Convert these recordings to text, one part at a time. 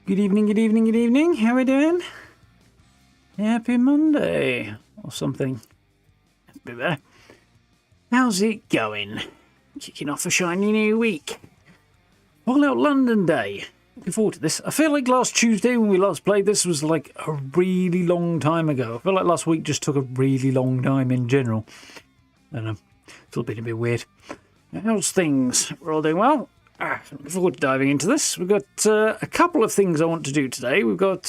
Good evening, good evening, good evening. How we doing? Happy Monday. Or something. That's a bit better. How's it going? Kicking off a shiny new week. All out London Day. Looking forward to this. I feel like last Tuesday when we last played this was like a really long time ago. I feel like last week just took a really long time in general. I don't know. It's all been a bit weird. How's things? We're all doing well? Looking forward to diving into this. We've got a couple of things I want to do today. We've got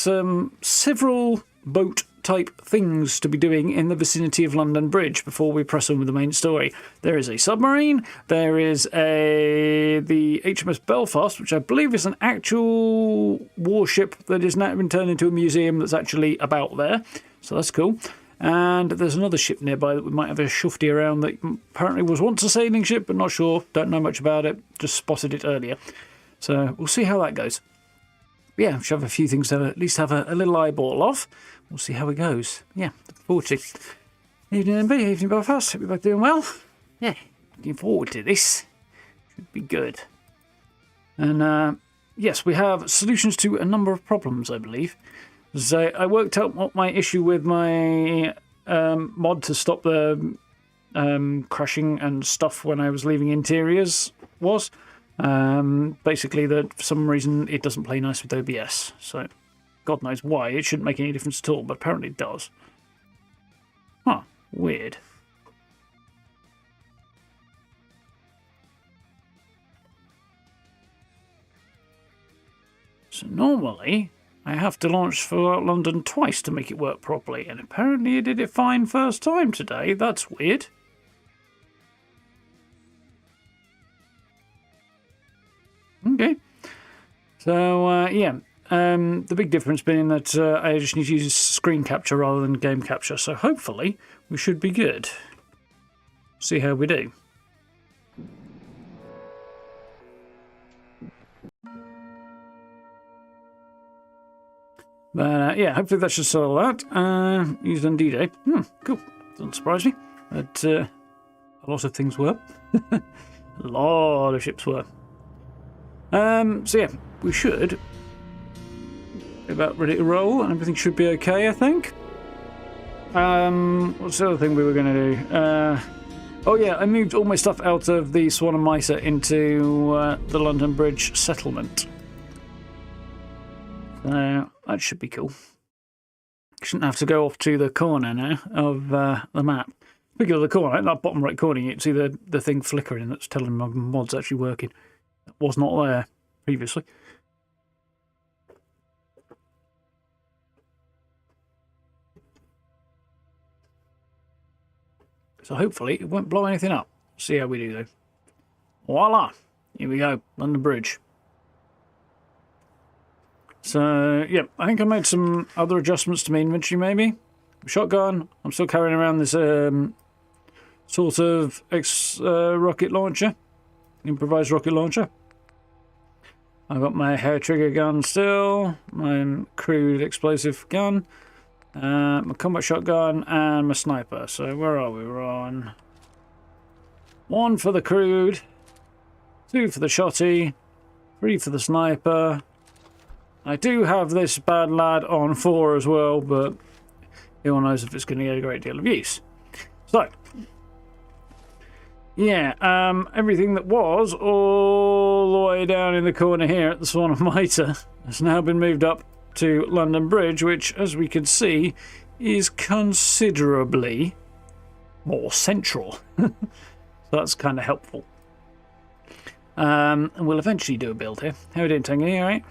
several boat-type things to be doing in the vicinity of London Bridge before we press on with the main story. There is a submarine. There is the HMS Belfast, which I believe is an actual warship that has now been turned into a museum that's actually about there. So that's cool. And there's another ship nearby that we might have a shufty around that apparently was once a sailing ship, but not sure. Don't know much about it. Just spotted it earlier. So we'll see how that goes. Yeah, we should have a few things to at least have a little eyeball of. We'll see how it goes. Yeah, looking forward to it. Evening, MB. Evening, Belfast. Hope you're both doing well. Yeah, looking forward to this. Should be good. And yes, we have solutions to a number of problems, I believe. So I worked out what my issue with my mod to stop the crashing and stuff when I was leaving interiors was. Basically, that for some reason it doesn't play nice with OBS. So God knows why. It shouldn't make any difference at all, but apparently it does. Huh, weird. So normally I have to launch Fallout London twice to make it work properly, and apparently it did it fine first time today. That's weird. Okay. So, yeah. The big difference being that I just need to use screen capture rather than game capture, so hopefully we should be good. See how we do. But yeah, hopefully that should solve that. Used on D-Day. Cool. Doesn't surprise me. But a lot of things were. A lot of ships were. So yeah, we should be about ready to roll, and everything should be okay, I think. What's the other thing we were going to do? Oh yeah, I moved all my stuff out of the Swan and Mitre into the London Bridge settlement. That should be cool. Shouldn't have to go off to the corner now of the map. Speaking of the corner, in that bottom right corner, you can see the thing flickering that's telling my mod's actually working. That was not there previously. So hopefully it won't blow anything up. See how we do though. Voila! Here we go, London Bridge. So, yeah, I think I made some other adjustments to my inventory, maybe. Shotgun. I'm still carrying around this sort of rocket launcher. Improvised rocket launcher. I've got my hair trigger gun still. My crude explosive gun. My combat shotgun and my sniper. So, where are we? We're on 1 for the crude. 2 for the shotty. 3 for the sniper. I do have this bad lad on 4 as well, but who knows if it's going to get a great deal of use. So, yeah, everything that was all the way down in the corner here at the Swan and Mitre has now been moved up to London Bridge, which, as we can see, is considerably more central. So that's kind of helpful. And we'll eventually do a build here. How are we doing, Tangy? All right?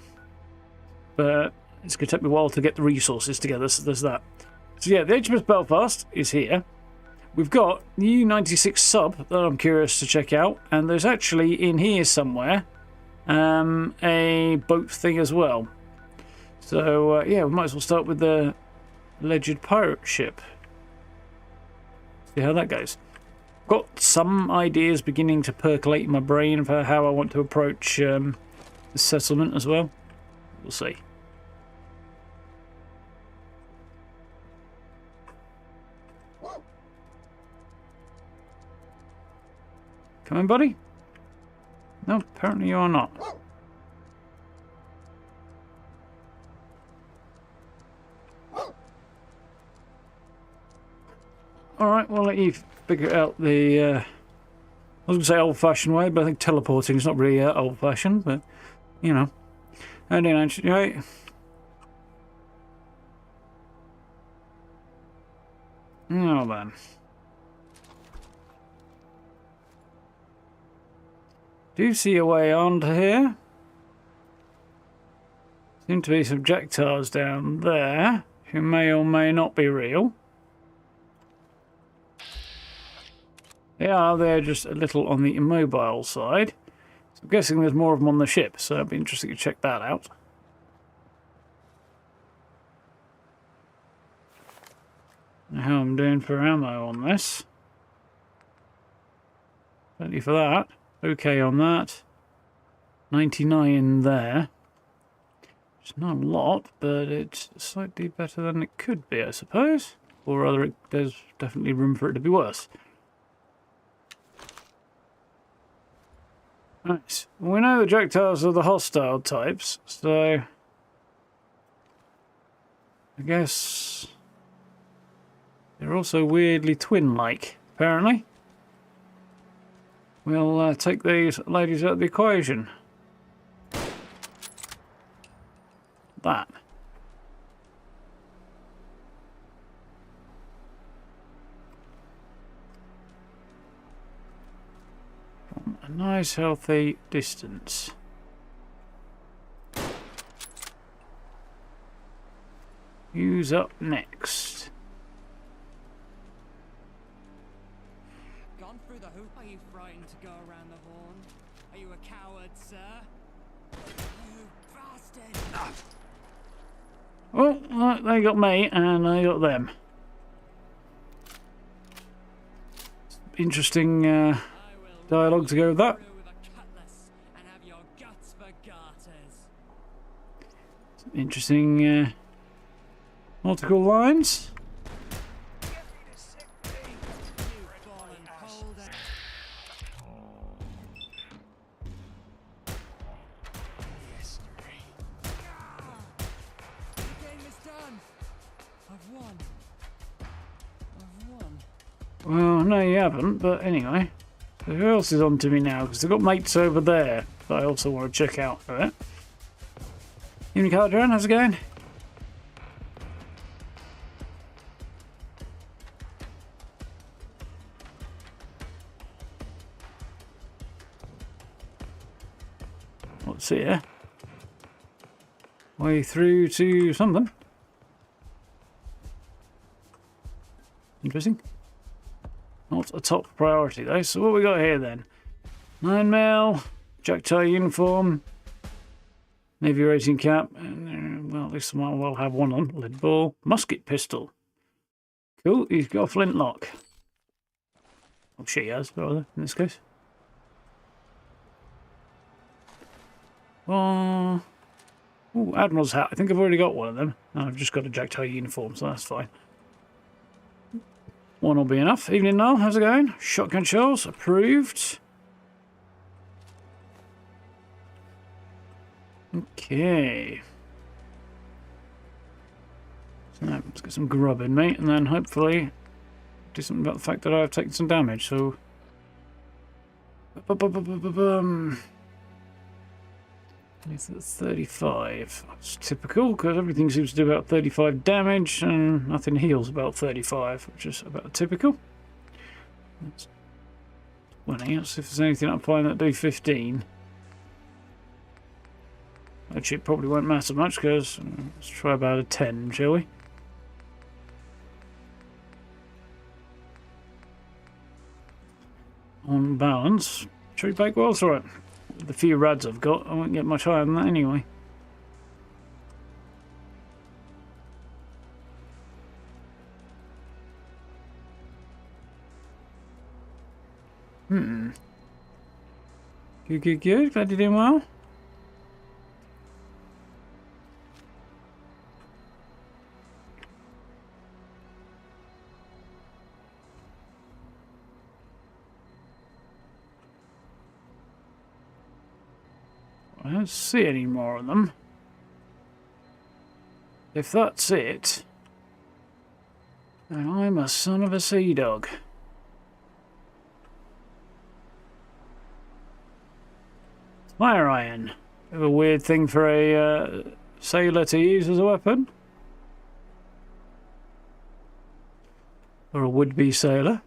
But it's going to take me a while to get the resources together, so there's that. So yeah, the HMS Belfast is here. We've got the U-96 sub that I'm curious to check out, and there's actually in here somewhere a boat thing as well. So yeah, we might as well start with the alleged pirate ship. See how that goes. Got some ideas beginning to percolate in my brain for how I want to approach the settlement as well. We'll see. Come in, buddy. No, apparently you are not. we'll let you figure out the... I was going to say old-fashioned way, but I think teleporting is not really old-fashioned, but, you know. And then actually, right? Oh, then. Do you see a way onto here? Seem to be some projectiles down there, who may or may not be real. They're just a little on the immobile side. So I'm guessing there's more of them on the ship, so it'd be interesting to check that out. How I'm doing for ammo on this. Plenty for that. Okay on that. 99 there. It's not a lot, but it's slightly better than it could be, I suppose. Or rather, there's definitely room for it to be worse. Right. We know the projectiles are the hostile types, so... I guess... they're also weirdly twin-like, apparently. We'll take these ladies out of the equation. That. From a nice healthy distance. Who's up next? Gone through the hoop. Are you frightened to go around the horn? Are you a coward, sir? You bastard! Well, they got me and I got them. Interesting dialogue to go with that. Interesting nautical lines. Well, no, you haven't, but anyway. So who else is on to me now? Because they've got mates over there that I also want to check out for it. Evening, Caldron, how's it going? What's here? Way through to something. Interesting. Not a top priority though. So what we got here then? 9mm, Jack-tie uniform, Navy racing cap, and well, at least I might well have one on. Lead ball, musket pistol. Cool, he's got a flintlock. Oh, she has, rather, in this case. Oh, Admiral's hat. I think I've already got one of them. No, I've just got a Jack-tie uniform, so that's fine. One will be enough. Evening, Noel. How's it going? Shotgun shells. Approved. Okay. So let's get some grub in me, and then hopefully do something about the fact that I've taken some damage. So... It's 35. That's typical, because everything seems to do about 35 damage, and nothing heals about 35, which is about typical. That's 20. Let's see if there's anything I can find that do 15. Actually, it probably won't matter much, because let's try about a 10, shall we? On balance, cherry bakewell's alright. The few rads I've got, I won't get much higher than that anyway. Good, good, good. Glad you're doing well. I don't see any more of them. If that's it, And I'm a son of a sea dog. Fire iron. Bit of a weird thing for a sailor to use as a weapon. Or a would-be sailor.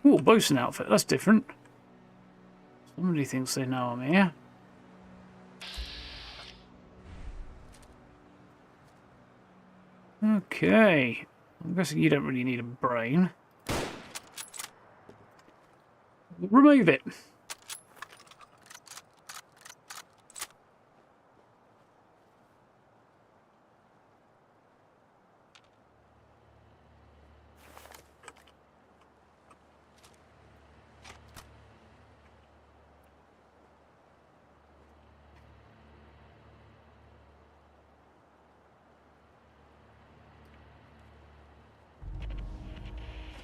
Ooh, bosun outfit. That's different. Somebody thinks they know I'm here. Okay. I'm guessing you don't really need a brain. Remove it.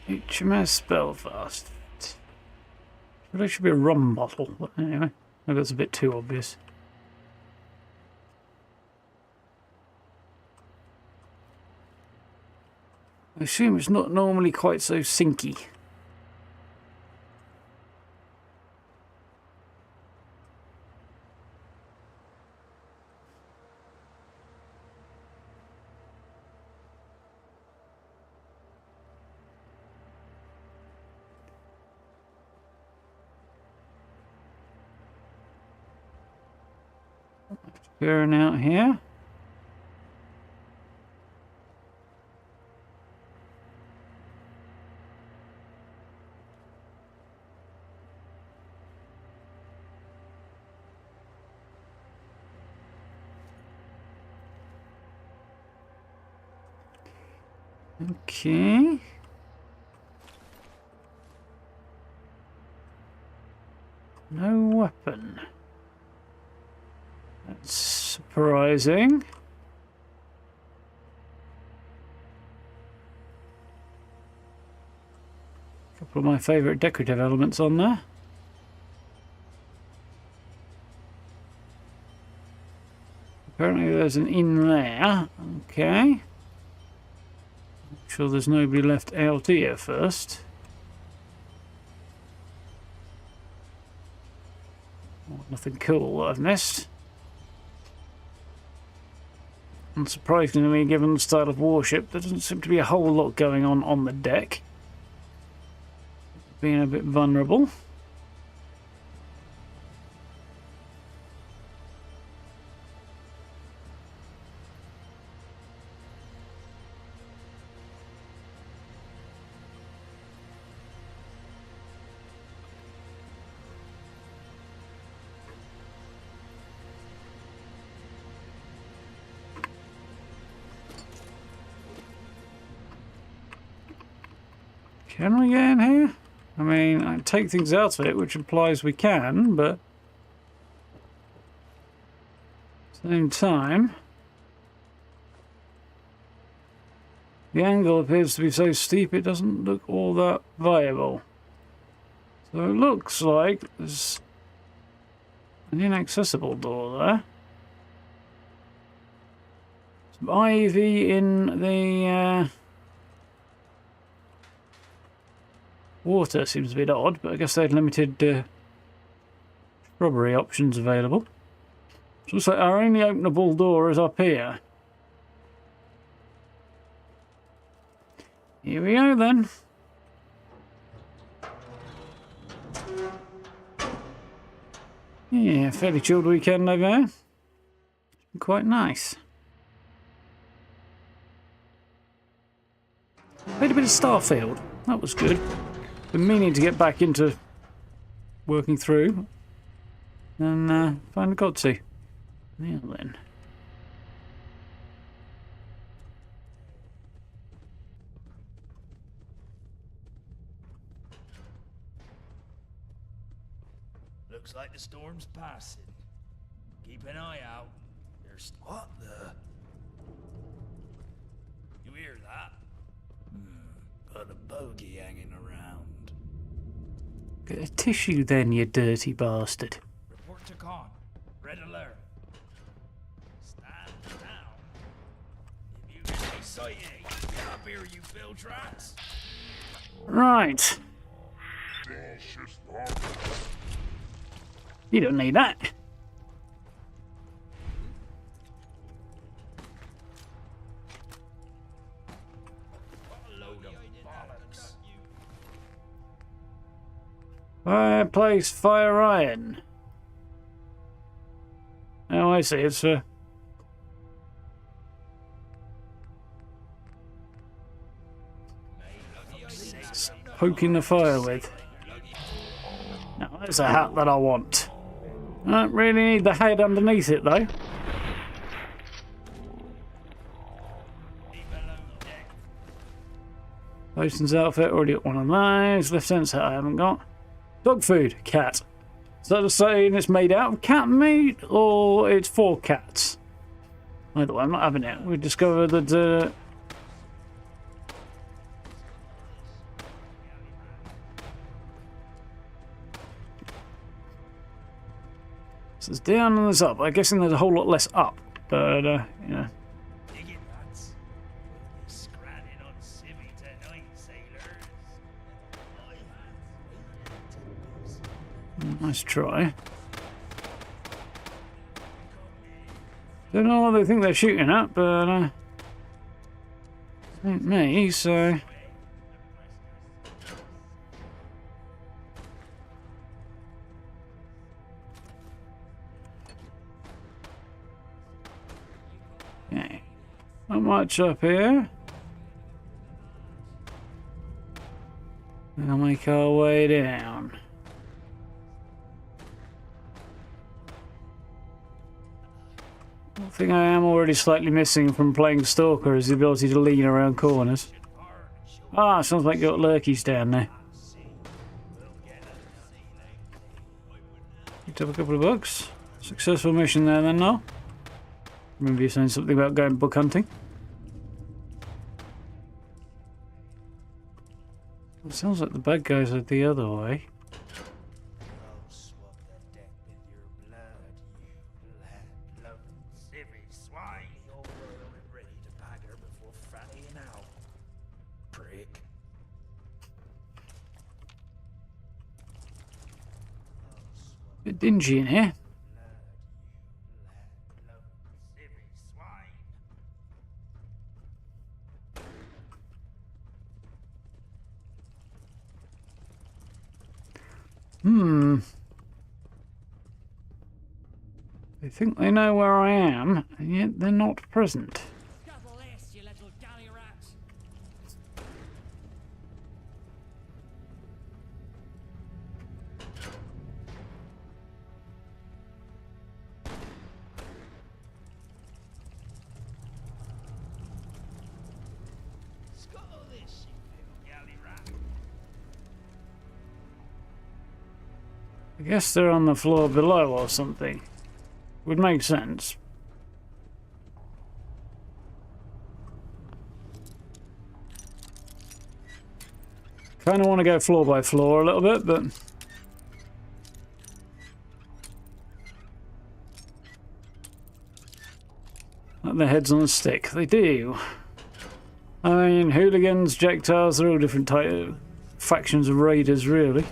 HMS Belfast. There should be a rum bottle, but anyway, maybe that's a bit too obvious. I assume it's not normally quite so sinky. Going out here. Okay. No weapon. That's surprising. A couple of my favourite decorative elements on there. Apparently there's an inn there. Okay. Make sure there's nobody left out here first. Oh, nothing cool that I've missed. Unsurprisingly, given the style of warship, there doesn't seem to be a whole lot going on the deck. Being a bit vulnerable. Can we get in here? I mean, I take things out of it, which implies we can, but at the same time, the angle appears to be so steep it doesn't look all that viable. So it looks like there's an inaccessible door there. Some ivy in the water seems a bit odd, but I guess they had limited shrubbery options available. So it looks like our only openable door is up here. Here we go then. Yeah, fairly chilled weekend over there. Quite nice. Played a bit of Starfield. That was good. Been meaning to get back into working through, and finally got to. Now then. Looks like the storm's passing. Keep an eye out. There's what the? You hear that? Got a bogey hanging around. Get a tissue then, you dirty bastard. Report to con. Red alert. Stand down. If you exciting. Get up here, you filth rats. Right. You don't need that. What a load of bollocks. Fireplace, fire iron. Oh, I see. It's poking the fire with. Now, there's a hat that I want. I don't really need the head underneath it, though. Bosun's outfit, already got one of those. Lieutenant's hat I haven't got. Dog food, cat. Is that saying it's made out of cat meat, or it's for cats? Either way, I'm not having it. We discovered that... So there's down and there's up. I'm guessing there's a whole lot less up, but, you know. Dig it, rats. We'll be scratching on civvy tonight, sailors. Nice try. Don't know what they think they're shooting at, but, ain't me, so... Okay. Not much up here. We'll make our way down. One thing I am already slightly missing from playing Stalker is the ability to lean around corners. Ah, sounds like you've got lurkies down there. Picked up a couple of books. Successful mission there then, no? Remember you saying something about going book hunting? It sounds like the bad guys are the other way. I'll swap the deck with your blood, you lad-loving civvy swine. You're royal and ready to bagger before fattying out. Prick. Bit dingy in here. They think they know where I am, and yet they're not present. Scuttle this, you little galley rat. Scuttle this, you little galley rat. I guess they're on the floor below or something. Would make sense. Kind of want to go floor by floor a little bit, but... Like their heads on a stick. They do. I mean, hooligans, Jectars, they're all different type of factions of raiders, really.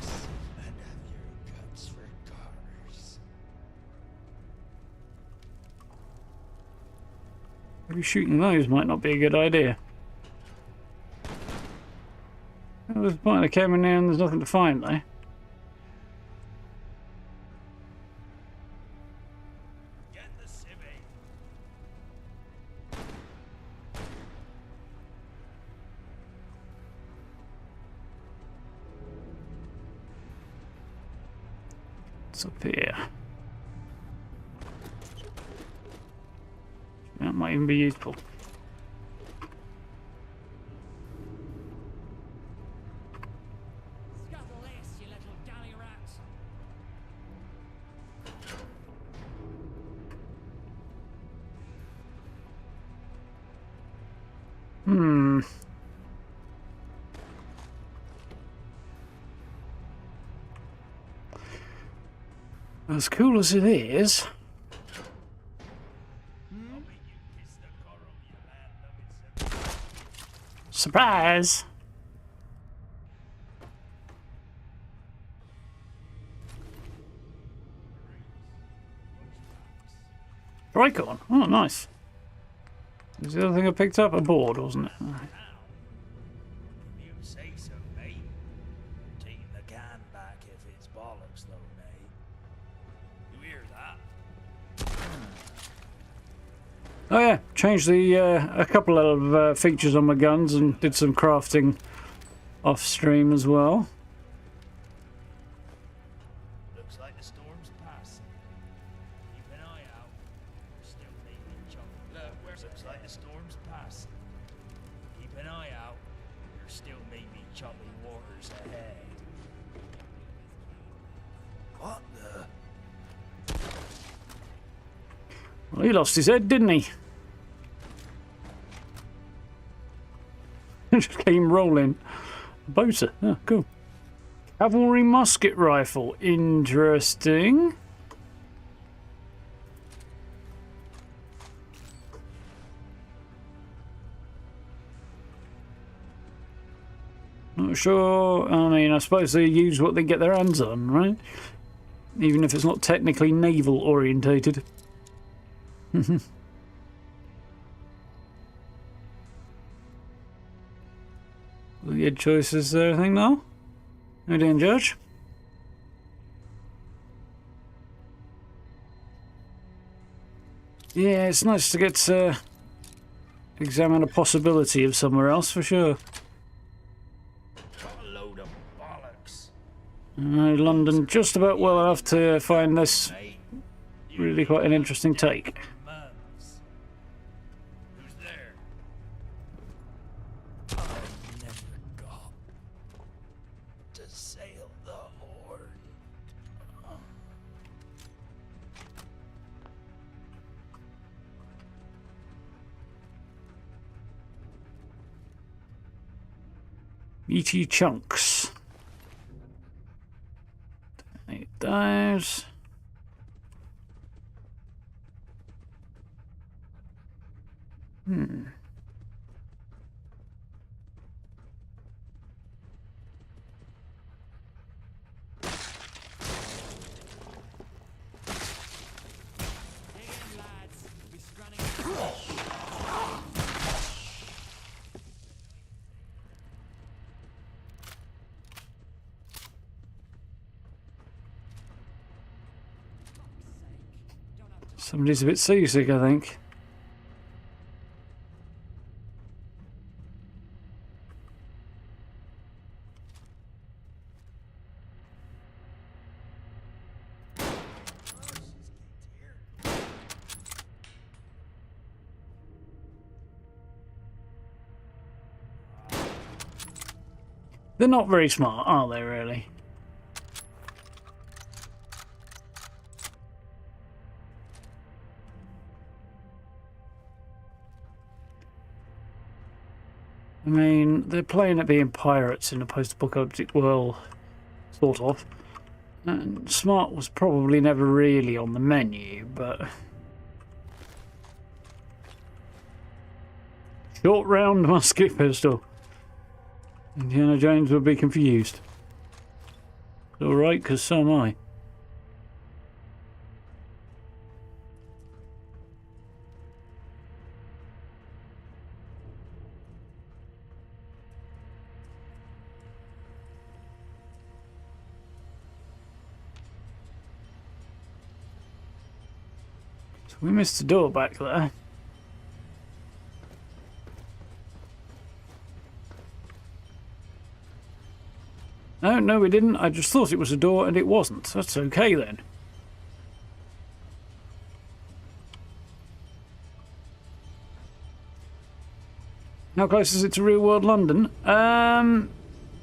Maybe shooting those might not be a good idea. Well, there's a point I came in there and there's nothing to find though. Get the civvy. What's up here? That might even be useful. Scuttle this, you little galley rat. As cool as it is, Surprise! Tricorn. Oh, nice. Is the other thing I picked up? A board, wasn't it? You say so, mate. Taking the can back if it's bollocks, though, mate. You hear that? Oh yeah, changed the a couple of features on my guns and did some crafting off stream as well. Looks like the storm's passing. Keep an eye out. Still maybe choppy. Look, looks like the storm's passing. Keep an eye out. There's still maybe choppy waters ahead. What the? Well, he lost his head, didn't he? Just came rolling. Boater. Oh, cool. Cavalry musket rifle. Interesting. Not sure. I mean, I suppose they use what they get their hands on, right? Even if it's not technically naval orientated. Good choices there, I think, now. How you doing, Judge? Yeah, it's nice to get to examine a possibility of somewhere else, for sure. Got a load of bollocks. London just about well enough to find this really quite an interesting take. Months. Who's there? I never got to sail the Horde. Meaty chunks. Need those. Dig in, lads. We'll be running. Somebody's a bit seasick, I think. They're not very smart, are they, really? I mean, they're playing at being pirates in a post-apocalyptic world, sort of. And smart was probably never really on the menu, but... Short round musket pistol. Indiana Jones would be confused. Alright, because so am I. So we missed the door back there. No, we didn't. I just thought it was a door and it wasn't. That's okay then. How close is it to real world London?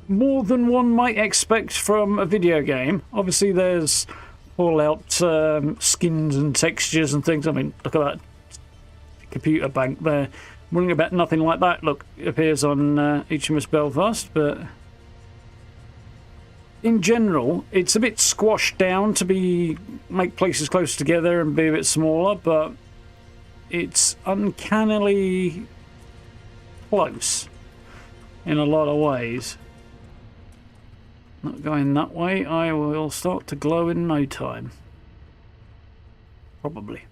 More than one might expect from a video game. Obviously there's all out skins and textures and things. I mean, look at that computer bank there. Wondering about nothing like that appears on HMS Belfast, but... In general, it's a bit squashed down to make places close together and be a bit smaller, but it's uncannily close. in a lot of ways. Not going that way. I will start to glow in no time. Probably.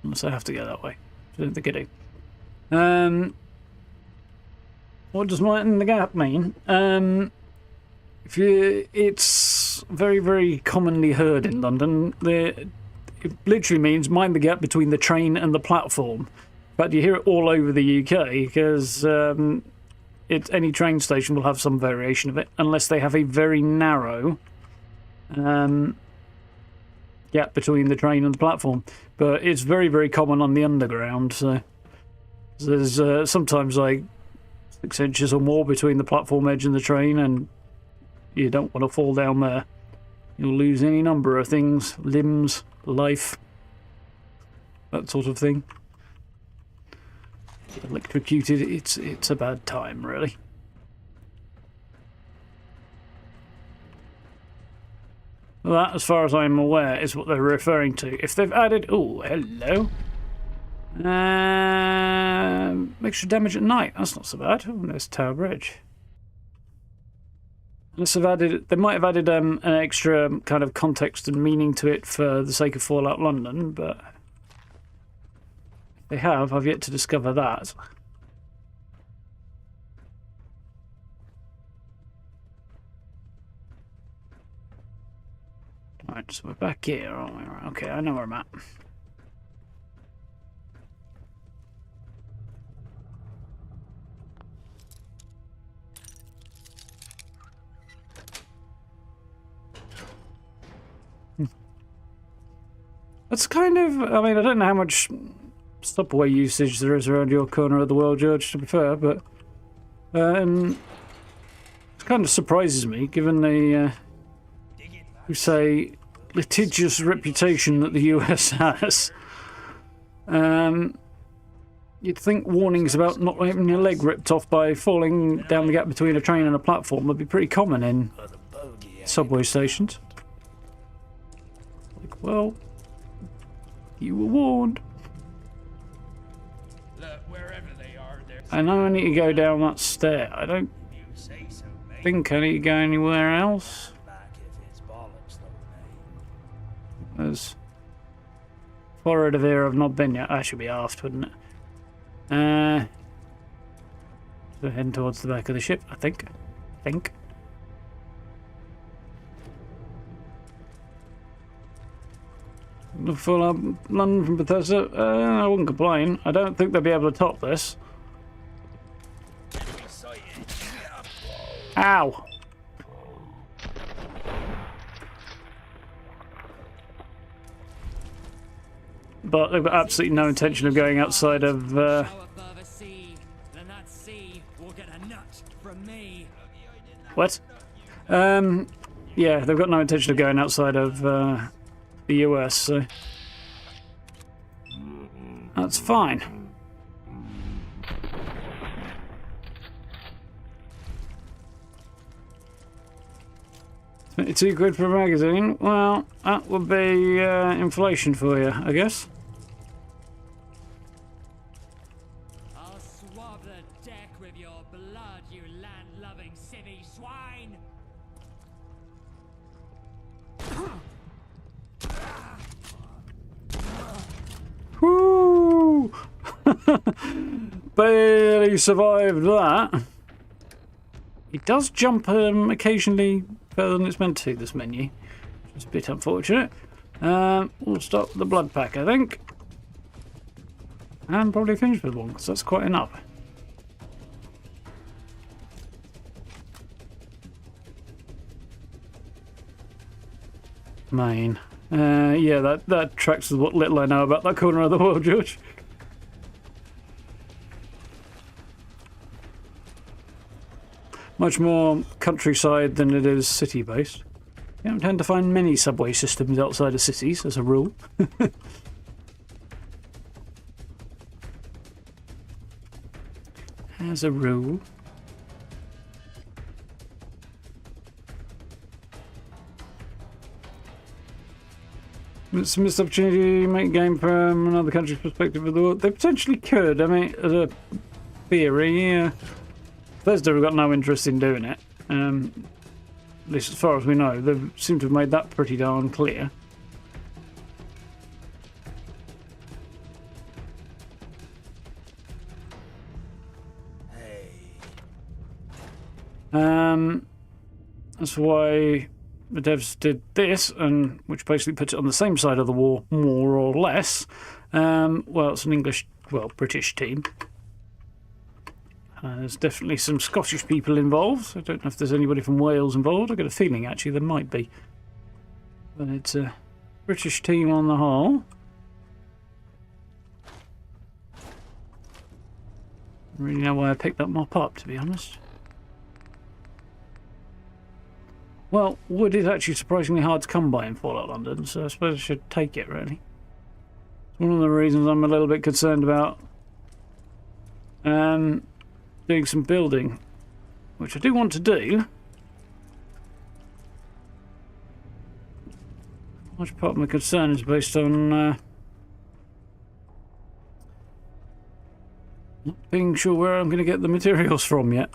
Unless I have to go that way. I don't think I do. What does Lighten the Gap mean? It's very, very commonly heard in London. It literally means mind the gap between the train and the platform. But you hear it all over the UK because any train station will have some variation of it, unless they have a very narrow gap between the train and the platform. But it's very, very common on the underground. So there's sometimes like 6 inches or more between the platform edge and the train, and you don't want to fall down there. You'll lose any number of things, limbs, life, that sort of thing. Electrocuted, it's a bad time, really. Well, that, as far as I'm aware, is what they're referring to. If they've added... Oh, hello. Extra damage at night. That's not so bad. Oh, there's Tower Bridge. Unless they've added... They might have added an extra kind of context and meaning to it for the sake of Fallout London, but... They have. I've yet to discover that. Right, so we're back here, aren't we? Okay, I know where I'm at. That's kind of... I mean, I don't know how much subway usage there is around your corner of the world, George, to be fair, but it kind of surprises me, given the you say litigious reputation that the US has. You'd think warnings about not having your leg ripped off by falling down the gap between a train and a platform would be pretty common in subway stations. Like, well, you were warned. I know I need to go down that stair. I don't think I need to go anywhere else. There's forward of here I've not been yet. I should be aft, wouldn't it? So heading towards the back of the ship, I think. The Fallout London from Bethesda. I wouldn't complain. I don't think they'll be able to top this. Ow! But they've got absolutely no intention of going outside of. What? Yeah, they've got no intention of going outside of the US, so that's fine. 22 quid for a magazine. Well, that would be inflation for you, I guess. I'll swab the deck with your blood, you land-loving civvy swine! Woo! Barely survived that. It does jump occasionally further than it's meant to, this menu. It's a bit unfortunate. We'll start with the blood pack, I think. And probably finish with one, because that's quite enough. Main. Yeah, that tracks with what little I know about that corner of the world, George. Much more countryside than it is city-based. You don't tend to find many subway systems outside of cities, as a rule. As a rule. It's a missed opportunity to make game from another country's perspective of the world. They potentially could. I mean, as a theory, yeah. Bethesda have got no interest in doing it. At least as far as we know. They seem to have made that pretty darn clear. Hey. That's why the devs did this, and which basically puts it on the same side of the war, more or less. Well, it's an British team. There's definitely some Scottish people involved. I don't know if there's anybody from Wales involved. I've got a feeling, actually, there might be. But it's a British team on the whole. I don't really know why I picked that mop up, to be honest. Well, wood is actually surprisingly hard to come by in Fallout London, so I suppose I should take it, really. It's one of the reasons I'm a little bit concerned about doing some building, which I do want to do. Large part of my concern is based on not being sure where I'm going to get the materials from yet.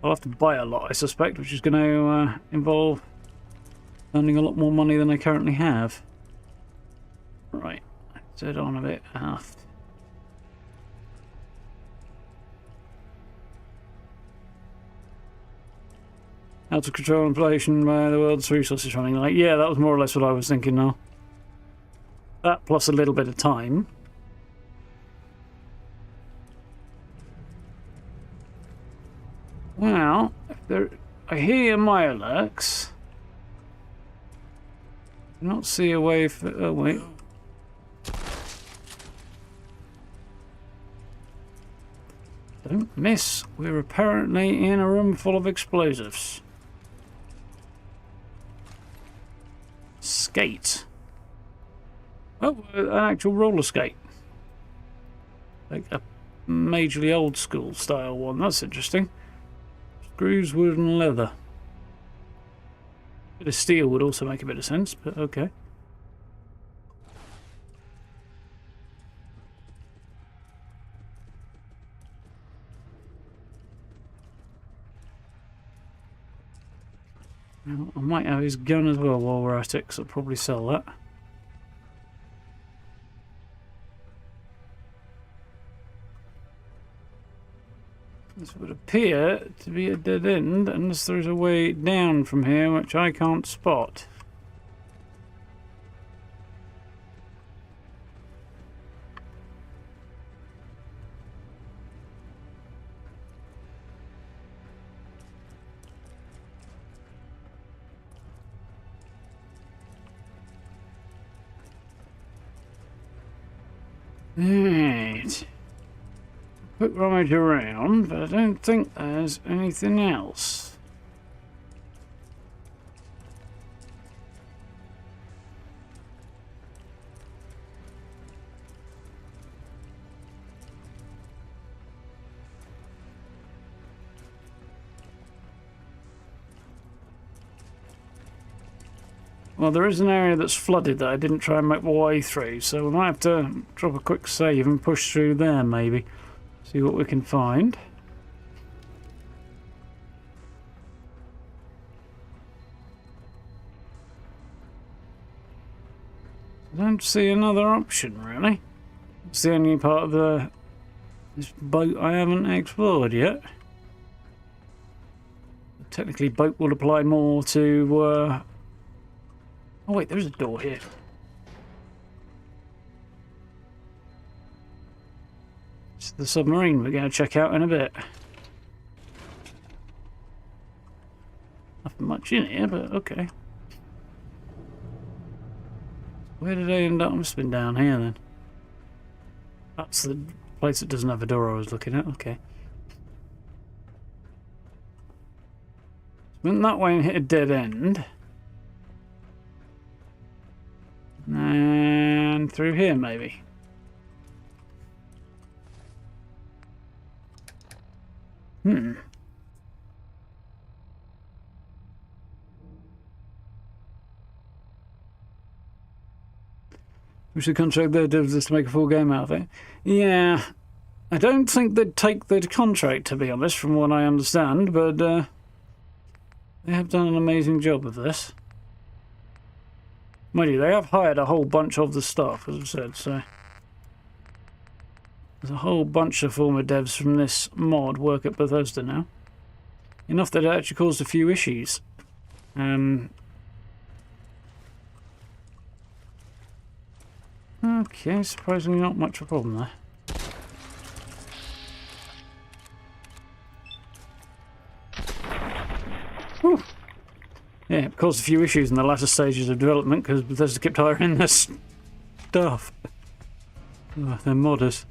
I'll have to buy a lot, I suspect, which is going to involve earning a lot more money than I currently have. Right, let's head on a bit aft. How to control inflation by the world's resources running like, yeah, that was more or less what I was thinking now. That plus a little bit of time. Well, I hear Mirelurks. I do not see a way for... Oh, wait. Don't miss. We're apparently in a room full of explosives. Skate. Oh, an actual roller skate. Like a majorly old school style one. That's interesting. Screws, wood and leather. A bit of steel would also make a bit of sense, but okay. Well, I might have his gun as well while we're at it, because I'll probably sell that. This would appear to be a dead end unless there's a way down from here which I can't spot. Right. Quick rummage around, but I don't think there's anything else. Well, there is an area that's flooded that I didn't try and make my way through, so we might have to drop a quick save and push through there, maybe. See what we can find. I don't see another option, really. It's the only part of this boat I haven't explored yet. Technically, boat will apply more to... Oh wait, there's a door here. It's the submarine we're going to check out in a bit. Nothing much in here, but okay. Where did I end up? I must have been down here then. That's the place that doesn't have a door I was looking at. Okay. Went that way and hit a dead end. And through here, maybe. We should contract their devs to make a full game out of it. Yeah, I don't think they'd take the contract, to be honest, from what I understand, but they have done an amazing job of this. Mind you, they have hired a whole bunch of the staff, as I said, so... There's a whole bunch of former devs from this mod work at Bethesda now. Enough that it actually caused a few issues. Okay, surprisingly not much of a problem there. Whew. Yeah, it caused a few issues in the latter stages of development because Bethesda kept hiring their staff. Oh, they're modders.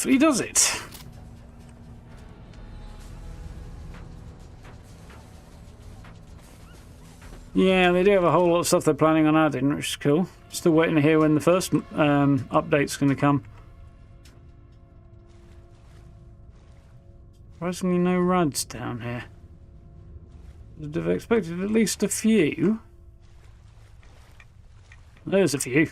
He does it. Yeah, they do have a whole lot of stuff they're planning on adding, which is cool. Still waiting to hear when the first update's going to come. Surprisingly, no RADs down here. I'd have expected at least a few. There's a few.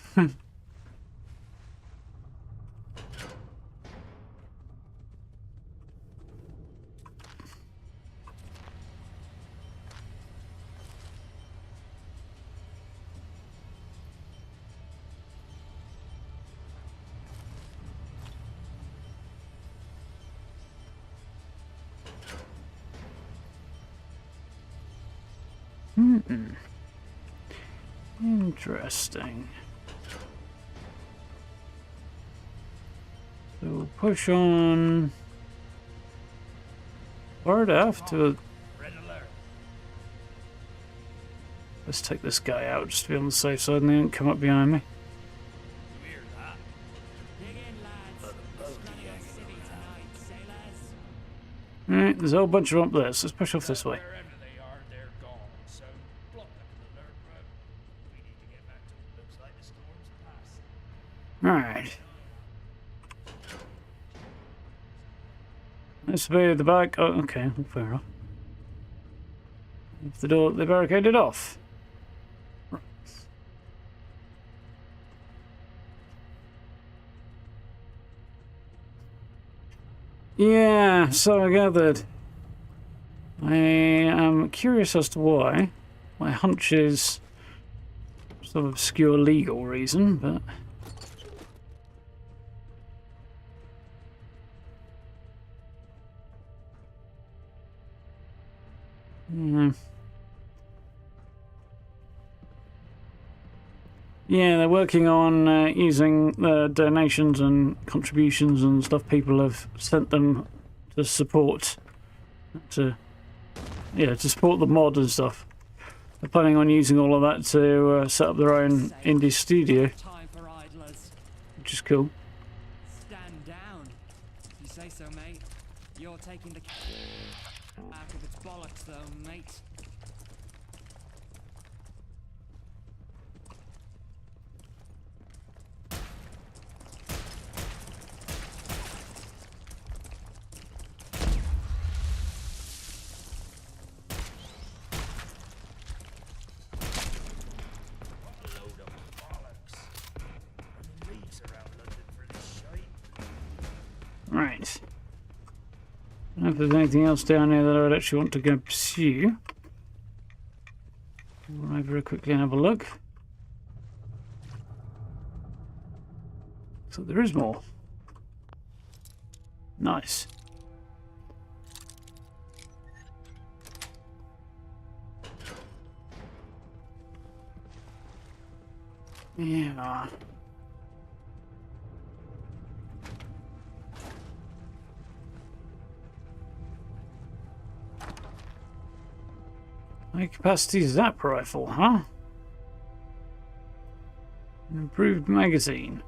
Interesting. So we'll push on forward after. Let's take this guy out just to be on the safe side and they don't come up behind me. Alright, there's a whole bunch of them up there, so let's push off this way. Alright. This will be at the back. Oh, okay, fair enough. If the door, they barricaded off. Right. Yeah, so I gathered. I am curious as to why. My hunch is some obscure legal reason, but... Yeah, they're working on using the donations and contributions and stuff people have sent them to support to support the mod and stuff. They're planning on using all of that to set up their own indie studio, which is cool. Stand down. You say so, mate. You're taking the out of its bollocks, though, mate. Right. I don't know if there's anything else down here that I would actually want to go pursue. We'll run over quickly and have a look. So there is more. Nice. Yeah. High capacity zap rifle, huh? An improved magazine.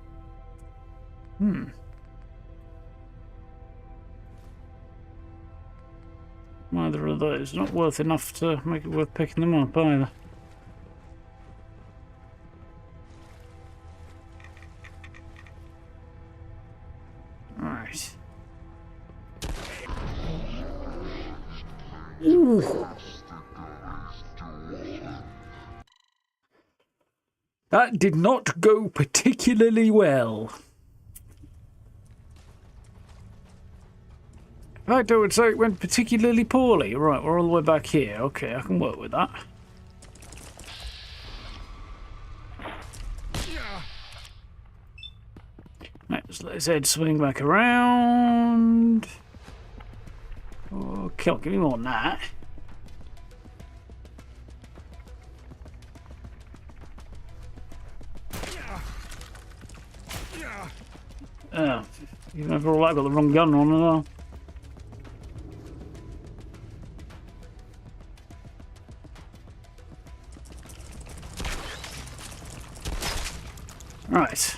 Neither of those. Not worth enough to make it worth picking them up either. Right. Ooh. That did not go particularly well. In fact, I would say it went particularly poorly. Right, we're all the way back here. Okay, I can work with that. Let's head swing back around. Okay, I'll give me more than that. Oh, even over all that, I've got the wrong gun on as well. Right.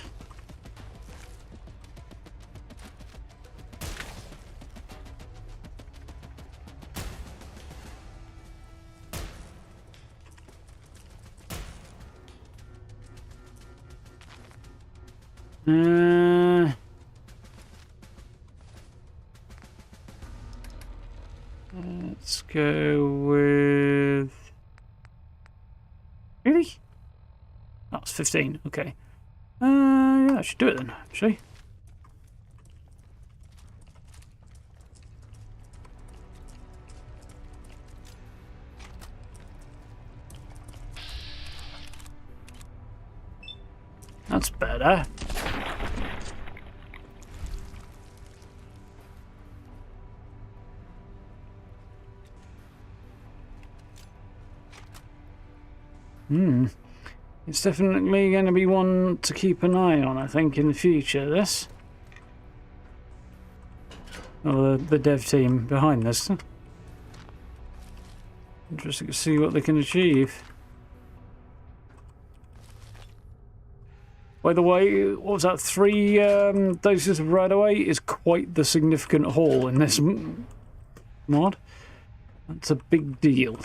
Let's go with... Really? That was 15, okay. Yeah, I should do it then, actually. That's better. It's definitely going to be one to keep an eye on, I think, in the future, this. Or the dev team behind this. Interesting to see what they can achieve. By the way, what was that? 3 doses of Radaway is quite the significant haul in this mod. That's a big deal.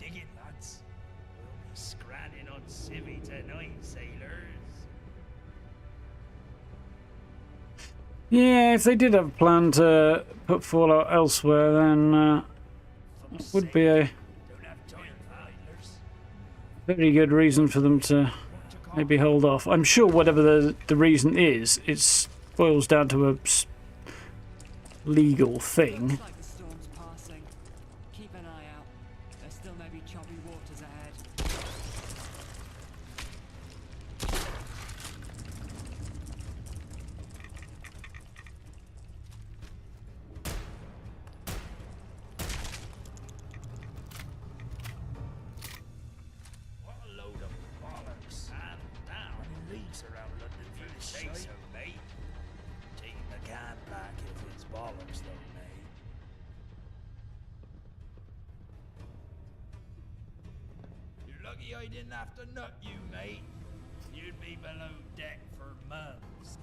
Dig it, lads. We'll be scranning on civvy tonight, sailors. Yeah, if they did have a plan to put Fallout elsewhere, then it would be a very good reason for them to maybe hold off. I'm sure whatever the reason is, it boils down to a legal thing. Looks like the storm's passing. Keep an eye out. There still may be choppy waters ahead. What a load of bollocks. And down in leagues around London for the say so, mate. Taking the can back if it's bollocks, though, mate. You're lucky I didn't have to nut you, mate. You'd be below deck for months.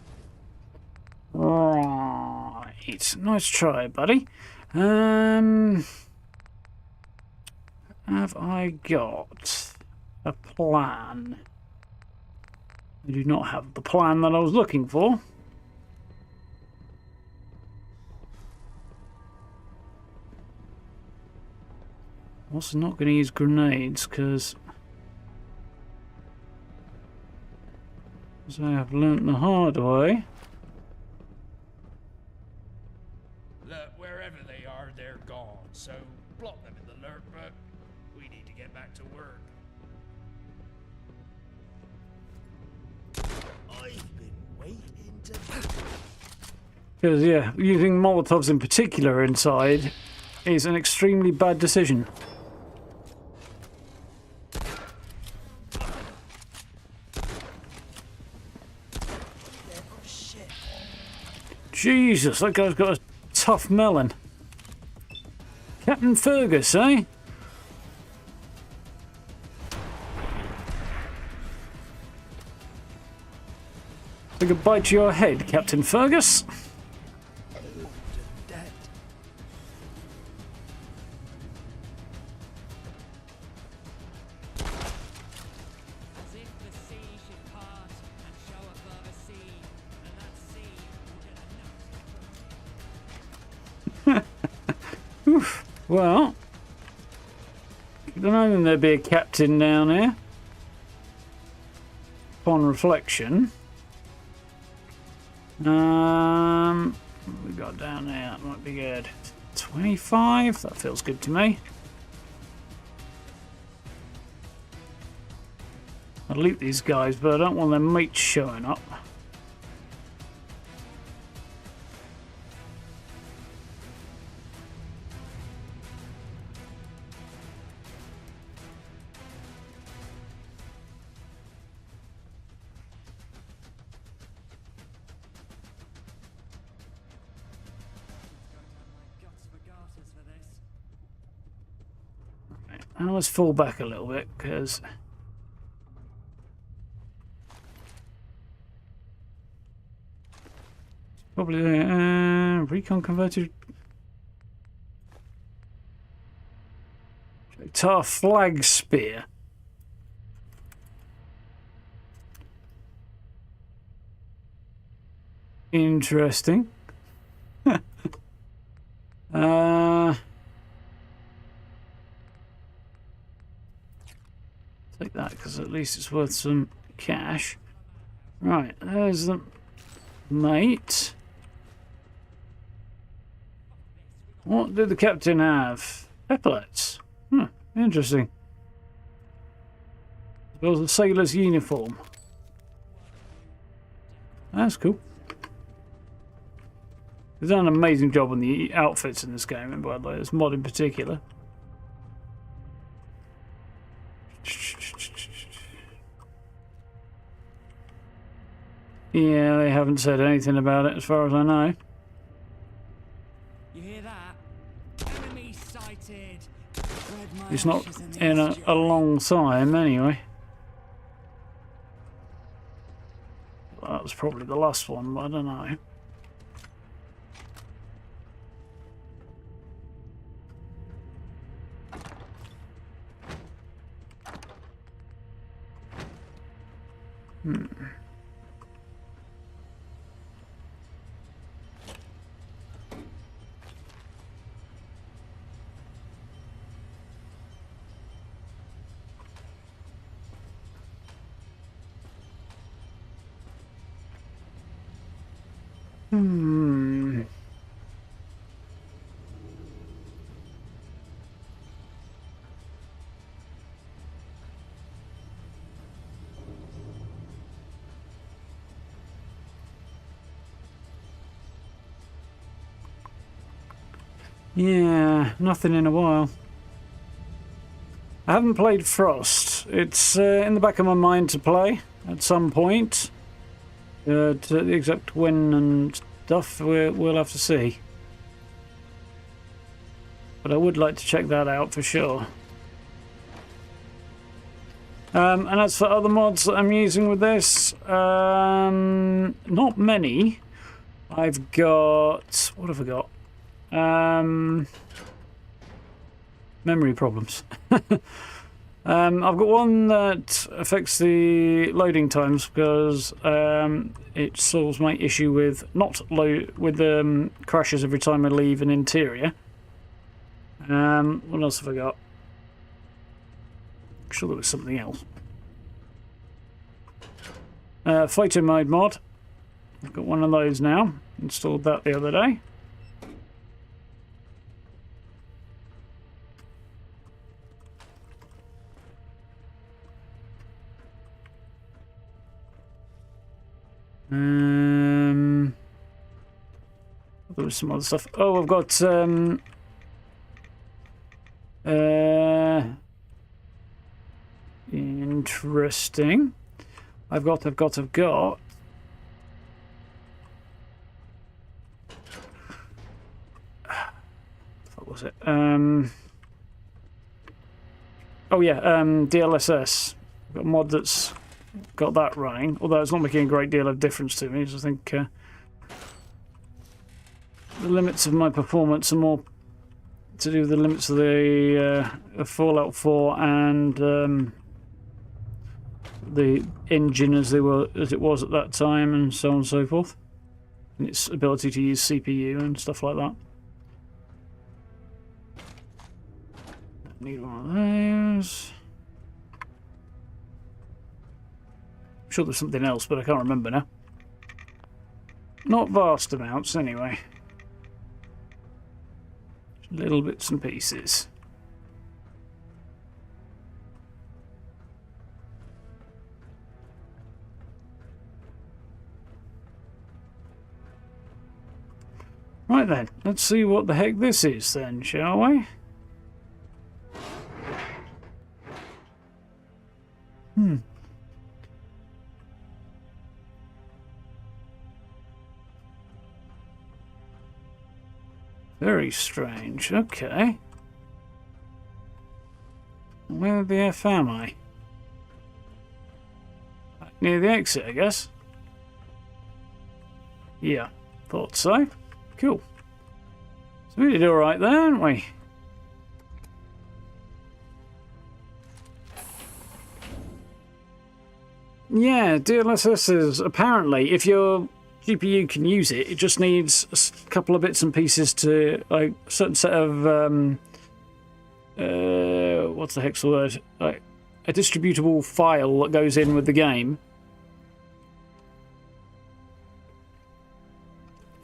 Right, nice try, buddy. Have I got a plan? I do not have the plan that I was looking for. Also not going to use grenades because as I have learnt the hard way. Look, wherever they are, they're gone. So block them in the lurk, but we need to get back to work. I've been waiting to... Because, yeah, using Molotovs in particular inside is an extremely bad decision. Jesus, that guy's got a tough melon. Captain Fergus, eh? Take a bite to your head, Captain Fergus. Dead. As if the sea should part and show a further sea, and that sea will get a note. Oof. Well, I don't know there'd be a captain down here. Upon reflection. What we got down there? That might be good. 25? That feels good to me. I'll loot these guys, but I don't want their mates showing up. Guts for garters for this. Now let's fall back a little bit, because probably recon converted. Tar flag spear. Interesting. Take that because at least it's worth some cash. Right, there's the mate. What did the captain have? Epaulets. Interesting. As well as a sailor's uniform. That's cool. They've done an amazing job on the outfits in this game, by the way, this mod in particular. Yeah, they haven't said anything about it as far as I know. You hear that? Enemy sighted. Spread my It's not ashes in this a journey. long time anyway. That was probably the last one, but I don't know. Yeah, nothing in a while. I haven't played Frost. It's in the back of my mind to play at some point. To the exact when and stuff, we'll have to see. But I would like to check that out for sure. And as for other mods that I'm using with this, not many. I've got... what have I got? Memory problems. I've got one that affects the loading times because it solves my issue with crashes every time I leave an interior. What else have I got? I'm sure there was something else. Photo mode mod. I've got one of those now. Installed that the other day. There was some other stuff. Oh, I've got interesting. I've got was it? Oh yeah, DLSS. Got a mod that's got that running, although it's not making a great deal of difference to me. So I think the limits of my performance are more to do with the limits of the Fallout 4 and the engine as it was at that time, and so on and so forth, and its ability to use CPU and stuff like that. Need one of those. I'm sure there's something else, but I can't remember now. Not vast amounts, anyway. Little bits and pieces. Right then, let's see what the heck this is then, shall we? Very strange. Okay. Where the F am I? Near the exit, I guess. Yeah, thought so. Cool. So we did alright there, didn't we? Yeah, DLSS is apparently, if your GPU can use it, it just needs a couple of bits and pieces to, like, a certain set of, what's the heck's the word? Like, a distributable file that goes in with the game.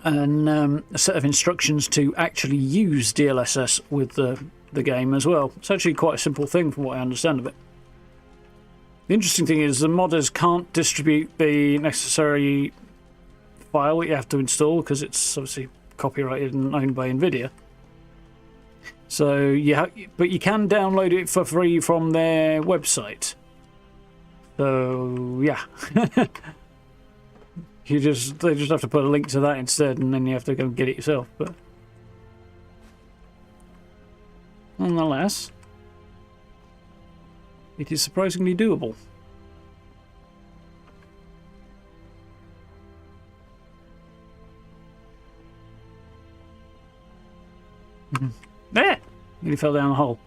And a set of instructions to actually use DLSS with the game as well. It's actually quite a simple thing from what I understand of it. The interesting thing is the modders can't distribute the necessary file that you have to install because it's obviously copyrighted and owned by NVIDIA. So but you can download it for free from their website. So yeah. They just have to put a link to that instead, and then you have to go and get it yourself. But nonetheless, it is surprisingly doable. There! Nearly fell down the hole.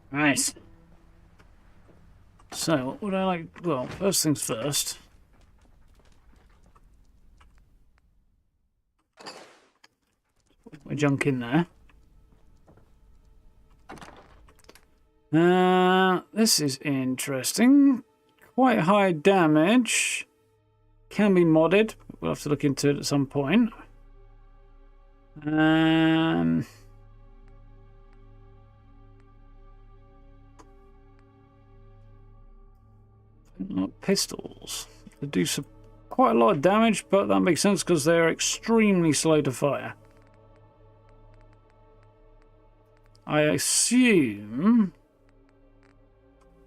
Right. So, what would I like? Well, first things first. Put my junk in there. This is interesting. Quite high damage. Can be modded. We'll have to look into it at some point. Pistols. They do quite a lot of damage, but that makes sense because they're extremely slow to fire. I assume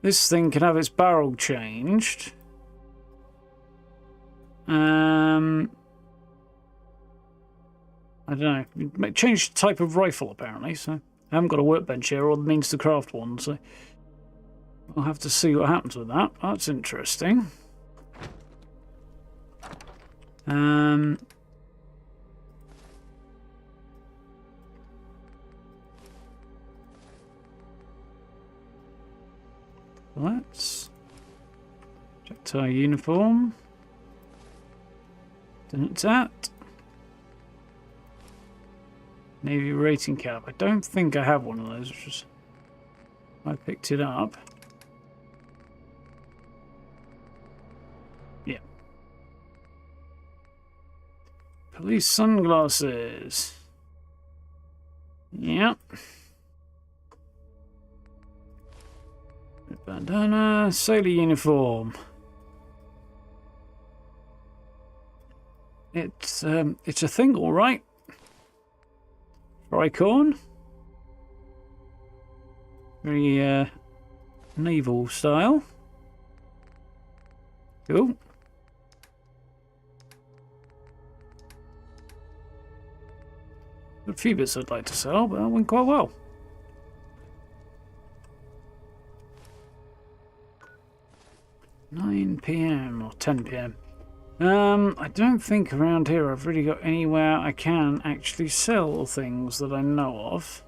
this thing can have its barrel changed. I don't know. Change the type of rifle, apparently. So I haven't got a workbench here or the means to craft one, so I'll have to see what happens with that. That's interesting. Let's projectile uniform. Didn't that? Navy rating cap. I don't think I have one of those. Just I picked it up. Yeah. Police sunglasses. Yep. Bandana, sailor uniform. It's a thing, all right. Tricorn. Very naval style. Cool. A few bits I'd like to sell, but that went quite well. $9 PM or 10 PM. I don't think around here I've really got anywhere I can actually sell things that I know of.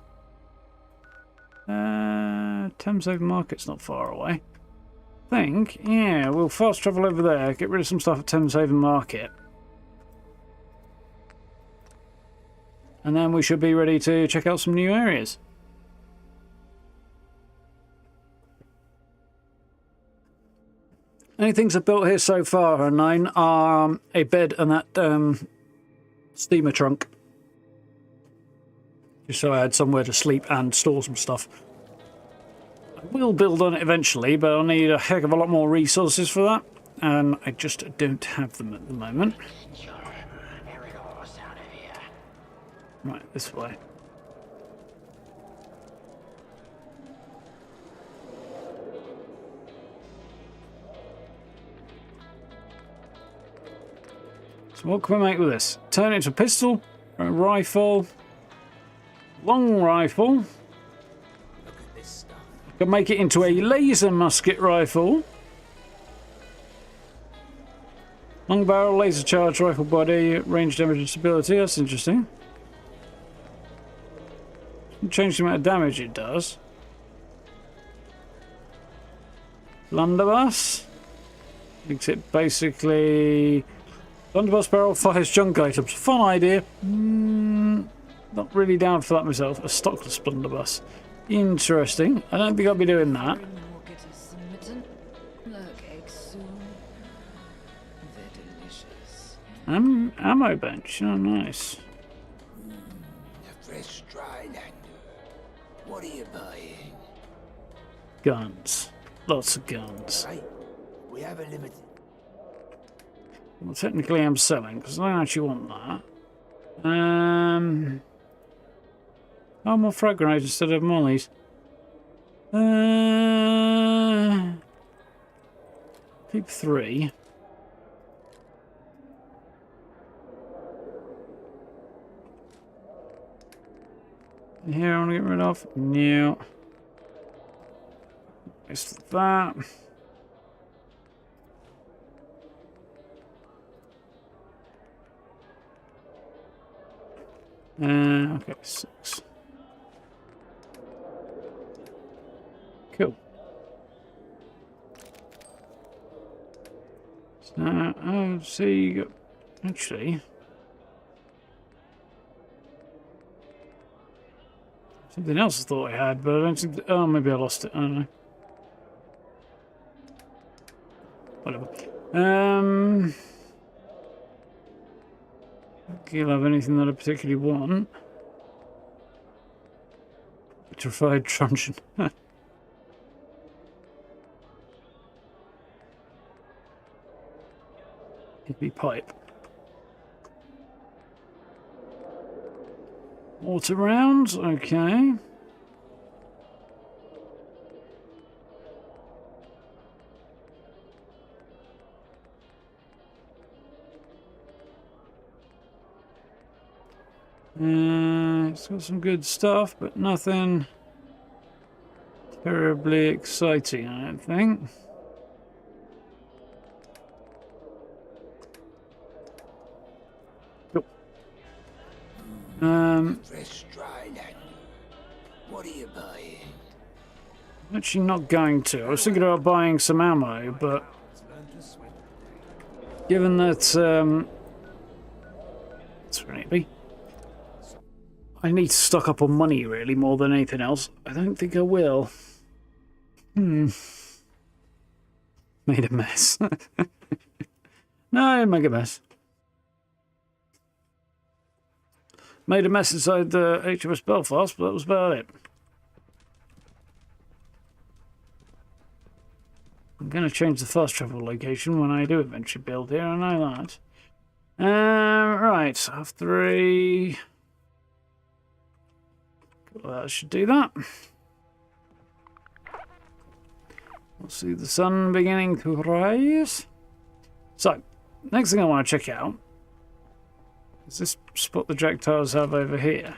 Thames Haven Market's not far away. I think, yeah, we'll fast travel over there, get rid of some stuff at Thames Haven Market. And then we should be ready to check out some new areas. Only things I've built here so far, Unknown, are a bed and that steamer trunk. Just so I had somewhere to sleep and store some stuff. I will build on it eventually, but I'll need a heck of a lot more resources for that. And I just don't have them at the moment. Right, this way. So what can we make with this? Turn it into a pistol, a rifle, long rifle. Look at this stuff. Can make it into a laser musket rifle. Long barrel, laser charge, rifle body, range damage and stability. That's interesting. Change the amount of damage it does. Blunderbuss. Makes it basically... Blunderbuss barrel fires junk items. Fun idea. Not really down for that myself. A stockless blunderbuss. Interesting. I don't think I'll be doing that. Ammo bench. Oh, nice. A fresh dry land. What are you buying? Guns. Lots of guns. Right. We have a limited. Well, technically I'm selling, because I don't actually want that. Oh, more frag grenades instead of mollies. Keep 3. Here I want to get rid of. No. It's that. Okay, 6. Cool. So, oh, see, you got, actually, something else I thought I had, but I don't think, oh, maybe I lost it, I don't know. Whatever. You'll have anything that I particularly want. Vitrified truncheon. Heavy pipe. Water rounds, okay. It's got some good stuff, but nothing terribly exciting, I don't think. Cool. Fresh dry land. What are you buying? I'm actually not going to. I was thinking about buying some ammo, but given that that's where I need to be. I need to stock up on money, really, more than anything else. I don't think I will. Made a mess. No, I didn't make a mess. Made a mess inside the HMS Belfast, but that was about it. I'm going to change the fast travel location when I do eventually build here, I know that. Right, so I have 3. Well, that should do that. We'll see the sun beginning to rise. So, next thing I want to check out is this spot the projectiles have over here.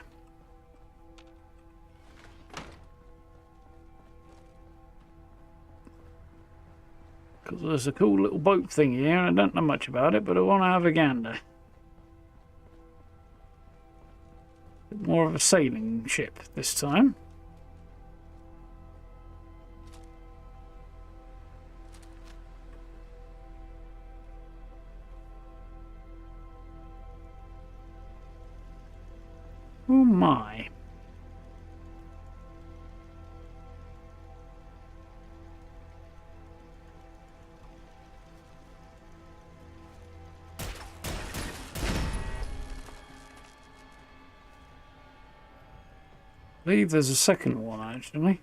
Because there's a cool little boat thing here. I don't know much about it, but I want to have a gander. Bit more of a sailing ship this time. Oh my. I believe there's a second one actually.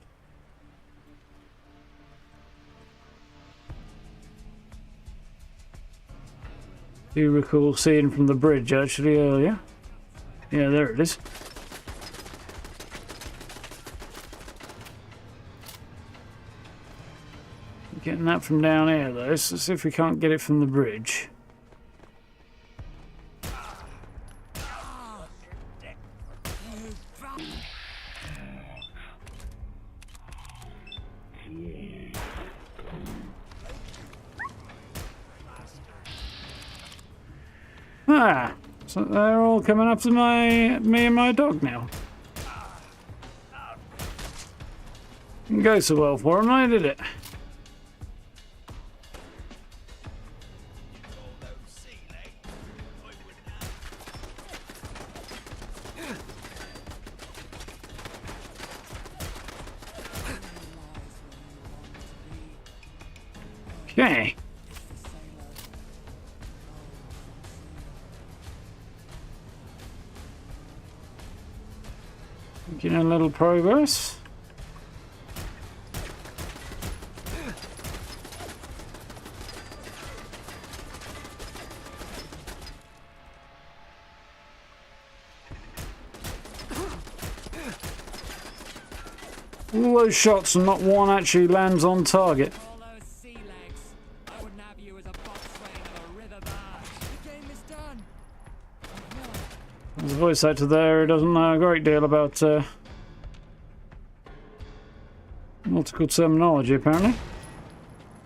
Do you recall seeing from the bridge actually earlier? Yeah, there it is. Getting that from down here though. Let's see if we can't get it from the bridge. Ah, so they're all coming up to me and my dog now. Didn't go so well for them, I did it. Okay. Making a little progress. All those shots and not one actually lands on target. All those sea legs. I wouldn't have you as a boxswain of a river bar. The game is done. There's a voice actor there who doesn't know a great deal about nautical terminology, apparently.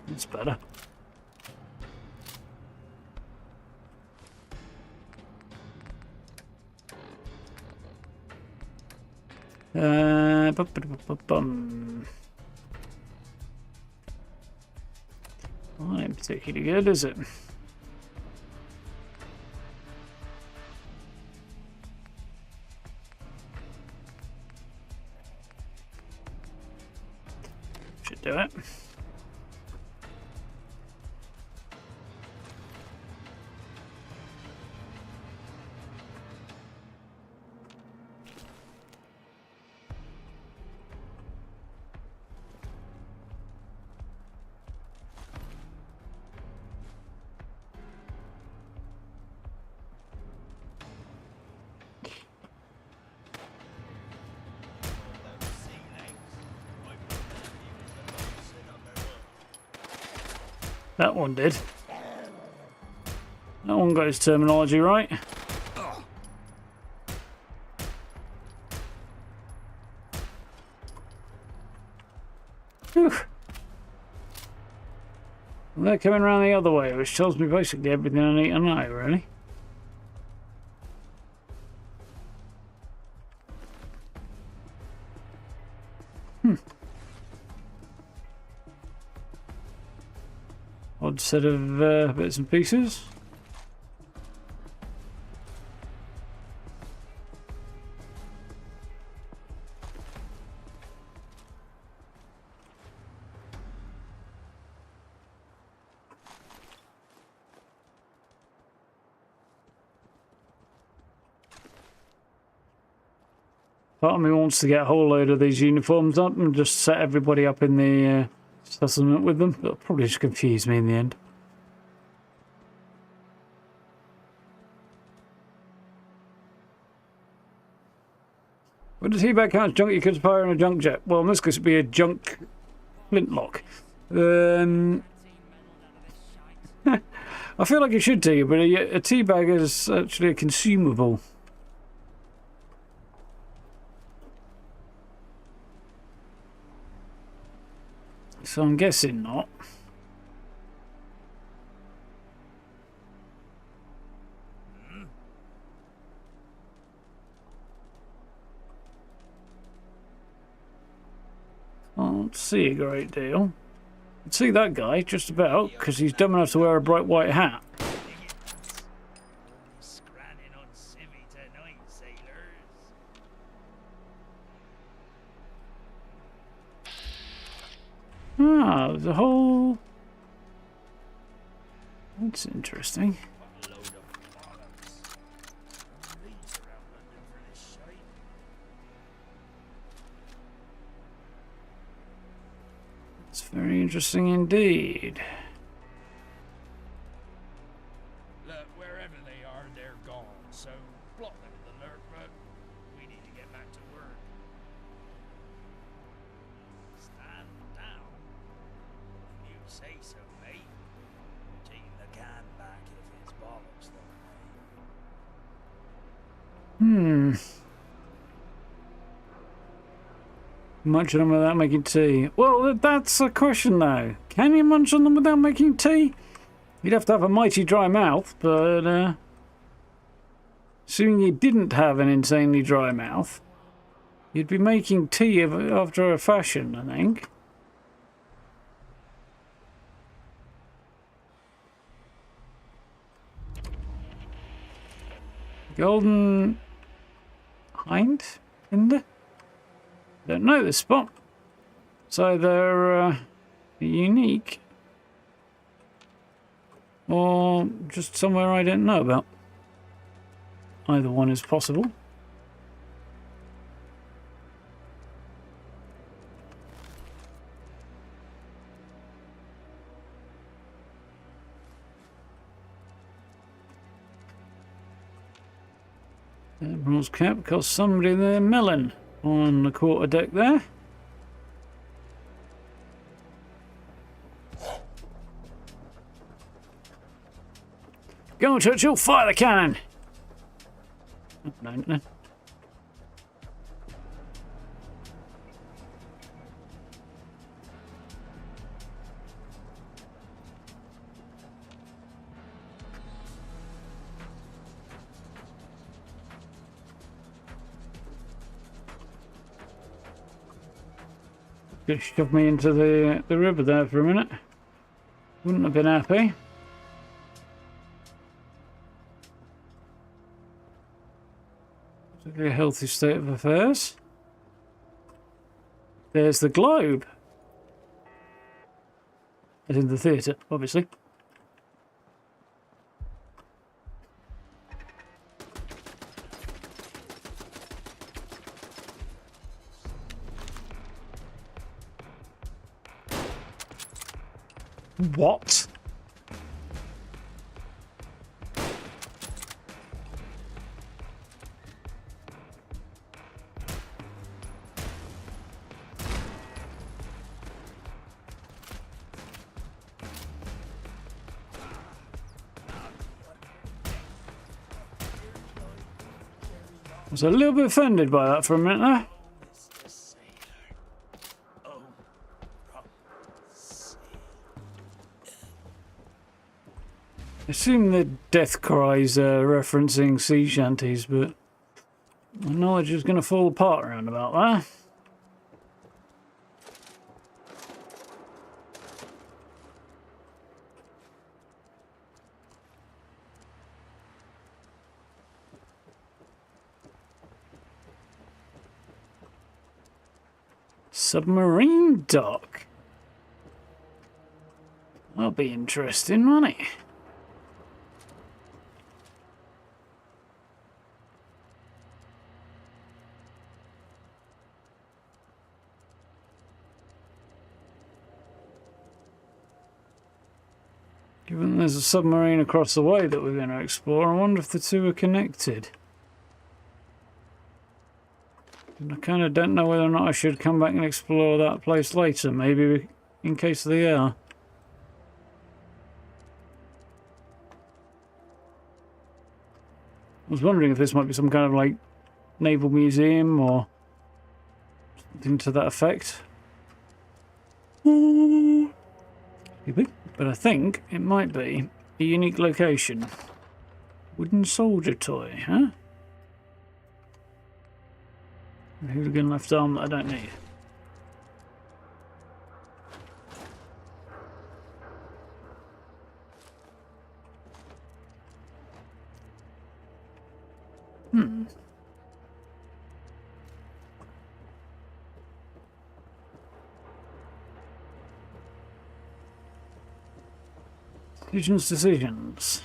That's better. Bum. Well, ain't particularly good, is it? Should do it. That one did. That one got his terminology right. Whew. Well, they're coming around the other way, which tells me basically everything I need to know, really. Odd set of bits and pieces. Part of me wants to get a whole load of these uniforms up and just set everybody up in the settlement with them. It'll probably just confuse me in the end. Would a teabag count as junk you could fire in a junk jet? Well, in this case, it'd be a junk flintlock. I feel like it should do, but a teabag is actually a consumable. So I'm guessing not. Can't see a great deal. Can see that guy just about because he's dumb enough to wear a bright white hat. Scranning on civvy tonight, sailors. Ah, there's a whole... That's interesting. What a load of bollocks. Police around London for this shite. It's very interesting indeed. Look, wherever they are, they're gone. So block them with the alert, but we need to get back to work. Stand down. You say so, mate. Taking the can back if it's bollocks, though. Munch on them without making tea. Well, that's a question though. Can you munch on them without making tea? You'd have to have a mighty dry mouth, but assuming you didn't have an insanely dry mouth, you'd be making tea after a fashion, I think. Golden Hind? Hinder? Don't know this spot. So they're unique. Or just somewhere I don't know about. Either one is possible. Admiral's cap cost somebody their melon on the quarterdeck there. Go on, Churchill, fire the cannon! Oh, no. Just shoved me into the river there for a minute. Wouldn't have been happy. A healthy state of affairs. There's the globe. As in the theatre, obviously. What? I was a little bit offended by that for a minute there. Mr. Sailor. Oh, from sea. I assume the death cries are referencing sea shanties, but my knowledge is going to fall apart around about that. Submarine dock. That'll be interesting, won't it? Given there's a submarine across the way that we're going to explore, I wonder if the two are connected. And I kind of don't know whether or not I should come back and explore that place later, maybe in case they are. I was wondering if this might be some kind of like naval museum or something to that effect. But I think it might be a unique location. Wooden soldier toy, huh? A hooligan left arm that I don't need. Decisions.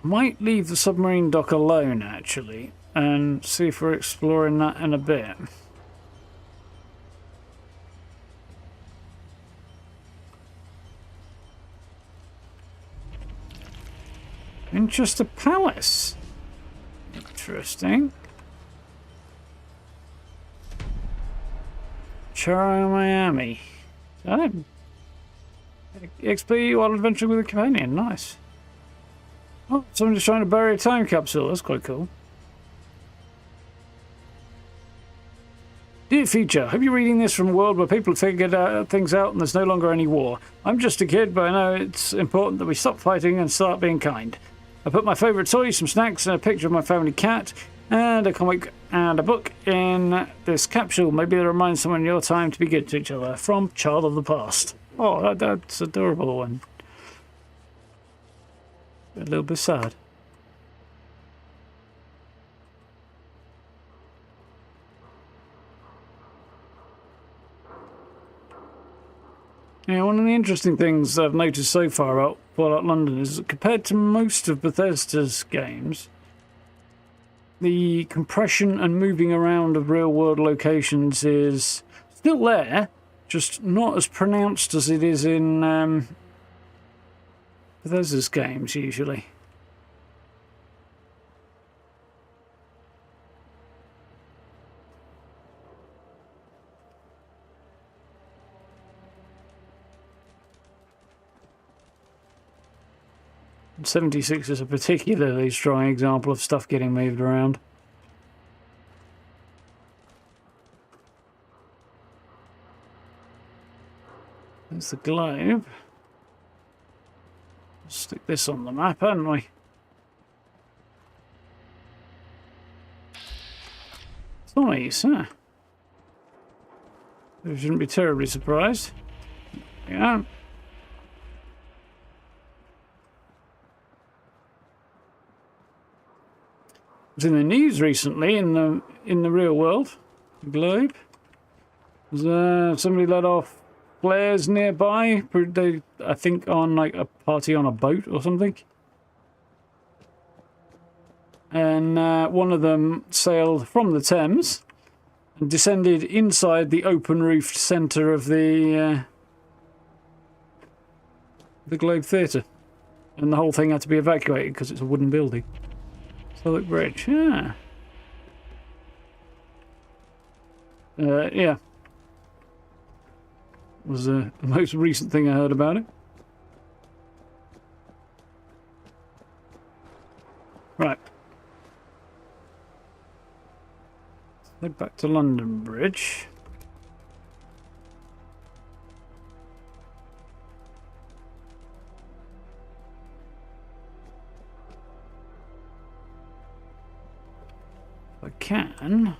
I might leave the submarine dock alone, actually, and see if we're exploring that in a bit. Winchester Palace. Interesting. Charo, Miami. XP while adventuring with a companion. Nice. Oh, someone's trying to bury a time capsule. That's quite cool. Dear future, hope you're reading this from a world where people have figured things out and there's no longer any war. I'm just a kid, but I know it's important that we stop fighting and start being kind. I put my favourite toys, some snacks, and a picture of my family cat, and a comic and a book in this capsule. Maybe it'll remind someone your time to be good to each other. From Child of the Past. Oh, that's adorable one. A little bit sad. Yeah, one of the interesting things I've noticed so far about Fallout London is that compared to most of Bethesda's games, the compression and moving around of real-world locations is still there, just not as pronounced as it is in Bethesda's games, usually. And 76 is a particularly strong example of stuff getting moved around. There's the globe. Stick this on the map, haven't we? It's nice, huh? We shouldn't be terribly surprised. Yeah. It was in the news recently in the real world, the globe. Somebody let off flares nearby. They, I think, on like a party on a boat or something. And one of them sailed from the Thames and descended inside the open-roofed centre of the Globe Theatre, and the whole thing had to be evacuated because it's a wooden building. Southwark Bridge, yeah. Yeah. Was the most recent thing I heard about it. Right. Head back to London Bridge. If I can.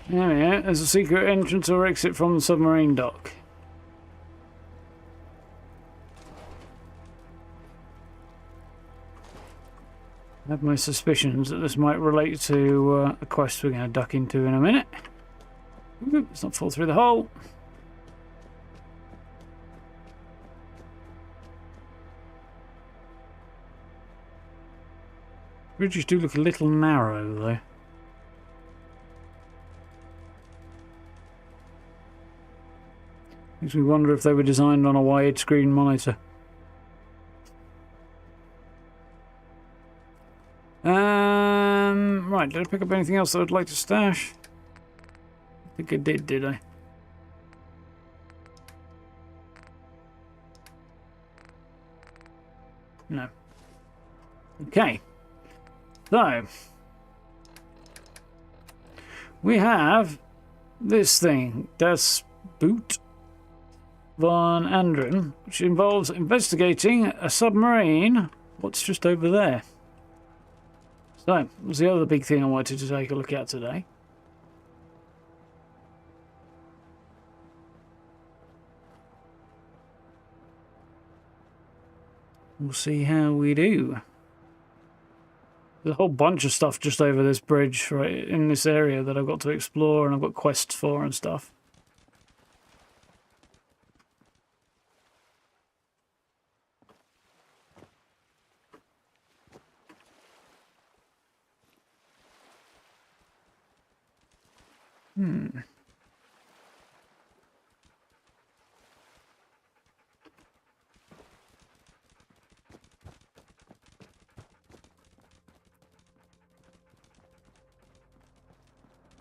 There we are. There's a secret entrance or exit from the submarine dock. I have my suspicions that this might relate to a quest we're going to duck into in a minute. Ooh, let's not fall through the hole. Bridges do look a little narrow, though. Makes me wonder if they were designed on a widescreen monitor. Right, did I pick up anything else that I'd like to stash? I think I did I? No. Okay. So, we have this thing, Das Boot von Andren, which involves investigating a submarine. What's just over there? So, was the other big thing I wanted to take a look at today. We'll see how we do. There's a whole bunch of stuff just over this bridge, right in this area that I've got to explore and I've got quests for and stuff.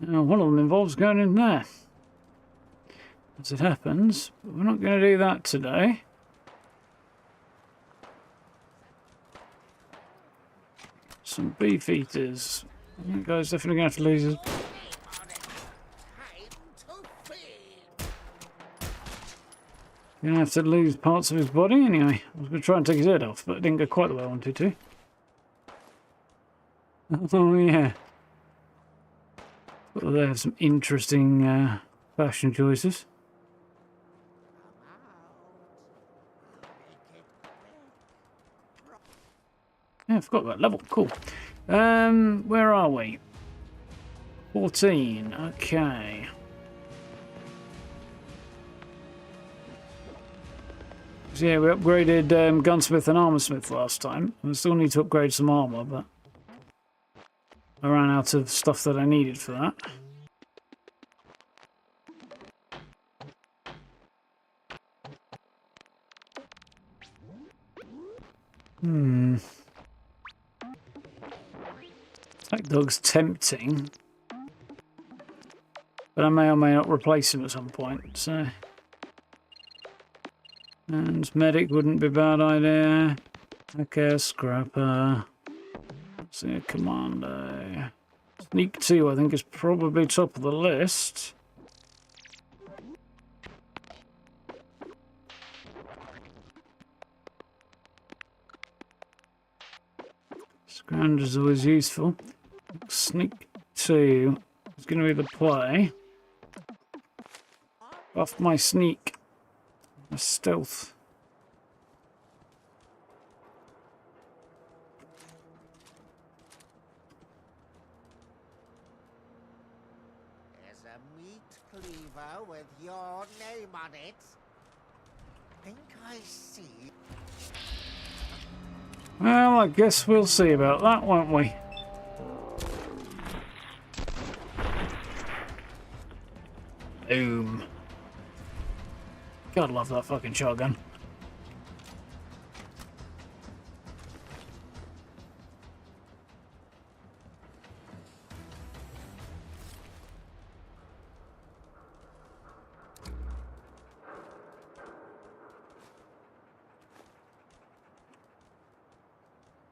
Now, one of them involves going in there, as it happens, but we're not going to do that today. Some beef eaters. That guy's definitely going to have to lose his... Going to have to lose parts of his body anyway. I was going to try and take his head off, but it didn't go quite the way I wanted to. Oh yeah. Well, they have some interesting fashion choices. Yeah, I forgot about level. Cool. Where are we? 14. Okay. So yeah, we upgraded Gunsmith and Armorsmith last time. I still need to upgrade some armor, but I ran out of stuff that I needed for that. That dog's tempting. But I may or may not replace him at some point, so... And medic wouldn't be a bad idea. Okay, scrapper. Let's see, a commando. Sneak 2, I think, is probably top of the list. Scrounger is always useful. Sneak 2 is going to be the play. Buff my sneak. My stealth. There's a meat cleaver with your name on it. Think I see. Well, I guess we'll see about that, won't we? Boom. God, love that fucking shotgun.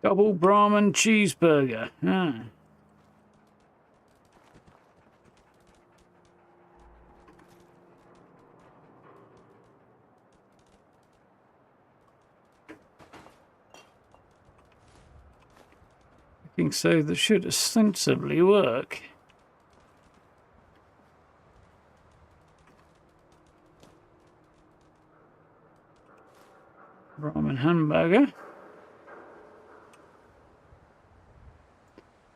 Double Brahman cheeseburger. Ah. I think so. That should ostensibly work. Brahman hamburger.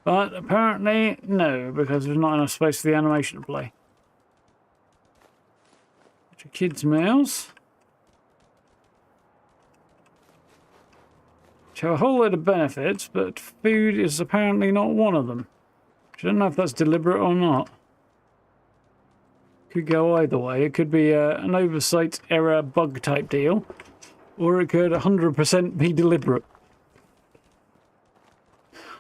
But apparently, no, because there's not enough space for the animation to play. Kids' meals. Which have a whole load of benefits, but food is apparently not one of them. I don't know if that's deliberate or not. Could go either way. It could be an oversight error bug type deal, or it could 100% be deliberate.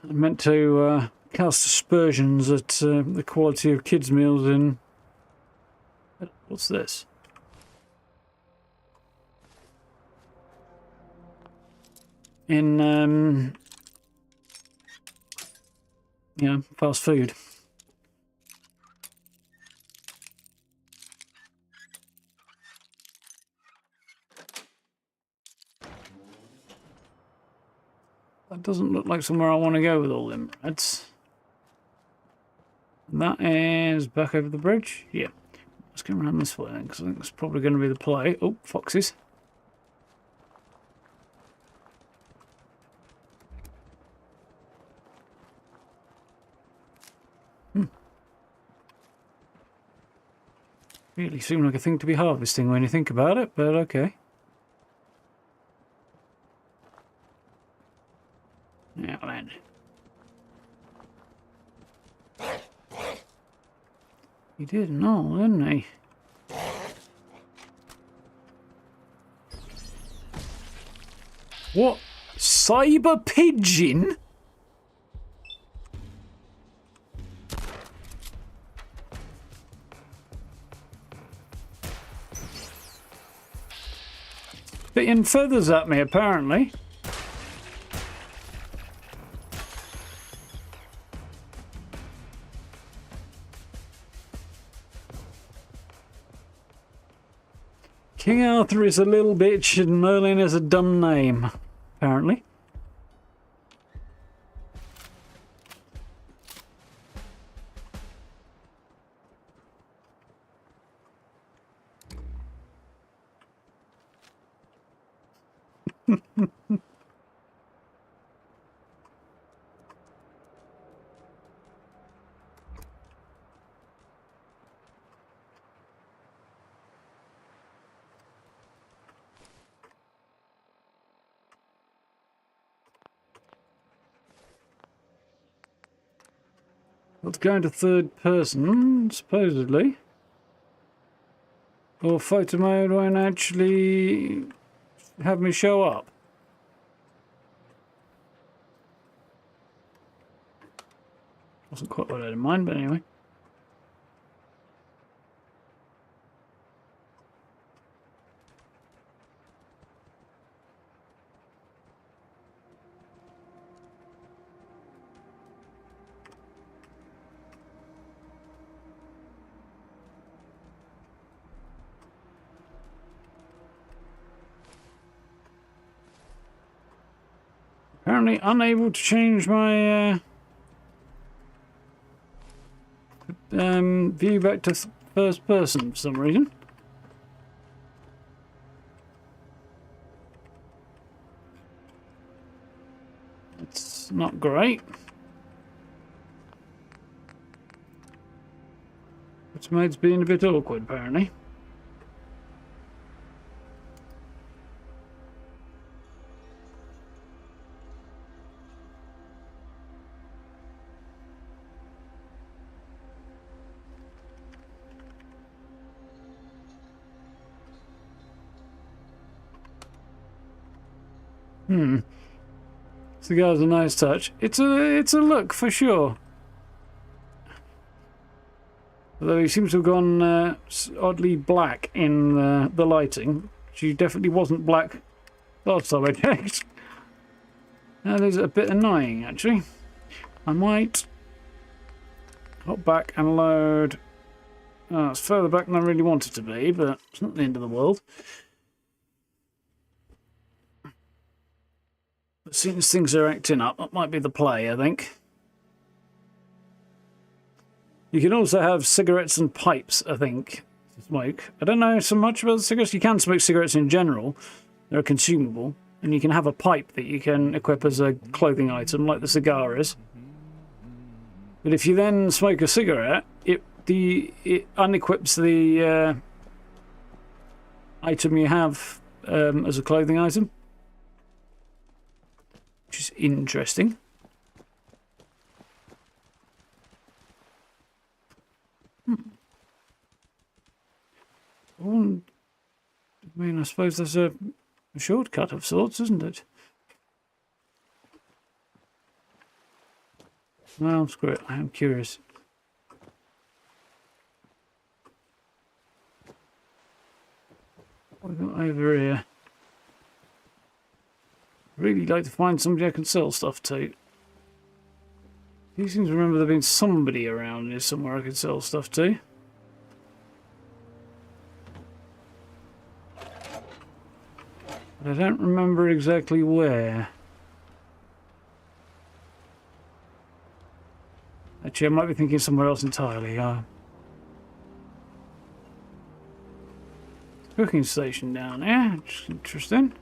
I meant to cast aspersions at the quality of kids' meals in... What's this? In, yeah, fast food. That doesn't look like somewhere I want to go with all them reds. That is back over the bridge. Yeah. Let's go around this way then, because I think that's probably going to be the play. Oh, foxes. Really seem like a thing to be harvesting when you think about it, but okay. Now then. He did know, didn't he? What? Cyber pigeon? Spitting feathers at me, apparently. King Arthur is a little bitch and Merlin is a dumb name, apparently. Let's go into third person, supposedly. Or photo mode won't actually have me show up. Wasn't quite what I had in mind, but anyway. Apparently unable to change my view back to first person for some reason. It's not great. It's mode's being a bit awkward, apparently. Cigar's a nice touch. It's a look for sure. Although he seems to have gone oddly black in the lighting. She definitely wasn't black last time I checked. That is a bit annoying, actually. I might hop back and load. Oh, it's further back than I really want it to be, but it's not the end of the world. As soon as things are acting up, that might be the play, I think. You can also have cigarettes and pipes, I think, to smoke. I don't know so much about cigarettes. You can smoke cigarettes in general. They're consumable. And you can have a pipe that you can equip as a clothing item, like the cigar is. But if you then smoke a cigarette, it unequips the item you have as a clothing item. Which is interesting. Well, I mean, I suppose there's a shortcut of sorts, isn't it? Well, screw it. I am curious. What have we got over here? Really like to find somebody I can sell stuff to. You seem to remember there being somebody around here somewhere I could sell stuff to. But I don't remember exactly where. Actually, I might be thinking somewhere else entirely. Cooking station down there, which is interesting.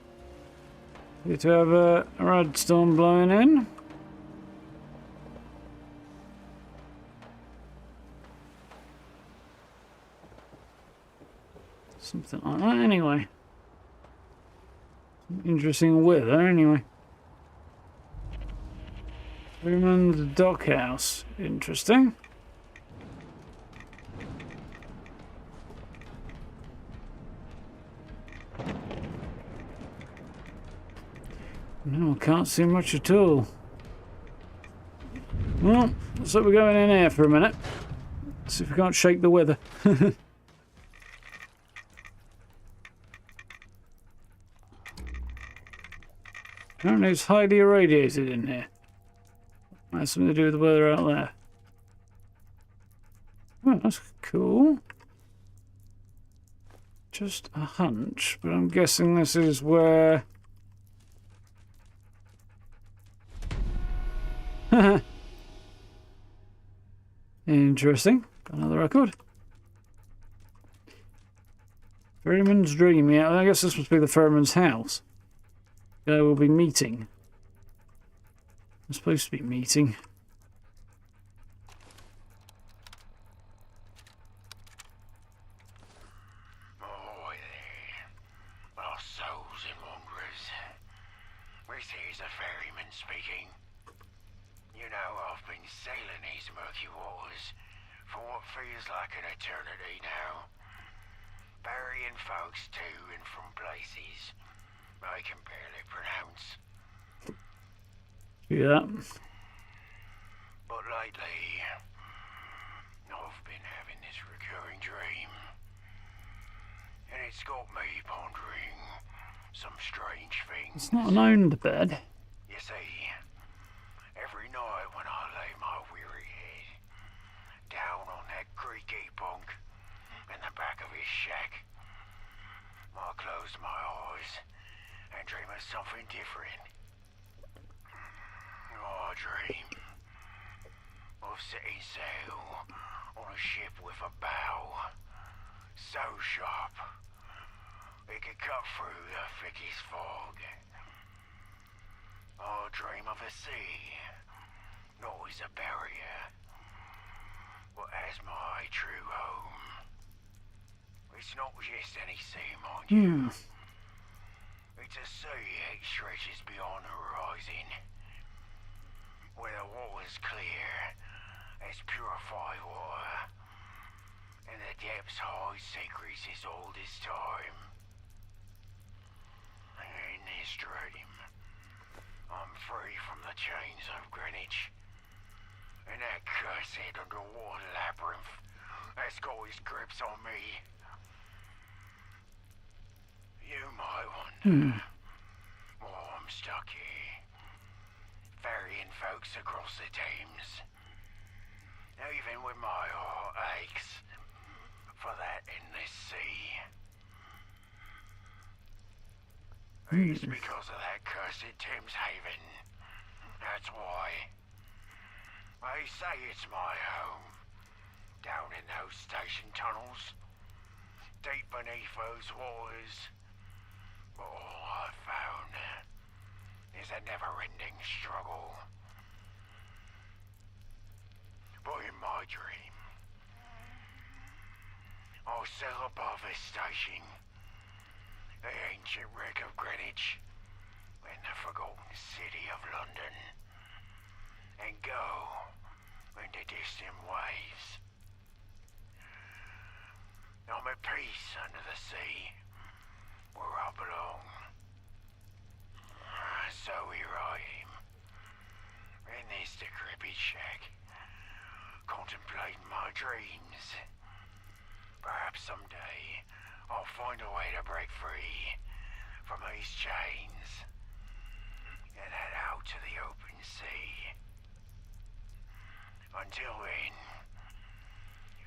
Good to have a red storm blowing in. Something like that, anyway. Interesting weather, anyway. Freeman's Dockhouse. Interesting. No, I can't see much at all. Well, looks like we're going in here for a minute. See if we can't shake the weather. Apparently it's highly irradiated in here. Might have something to do with the weather out there. Oh, that's cool. Just a hunch, but I'm guessing this is where... Interesting. Got another record. Ferryman's Dream. Yeah, I guess this must be the Ferryman's house. We'll be meeting. I'm supposed to be meeting. Ahoy there, our souls and wanderers. This here's a ferryman speaking. You know, I've been sailing these murky waters for what feels like an eternity now. Burying folks to and from places I can barely pronounce. Yeah. But lately, I've been having this recurring dream. And it's got me pondering some strange things. It's not an owned bed. You see, every night when I lay my weary head down on that creaky bunk in the back of his shack, I close my eyes and dream of something different. I dream of setting sail on a ship with a bow so sharp it could cut through the thickest fog. I dream of a sea, not as a barrier, but as my true home. It's not just any sea, mind you. It's a sea that stretches beyond the horizon, where the water's clear as purified water, and the depths hide secrets as old as time. And in this dream, I'm free from the chains of Greenwich, and that cursed underwater labyrinth that's got his grips on me. You might wonder why I'm stuck here, ferrying folks across the Thames, even when my heart aches for that endless sea. It's because of that cursed Thames haven. That's why. They say it's my home, down in those station tunnels, deep beneath those waters. But all I've found is a never-ending struggle. But in my dream, I'll sail above this station, the ancient wreck of Greenwich, in the forgotten city of London, and go into distant waves. I'm at peace under the sea, where I belong. So here I am, in this decrepit shack, contemplating my dreams. Perhaps someday I'll find a way to break free from these chains and head out to the open sea. Until then,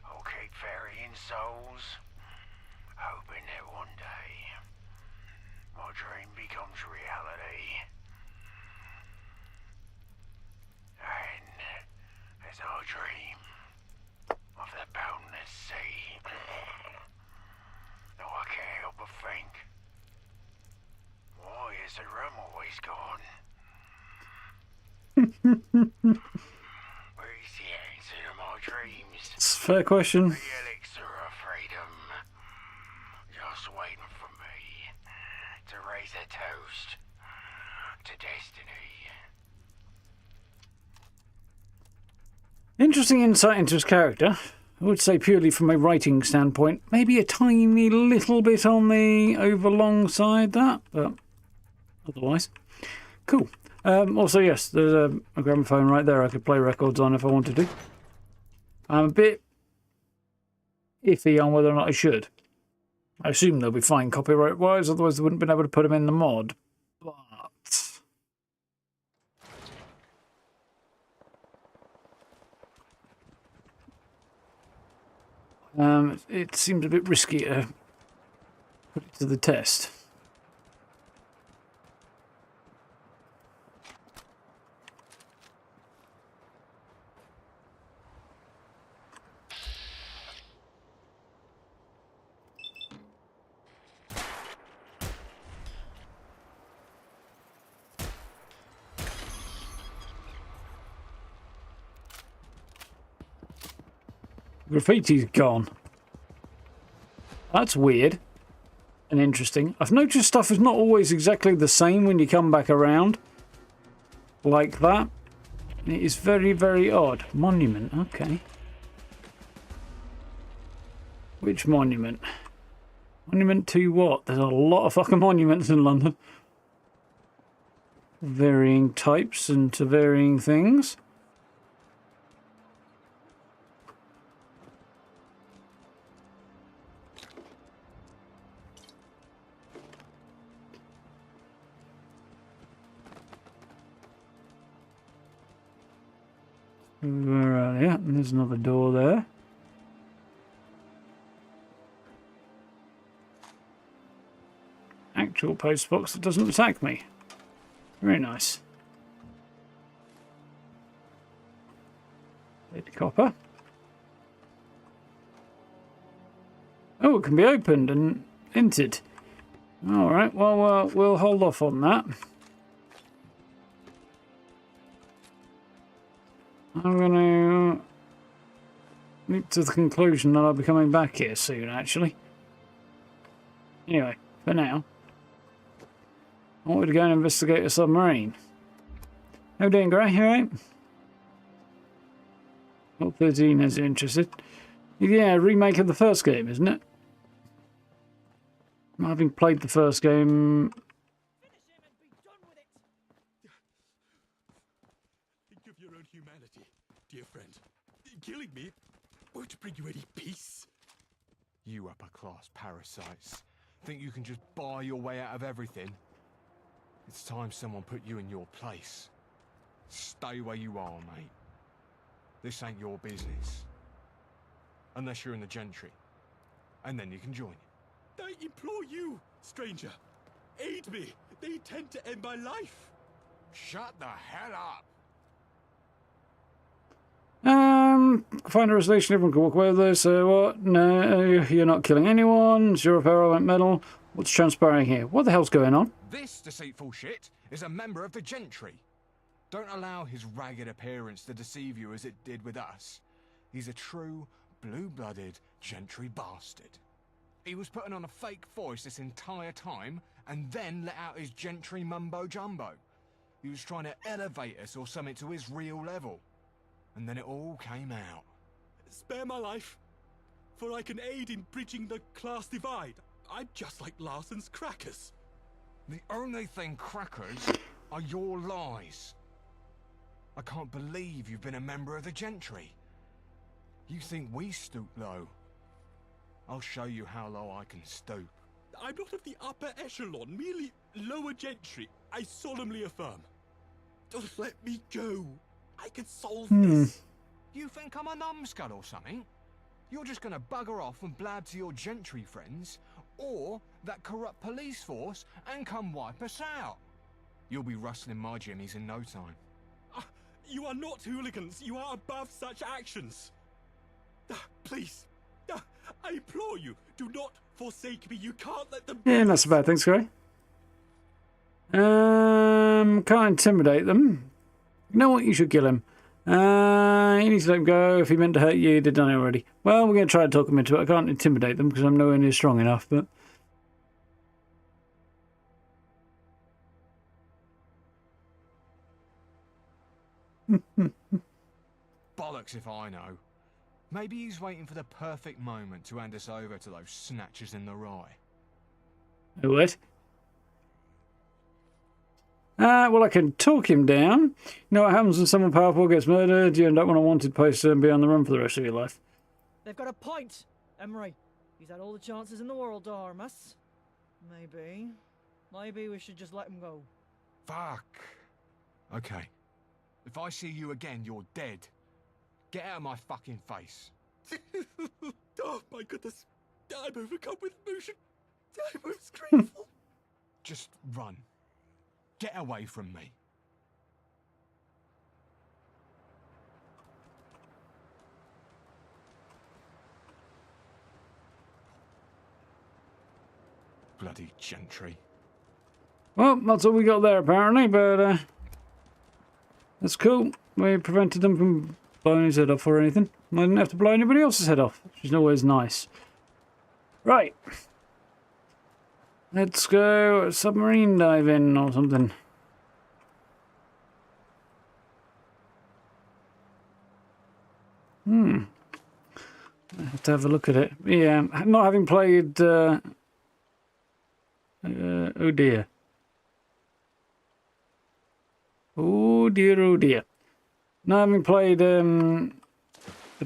I'll keep ferrying souls, hoping that one day my dream becomes reality. And as I dream of the boundless sea, no, I can't help but think, why is the rum always gone? Where's the answer to my dreams? It's a fair question. The elixir of freedom, just waiting for me to raise a toast to destiny. Interesting insight into his character. I would say purely from a writing standpoint, maybe a tiny little bit on the overlong side, that, but otherwise, cool. Also, yes, there's a gramophone right there I could play records on if I wanted to. I'm a bit iffy on whether or not I should. I assume they'll be fine copyright-wise, otherwise they wouldn't have been able to put them in the mod. But it seems a bit risky to put it to the test. Graffiti's gone. That's weird and interesting. I've noticed stuff is not always exactly the same when you come back around. Like that. It is very, very odd. Monument, okay. Which monument? Monument to what? There's a lot of fucking monuments in London. Varying types and to varying things. Yeah, and there's another door there. Actual postbox that doesn't attack me. Very nice. Lady copper. Oh, it can be opened and entered. Alright, well, we'll hold off on that. I'm going to leap to the conclusion that I'll be coming back here soon, actually. Anyway, for now, I wanted to go and investigate a submarine. How you doing, Gray? You alright? Not 13 is interested. Yeah, remake of the first game, isn't it? Having played the first game. Think of your own humanity, dear friend. Killing me won't bring you any peace. You upper-class parasites think you can just buy your way out of everything? It's time someone put you in your place. Stay where you are, mate. This ain't your business. Unless you're in the gentry. And then you can join it. I implore you, stranger. Aid me. They intend to end my life. Shut the hell up. Find a resolution, everyone can walk away with this. What? No, you're not killing anyone. Zero power element metal. What's transpiring here? What the hell's going on? This deceitful shit is a member of the gentry. Don't allow his ragged appearance to deceive you as it did with us. He's a true, blue-blooded gentry bastard. He was putting on a fake voice this entire time and then let out his gentry mumbo-jumbo. He was trying to elevate us or something to his real level. And then it all came out. Spare my life. for I can aid in bridging the class divide. I'm just like Larson's crackers. The only thing crackers are your lies. I can't believe you've been a member of the gentry. You think we stoop low? I'll show you how low I can stoop. I'm not of the upper echelon, merely lower gentry. I solemnly affirm. Just let me go. I can solve this. You think I'm a numbskull or something? You're just gonna bugger off and blab to your gentry friends, or that corrupt police force, and come wipe us out. You'll be rustling my jimmies in no time. You are not hooligans. You are above such actions. Please, I implore you, do not forsake me. You can't let them... Yeah, not so bad. Thanks, Gray. Can't intimidate them. You know what? You should kill him. You need to let him go. If he meant to hurt you, they've done it already. Well, we're going to try and talk him into it. I can't intimidate them because I'm nowhere near strong enough, but... Bollocks if I know. Maybe he's waiting for the perfect moment to hand us over to those snatchers in the rye. What? Well, I can talk him down. You know what happens when someone powerful gets murdered? You end up on a wanted poster and be on the run for the rest of your life. They've got a point, Emery. He's had all the chances in the world to harm us. Maybe we should just let him go. Fuck. Okay. If I see you again, you're dead. Get out of my fucking face. Oh my goodness. I'm overcome with emotion. I'm most grateful. Just run. Get away from me. Bloody gentry. Well, that's all we got there apparently, but that's cool. We prevented them from blowing his head off or anything. I didn't have to blow anybody else's head off, which is always nice. Right. Let's go submarine diving or something. I have to have a look at it. Yeah, not having played... oh dear. Oh dear, oh dear. Not having played the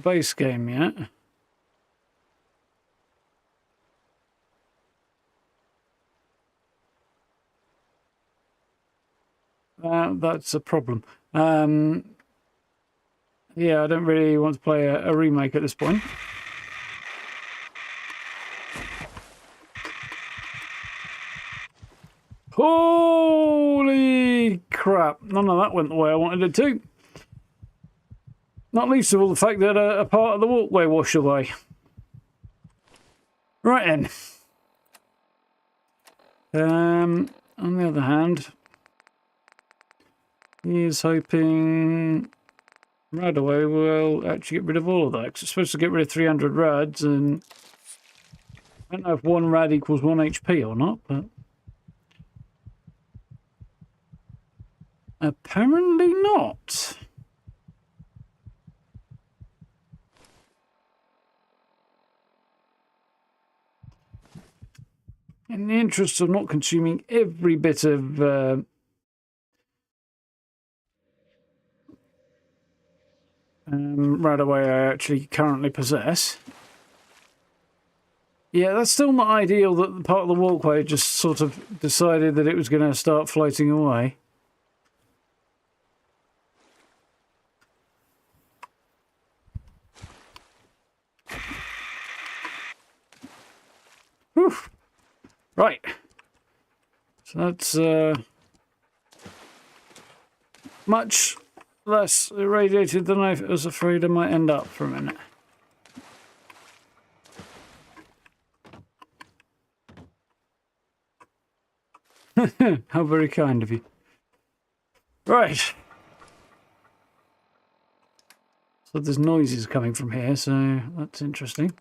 base game yet. That's a problem. Yeah, I don't really want to play a remake at this point. Holy crap. None of that went the way I wanted it to. Not least of all the fact that a part of the walkway washed away. Right then. On the other hand, he is hoping Radaway will actually get rid of all of that. 'Cause it's supposed to get rid of 300 rads, and I don't know if 1 rad equals 1 HP or not, but apparently not. In the interest of not consuming every bit of Radaway I actually currently possess. Yeah, that's still not ideal that the part of the walkway just sort of decided that it was going to start floating away. Whew. Right. So that's much less irradiated than I was afraid I might end up for a minute. How very kind of you. Right. So there's noises coming from here, so that's interesting.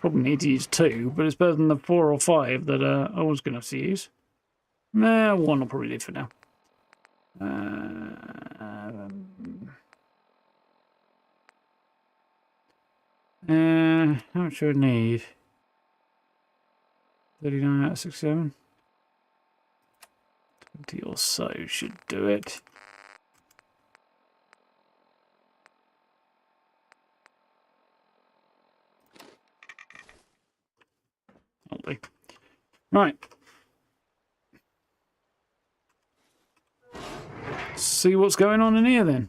Probably need to use 2, but it's better than the 4 or 5 that I was going to have to use. Nah, 1 will probably do for now. How much do I need? 39 out of 67. 20 or so should do it. Lovely. Right. See what's going on in here then.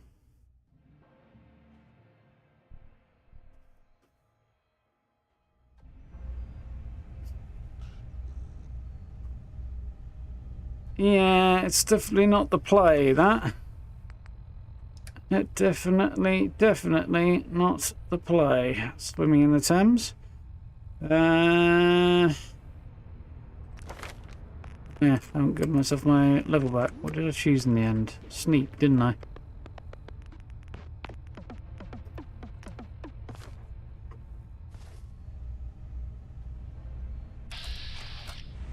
Yeah, it's definitely not the play, that. It definitely not the play. Swimming in the Thames. Yeah, I haven't got myself my level back. What did I choose in the end? Sneak, didn't I?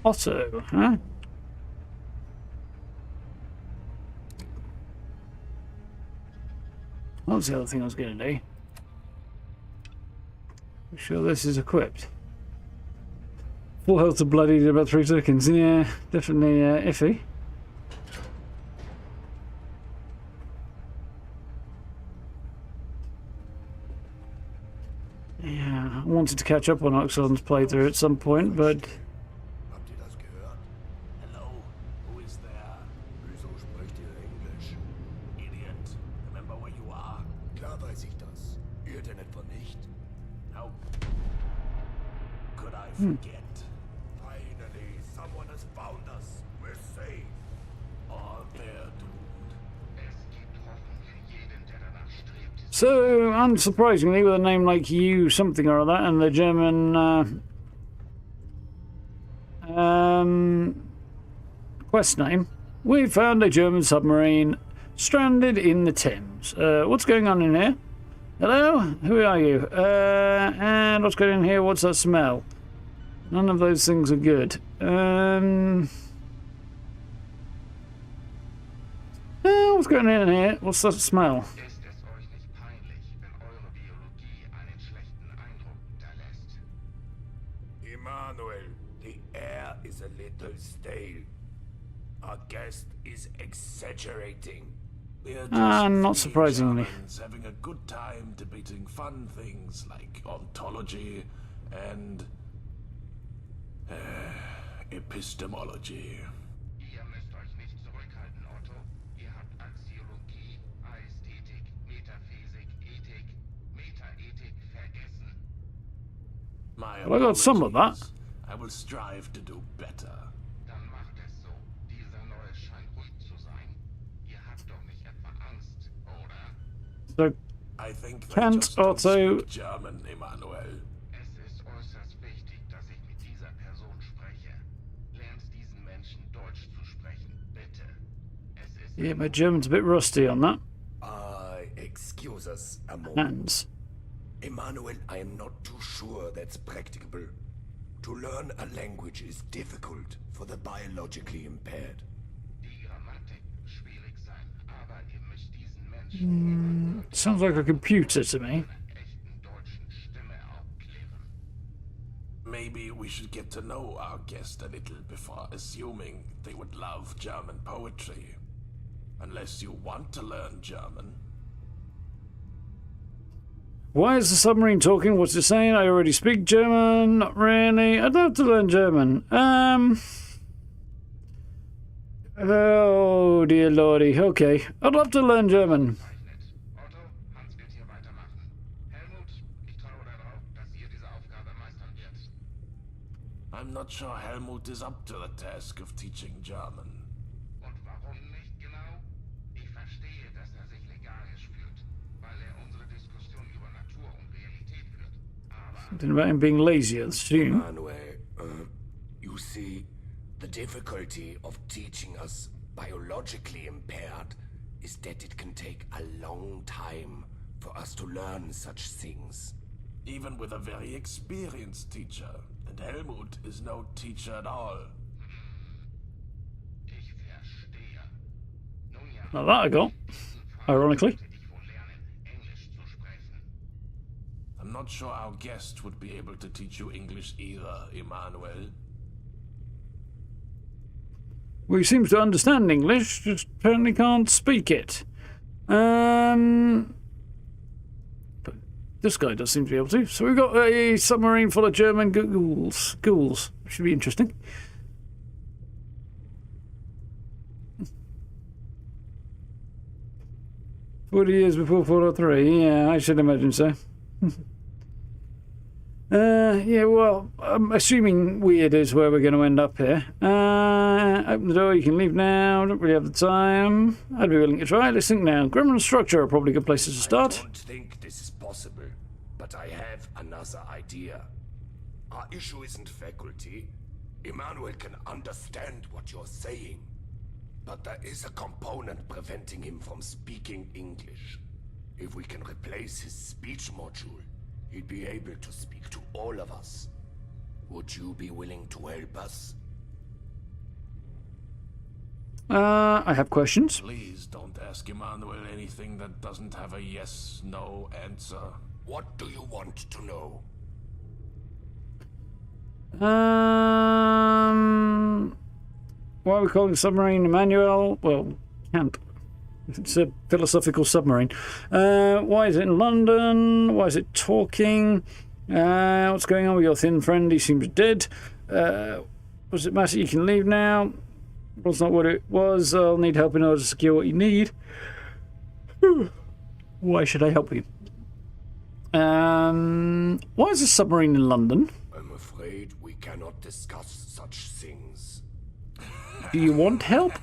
Otto, huh? What was the other thing I was going to do? I'm sure this is equipped. Full health to bloody in about 3 seconds. Yeah, definitely iffy. Yeah, I wanted to catch up on Oxon's playthrough at some point, but... Habt ihr das gehört? Hello? Who is there? Wieso spricht ihr Englisch? Idiot. Remember where you are? Klar weiß ich das. Ihr denn etwa nicht? How could I forget? Finally, someone has found us. We're safe. Or they're doomed. So, unsurprisingly, with a name like you something or other, and the German quest name, we found a German submarine stranded in the Thames. What's going on in here? Hello? Who are you? And what's going on in here? What's that smell? None of those things are good. What's going on in here? What's that smell? Emmanuel, the air is a little stale. Our guest is exaggerating. We're just Not three surprisingly. Germans having a good time debating fun things like ontology and epistemology. Ihr müsst euch nicht zurückhalten, Otto. Ihr habt Axiologie, Ästhetik, Metaphysik, Ethik, Metaethik vergessen. My Well, I got some of that. apologies. I will strive to do better. Dann macht es so. Dieser Neue scheint ruhig zu sein. Ihr habt doch nicht etwa Angst, oder? So, I think they Can't just don't also- speak German, Emmanuel. Es ist äußerst wichtig, dass ich mit dieser Person spreche. Lernt diesen Menschen Deutsch zu sprechen, bitte. Es ist yeah, my German's a bit rusty on that. Excuse us a moment. Hands. Emmanuel, I am not too sure that's practicable. To learn a language is difficult for the biologically impaired. die Grammatik schwierig sein, aber ihr müsst diesen Menschen Sounds like a computer to me. mit einer echten deutschen Stimme aufklären. Maybe we should get to know our guest a little before assuming they would love German poetry. Unless you want to learn German. Why is the submarine talking? What's it saying? I already speak German. Not really. I'd love to learn German. Oh, dear lordy. Okay. I'd love to learn German. Otto, Hans wird hier weitermachen. Helmut, ich traue darauf, dass ihr diese Aufgabe meistern werdet. I'm not sure Helmut is up to the task of teaching German. Und warum nicht genau? Ich verstehe, dass er sich legalisch fühlt, weil er unsere Diskussion über Natur und Realität führt. Aber Something about him being lazy, I assume. Manuel, you see, the difficulty of teaching us biologically impaired is that it can take a long time for us to learn such things. Even with a very experienced teacher, and Helmut is no teacher at all. ich verstehe. Nun ja, Now that I got. Ironically. sollte ich wohl lernen, Englisch zu sprechen. I'm I'm not sure our guest would be able to teach you English either, Emmanuel. Well, he seems to understand English, just apparently can't speak it. But this guy does seem to be able to. So we've got a submarine full of German ghouls. Ghouls. Should be interesting. "40 years before 403. Yeah, I should imagine so. Yeah, well, I'm assuming weird is where we're going to end up here. Open the door, you can leave now. Don't really have the time. I'd be willing to try. Let's think now. Grammar and structure are probably good places to start. I don't think this is possible, but I have another idea. Our issue isn't faculty. Emmanuel can understand what you're saying. But there is a component preventing him from speaking English. If we can replace his speech module, he'd be able to speak to all of us. Would you be willing to help us? I have questions. Please don't ask Emmanuel anything that doesn't have a yes/no answer. What do you want to know? Why are we calling the submarine Emmanuel? Well, can't. It's a philosophical submarine. Why is it in London? Why is it talking? What's going on with your thin friend? He seems dead. Was it matter? You can leave now. That's not what it was. I'll need help in order to secure what you need. Why should I help you? Why is a submarine in London? I'm afraid we cannot discuss such things. Do you want help?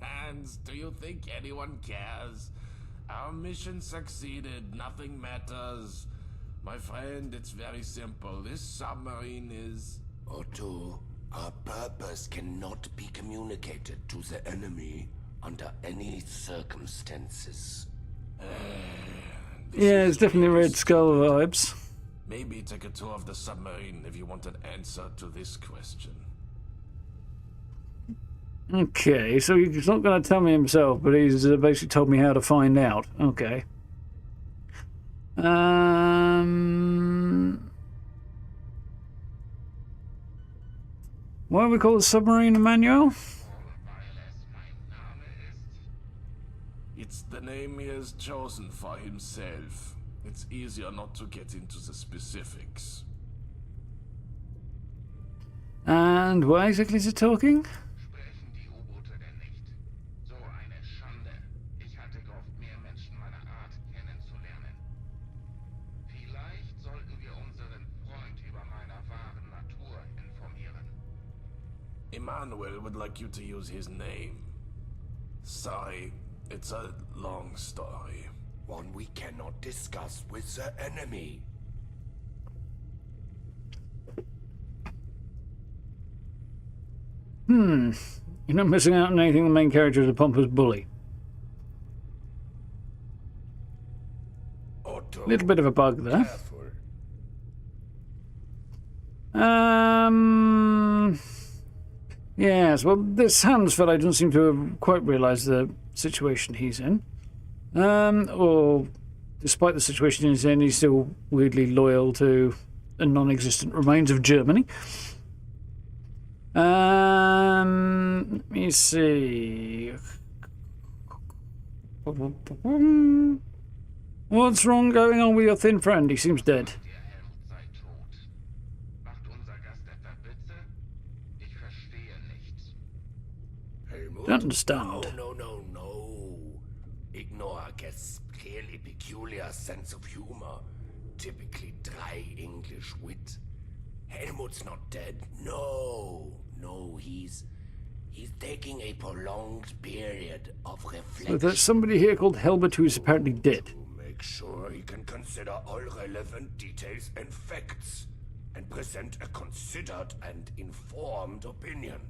Hans, do you think anyone cares? Our mission succeeded. Nothing matters. My friend, it's very simple. This submarine is... Otto, our purpose cannot be communicated to the enemy under any circumstances. Yeah, it's definitely Red Skull vibes. Maybe take a tour of the submarine if you want an answer to this question. Okay, so he's not going to tell me himself, but he's basically told me how to find out. Okay. Why do we call the submarine Emmanuel? It's the name he has chosen for himself. It's easier not to get into the specifics. And why exactly is it talking? Sprechen die U-Boote denn nicht? So eine Schande. Ich hatte gehofft, mehr Menschen meiner Art kennenzulernen. Vielleicht sollten wir unseren Freund über meiner wahren Natur informieren. Emmanuel would like you to use his name. Sorry, it's a long story. One we cannot discuss with the enemy. You're not missing out on anything. The main character is a pompous bully. Otto, Little bit of a bug there. careful. Yes, well, this Hans fellow doesn't seem to have quite realised the situation he's in. Or, despite the situation he's in, he's still weirdly loyal to the non-existent remains of Germany. Let me see. What's wrong going on with your thin friend? He seems dead. Der Helmut sei tot. Macht unser Gast etwa Witze? Ich verstehe nicht. Helmut? Don't understand. No. Ignore guest's clearly peculiar sense of humor. Typically dry English wit. Helmut's not dead. No, he's taking a prolonged period of reflection. So there's somebody here called Helmut who's apparently dead. To make sure he can consider all relevant details and facts, and present a considered and informed opinion.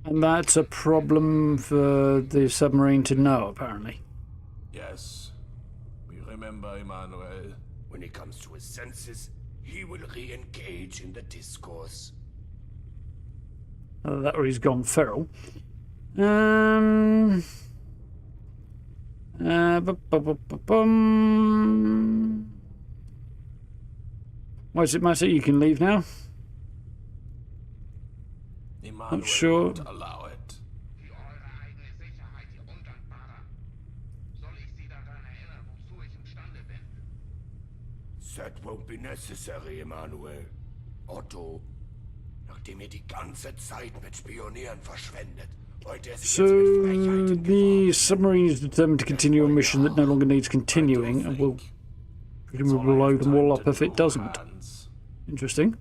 And that's a problem for the submarine to know, apparently. Yes, we remember Emmanuel. When he comes to his senses, he will re-engage in the discourse. Either that or he's gone feral. Why does it matter? You can leave now. Immanuel sure. won't allow it. Für eure eigene Sicherheit, ihr Undankbarer. Soll ich Sie daran erinnern, wozu ich imstande bin? That won't be necessary, Emanuel. Otto, nachdem ihr die ganze Zeit mit Spionieren verschwendet, wollt ihr sie So jetzt mit Frechheit the submarine is determined to continue a mission that no longer needs continuing, and will presumably blow them all up if it doesn't. Interesting.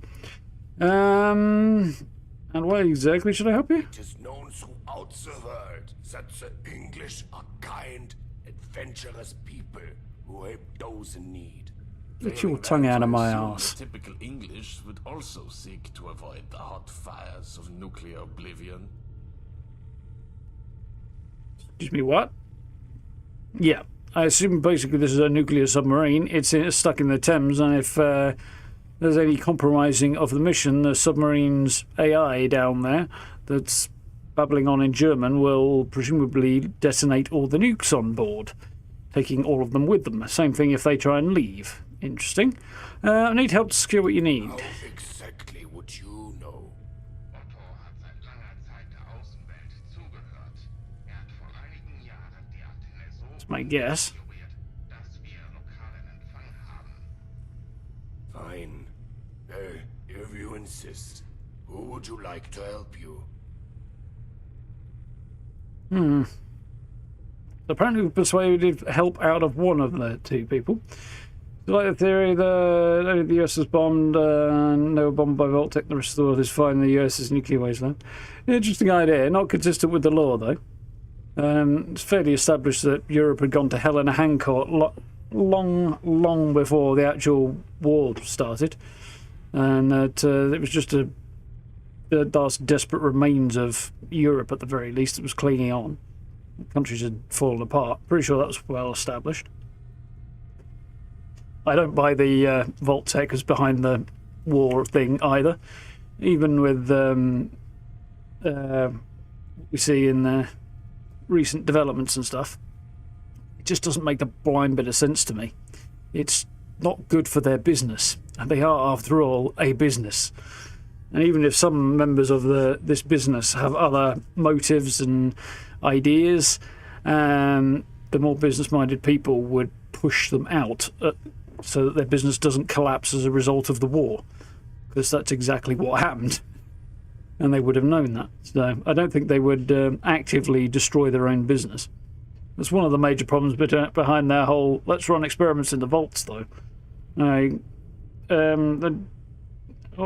And why exactly should I help you? It is known throughout the world that the English are kind, adventurous people who help those in need. Get your tongue out of my Assume arse. the typical English would also seek to avoid the hot fires of nuclear oblivion. Excuse me, what? Yeah, I assume basically this is a nuclear submarine. It's stuck in the Thames, and if there's any compromising of the mission, the submarine's AI down there that's babbling on in German will presumably detonate all the nukes on board, taking all of them with them. Same thing if they try and leave. Interesting. I need help to secure what you need. How exactly would you know? Otto hat seit langer Zeit der Außenwelt zugehört. Hat vor einigen Jahren die Antenne so That's my guess. konfiguriert, dass wir lokalen Empfang haben. Fine. Well, if you insist, who would you like to help you? Apparently we persuaded help out of one of the two people. Like the theory that only the US was bombed and they were bombed by Voltec, the rest of the world is fine, the US is nuclear wasteland. Interesting idea, not consistent with the law though. It's fairly established that Europe had gone to hell in a handcart long before the actual war started, and that it was just the last desperate remains of Europe at the very least that was clinging on. Countries had fallen apart. Pretty sure that was well established. I don't buy the Voltec as behind the war thing either. Even with what we see in the recent developments and stuff, it just doesn't make the blind bit of sense to me. It's not good for their business, and they are, after all, a business. And even if some members of this business have other motives and ideas, the more business-minded people would push them out so that their business doesn't collapse as a result of the war, because that's exactly what happened, and they would have known that. So I don't think they would actively destroy their own business. That's one of the major problems behind their whole let's run experiments in the vaults, though.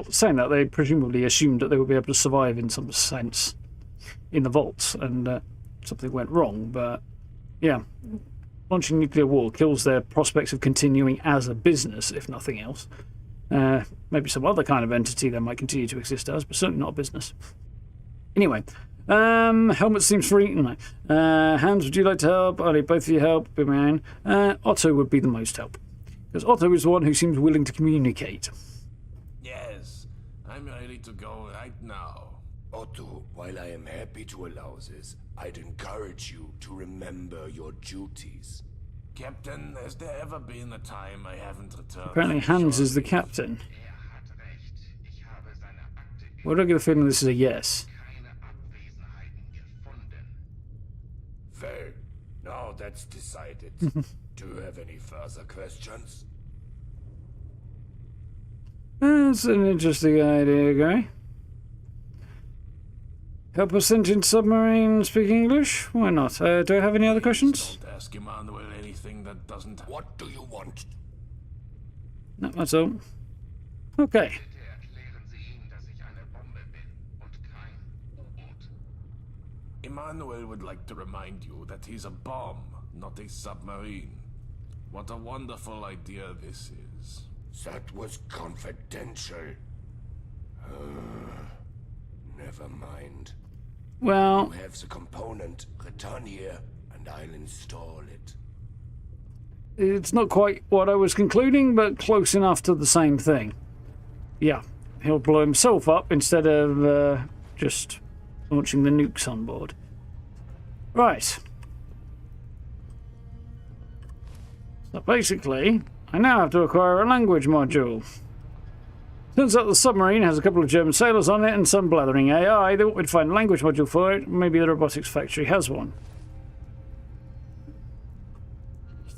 Saying that, they presumably assumed that they would be able to survive in some sense in the vaults, and something went wrong. But yeah, launching nuclear war kills their prospects of continuing as a business, if nothing else. Maybe some other kind of entity they might continue to exist as, but certainly not a business. Anyway, helmet seems free. No. Hans, would you like to help? I'll need both of you help. Be my own. Otto would be the most help, because Otto is the one who seems willing to communicate. Yes, I'm ready to go right now. Otto, while I am happy to allow this, I'd encourage you to remember your duties. Captain, has there ever been a time I haven't returned? Apparently Hans is the captain. Hat recht. Ich habe seine Akte Why do I get a feeling this is a yes? keine Abwesenheiten gefunden. Well, now that's decided. Do you have any further questions? That's an interesting idea, guy. Help a sentient submarine speak English? Why not? Do I have any other questions? Don't ask Emmanuel anything that doesn't. What do you want? No, that's all. Okay. Bitte erklären Sie ihm, dass ich eine Bombe bin und kein U-Boot. Emmanuel would like to remind you that he's a bomb, not a submarine. What a wonderful idea this is. That was confidential. Never mind. Well, You have the component. Return here, and I'll install it. it's not quite what I was concluding, but close enough to the same thing. Yeah, he'll blow himself up instead of just launching the nukes on board. Right. So basically, I now have to acquire a language module. Turns out the submarine has a couple of German sailors on it and some blathering AI. They want me to find a language module for it. Maybe the robotics factory has one.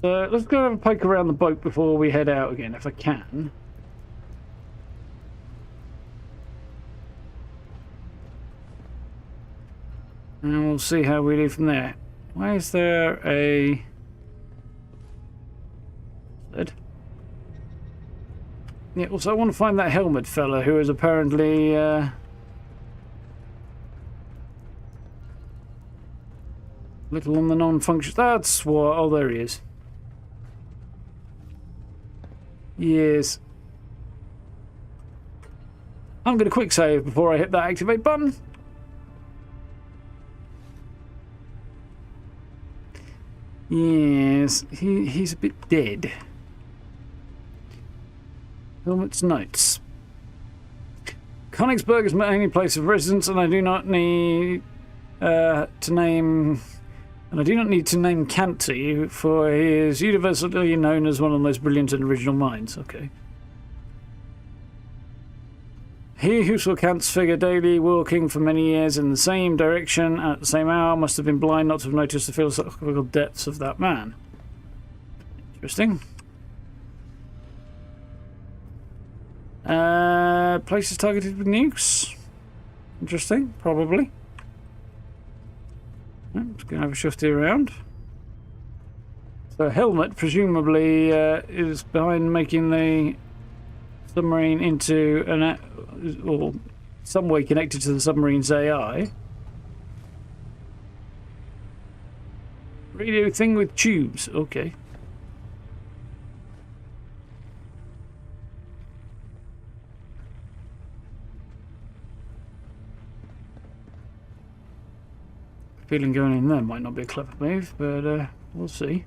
So let's go have a poke around the boat before we head out again, if I can. And we'll see how we do from there. Why is there a... Yeah, also I want to find that helmet fella who is apparently little on the non-function. That's what. Oh, there he is. Yes. I'm going to quick save before I hit that activate button. Yes, he's a bit dead. Helmet's notes. Königsberg is my only place of residence, and I do not need to name Canty, for he is universally known as one of the most brilliant and original minds. Okay. He who saw Kant's figure daily walking for many years in the same direction at the same hour must have been blind not to have noticed the philosophical depths of that man. Interesting. Places targeted with nukes. Interesting, probably. I'm just going to have a shifty around. So helmet presumably is behind making the submarine into an or some way connected to the submarine's AI. Radio thing with tubes. Okay. Feeling going in there might not be a clever move, but we'll see.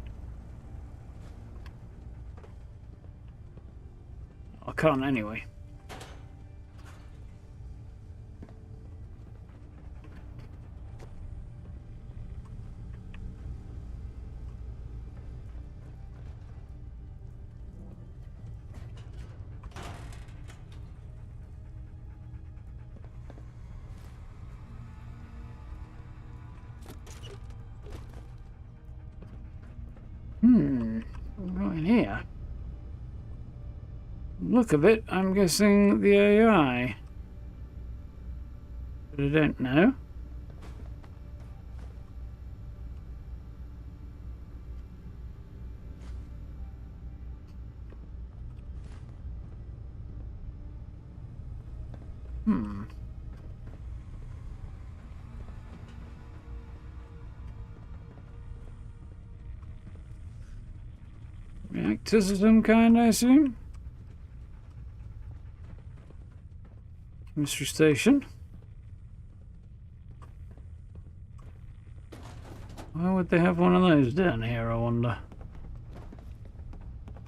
I can't anyway. Right in here. Look of it, I'm guessing the AI. But I don't know. Reactors of some kind, I assume. Chemistry station. Why would they have one of those down here, I wonder?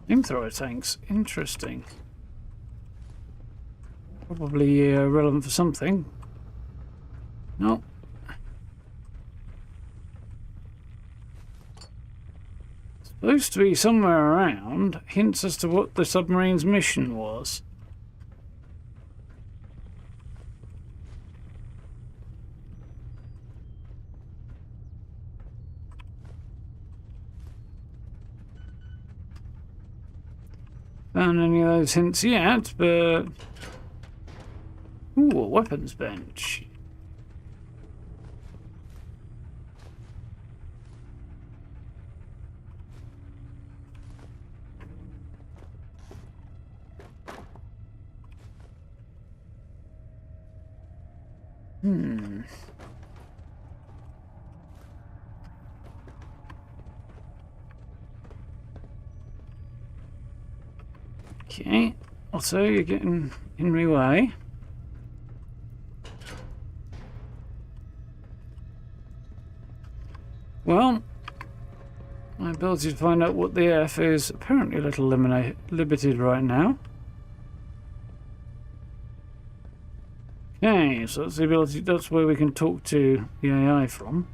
Flamethrower tanks. Interesting. Probably relevant for something. No. Supposed to be somewhere around. Hints as to what the submarine's mission was. Found any of those hints yet, but... Ooh, a weapons bench. Okay, also you're getting in my way. Well, my ability to find out what the F is apparently a little limited right now. Okay, so that's the ability, that's where we can talk to the AI from.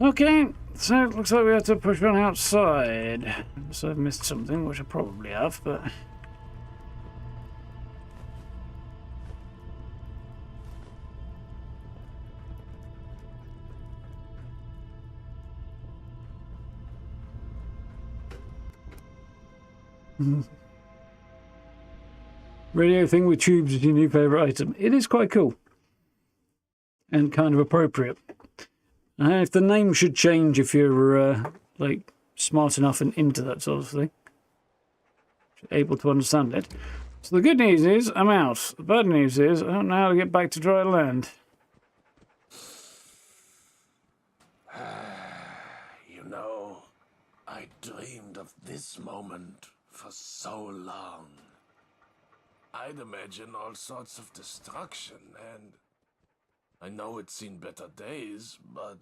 Okay, so it looks like we have to push on outside. So I've missed something, which I probably have, but... Radio thing with tubes is your new favourite item. It is quite cool. And kind of appropriate. If the name should change if you're, like, smart enough and into that sort of thing. Able to understand it. So the good news is, I'm out. The bad news is, I don't know how to get back to dry land. You know, I dreamed of this moment for so long. I'd imagine all sorts of destruction, and I know it's seen better days, but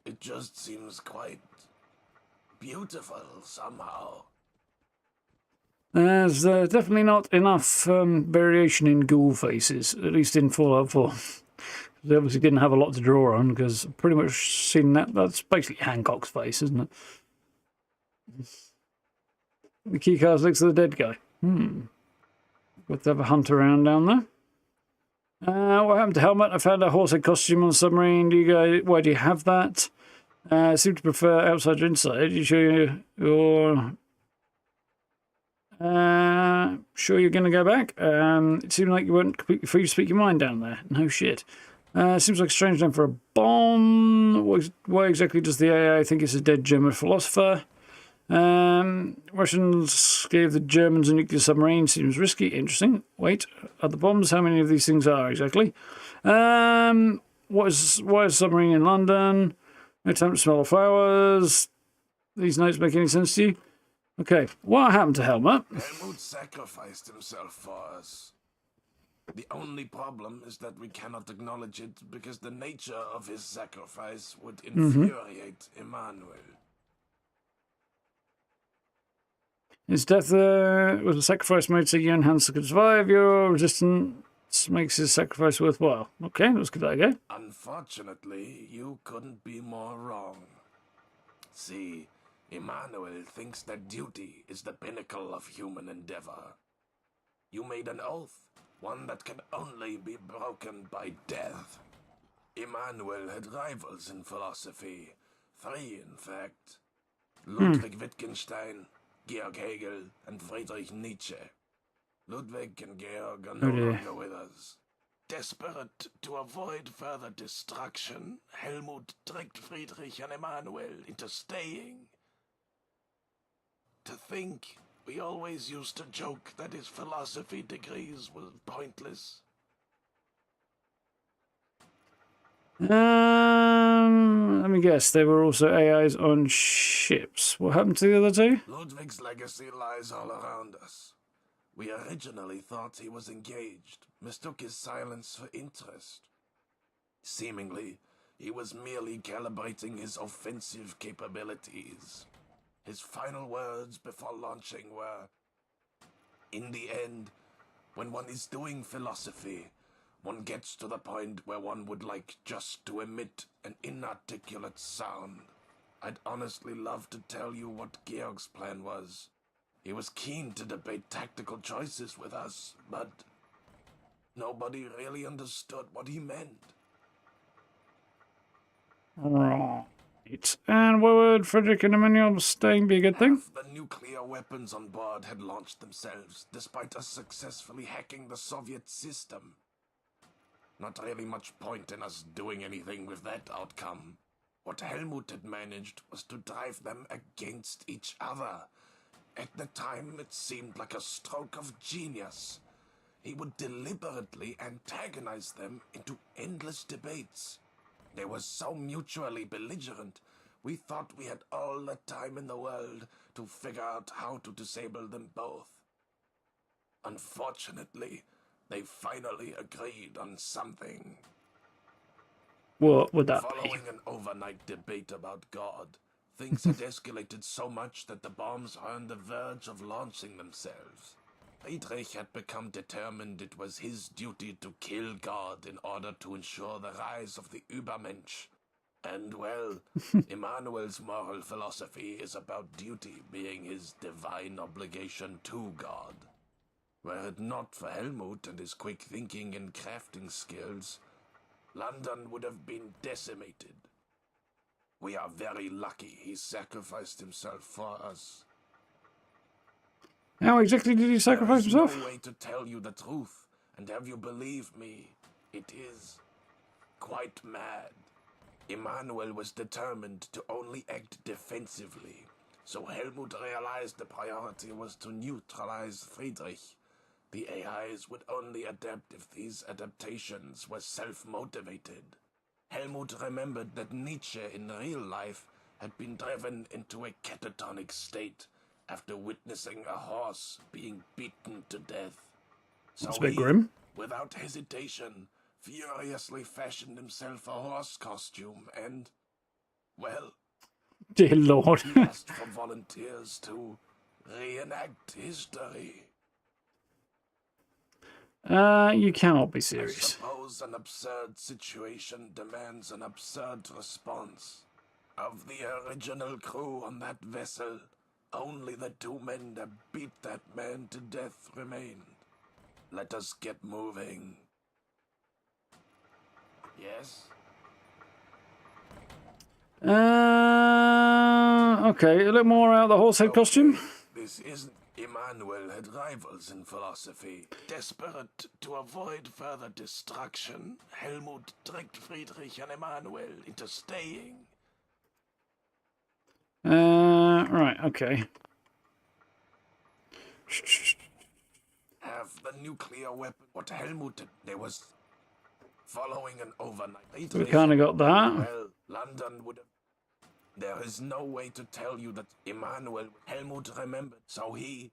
it just seems quite beautiful somehow. There's definitely not enough variation in ghoul faces, at least in Fallout 4. They obviously didn't have a lot to draw on, because I've pretty much seen that. That's basically Hancock's face, isn't it? The keycard next to the dead guy. Got to have a hunt around down there. What happened to Helmet? I found a horsehead costume on the submarine. Why do you have that? Seem to prefer outside or inside. You sure you're sure you're going to go back? It seemed like you weren't completely free to speak your mind down there. No shit. Seems like a strange name for a bomb. Why exactly does the AI think it's a dead German philosopher? Russians gave the Germans a nuclear submarine. Seems risky. Interesting. Wait, other bombs? How many of these things are exactly? Why is a submarine in London? No time to smell the flowers. These notes make any sense to you? Okay, what happened to Helmut? Helmut sacrificed himself for us. The only problem is that we cannot acknowledge it because the nature of his sacrifice would infuriate Emmanuel. His death was a sacrifice made so you and Hans could survive. Your resistance makes his sacrifice worthwhile. Okay, let's give that a go. Unfortunately, you couldn't be more wrong. See, Emmanuel thinks that duty is the pinnacle of human endeavor. You made an oath, one that can only be broken by death. Emmanuel had rivals in philosophy. 3, in fact. Ludwig Wittgenstein, Georg Hegel, and Friedrich Nietzsche. Ludwig and Georg are no longer with us. Desperate to avoid further destruction, Helmut tricked Friedrich and Emmanuel into staying. To think, we always used to joke that his philosophy degrees were pointless. Let me guess, they were also AIs on ships. What happened to the other two? Ludwig's legacy lies all around us. We originally thought he was engaged, mistook his silence for interest. Seemingly, he was merely calibrating his offensive capabilities. His final words before launching were, "In the end, when one is doing philosophy, one gets to the point where one would like just to emit an inarticulate sound." I'd honestly love to tell you what Georg's plan was. He was keen to debate tactical choices with us, but nobody really understood what he meant. Right. And why would Frederick and Emmanuel staying be a good thing? Half the nuclear weapons on board had launched themselves, despite us successfully hacking the Soviet system. Not really much point in us doing anything with that outcome. What Helmut had managed was to drive them against each other. At the time, it seemed like a stroke of genius. He would deliberately antagonize them into endless debates. They were so mutually belligerent, we thought we had all the time in the world to figure out how to disable them both. Unfortunately, they finally agreed on something. What would that be? Following an overnight debate about God, things had escalated so much that the bombs were on the verge of launching themselves. Friedrich had become determined it was his duty to kill God in order to ensure the rise of the Übermensch. And well, Emmanuel's moral philosophy is about duty being his divine obligation to God. Were it not for Helmut and his quick thinking and crafting skills, London would have been decimated. We are very lucky he sacrificed himself for us. How exactly did he sacrifice himself? There is no way to tell you the truth, and have you believe me, it is quite mad. Emmanuel was determined to only act defensively, so Helmut realized the priority was to neutralize Friedrich. The AIs would only adapt if these adaptations were self-motivated. Helmut remembered that Nietzsche in real life had been driven into a catatonic state after witnessing a horse being beaten to death. So That's a bit he, grim. without hesitation, furiously fashioned himself a horse costume and, well, Dear Lord. he asked for volunteers to reenact history. You cannot be I serious. suppose an absurd situation demands an absurd response. Of the original crew on that vessel, only the 2 men that beat that man to death remained. Let us get moving. Yes? Okay, a little more out of the horse head costume. This isn't. Emmanuel had rivals in philosophy. Desperate to avoid further destruction, Helmut tricked Friedrich and Emmanuel into staying. Right, okay. Have the nuclear weapon. What Helmut did, there was following an overnight. We kind of got that. Well, London would have. There is no way to tell you that Helmut remembered, so he.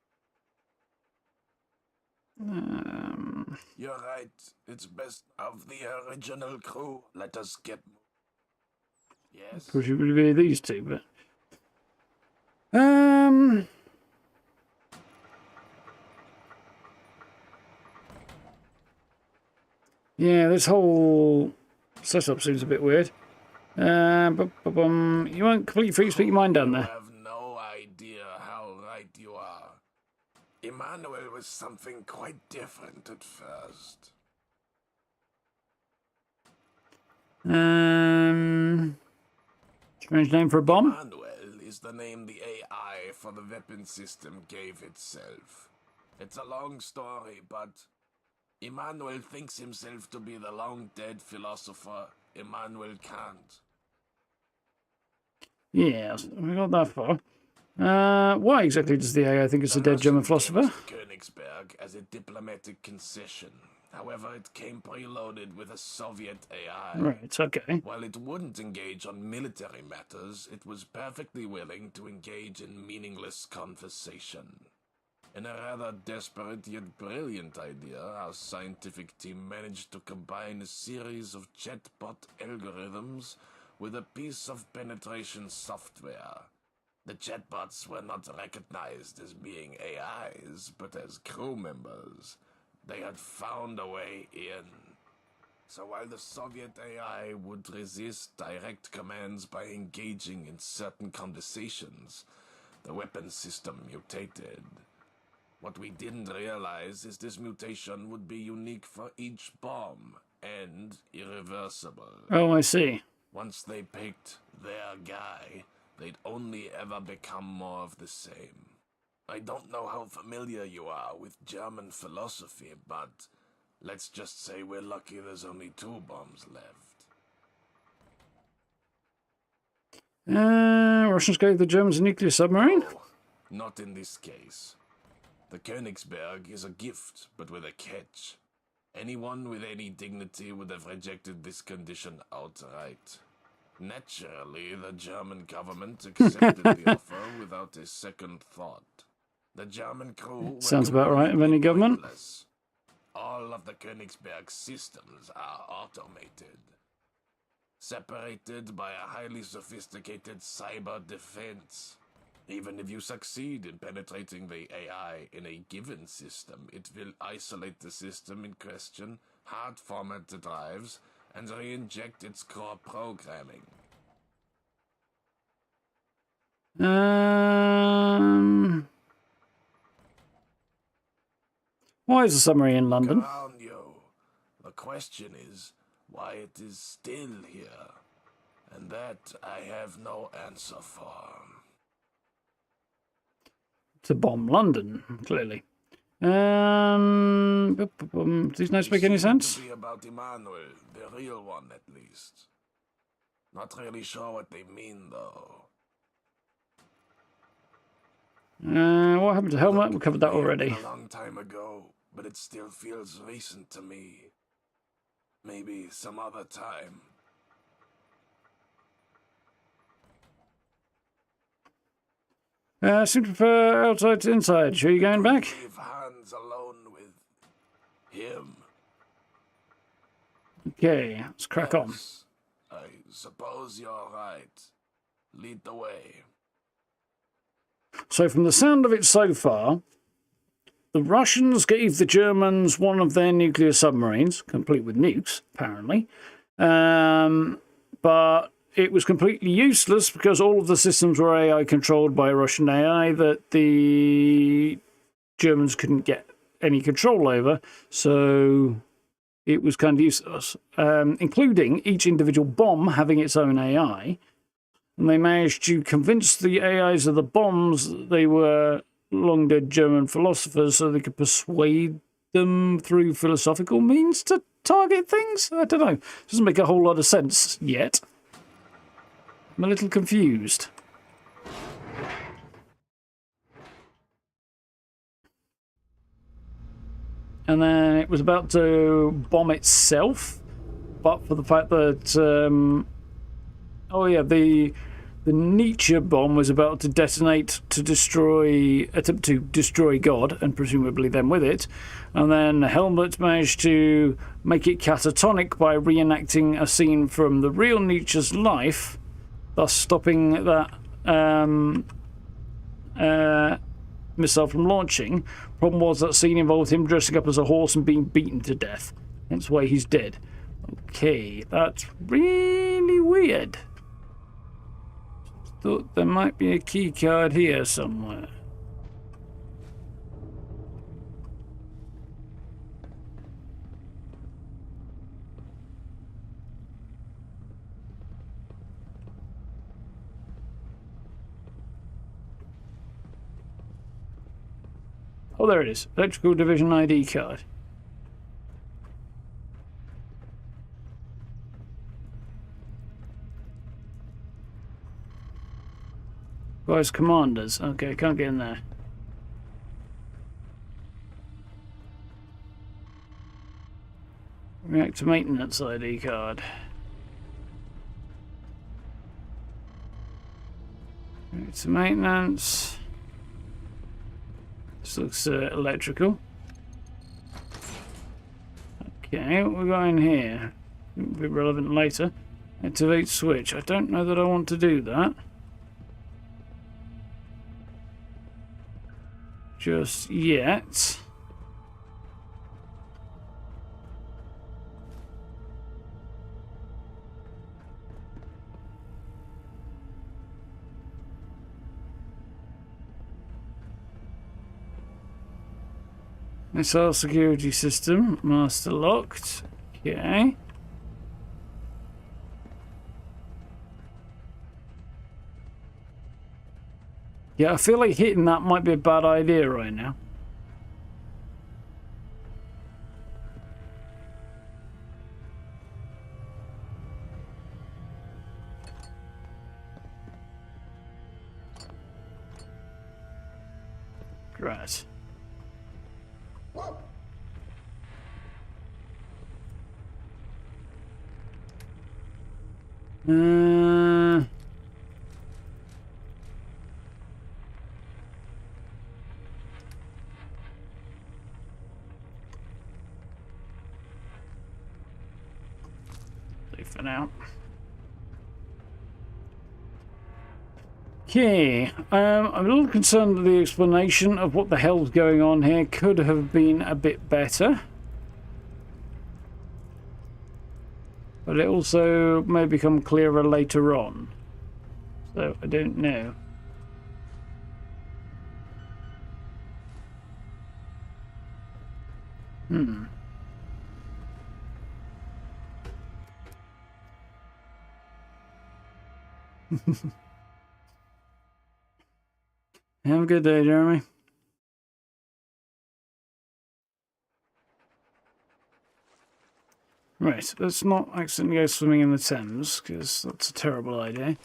You're right. It's best of the original crew. Let us get. Yes. Of course, it would be these two, but. Yeah, this whole setup seems a bit weird. You weren't completely free to speak your mind down there. I have no idea how right you are. Emmanuel was something quite different at first. Strange name for a bomb. Emmanuel is the name the AI for the weapon system gave itself. It's a long story, but Emmanuel thinks himself to be the long-dead philosopher Immanuel Kant. Yes, we got that far. Why exactly does the AI think it's a dead German philosopher? Königsberg as a diplomatic concession. However, it came preloaded with a Soviet AI. Right, okay. While it wouldn't engage on military matters, it was perfectly willing to engage in meaningless conversation. In a rather desperate yet brilliant idea, our scientific team managed to combine a series of chatbot algorithms with a piece of penetration software. The chatbots were not recognized as being AIs, but as crew members. They had found a way in. So while the Soviet AI would resist direct commands by engaging in certain conversations, the weapon system mutated. What we didn't realize is this mutation would be unique for each bomb and irreversible. Oh, I see. Once they picked their guy, they'd only ever become more of the same. I don't know how familiar you are with German philosophy, but let's just say we're lucky there's only 2 bombs left. Russians gave the Germans a nuclear submarine? Oh, not in this case. The Königsberg is a gift, but with a catch. Anyone with any dignity would have rejected this condition outright. Naturally, the German government accepted the offer without a second thought. The German crew Sounds about right of any government. pointless. All of the Königsberg systems are automated, separated by a highly sophisticated cyber defense. Even if you succeed in penetrating the AI in a given system, it will isolate the system in question, hard format the drives, and re-inject its core programming. Why is the submarine in London? Caranio. The question is why it is still here. And that I have no answer for. To bomb London, clearly. These notes make any sense? To be about Emmanuel, the real one at least. Not really sure what they mean though. What happened to Helmet? We covered that already. A long time ago, but it still feels recent to me. Maybe some other time. Seem to prefer outside to inside. Sure you going back? Leave Hans alone with him. Okay, let's crack on. Yes, I suppose you're right. Lead the way. So from the sound of it so far, the Russians gave the Germans one of their nuclear submarines, complete with nukes, apparently. But it was completely useless because all of the systems were AI controlled by Russian AI that the Germans couldn't get any control over. So it was kind of useless, including each individual bomb having its own AI. And they managed to convince the AIs of the bombs that they were long-dead German philosophers so they could persuade them through philosophical means to target things? I don't know. Doesn't make a whole lot of sense yet. I'm a little confused. And then it was about to bomb itself, but for the fact that... oh yeah, the Nietzsche bomb was about to detonate to attempt to destroy God, and presumably them with it. And then Helmut managed to make it catatonic by reenacting a scene from the real Nietzsche's life, thus stopping that missile from launching. Problem was that scene involved him dressing up as a horse and being beaten to death. That's why he's dead. Okay, that's really weird. Thought there might be a key card here somewhere. Oh, there it is. Electrical Division ID card. Vice Commanders. Okay, can't get in there. Reactor Maintenance ID card. Reactor Maintenance. This looks electrical. Okay, what we got in here? It'll be relevant later. Activate switch. I don't know that I want to do that. Just yet. Missile security system, master locked. Okay. Yeah, I feel like hitting that might be a bad idea right now. Right. For now. Okay, I'm a little concerned that the explanation of what the hell's going on here could have been a bit better. But it also may become clearer later on. So, I don't know. Have a good day, Jeremy. Right, let's not accidentally go swimming in the Thames, because that's a terrible idea.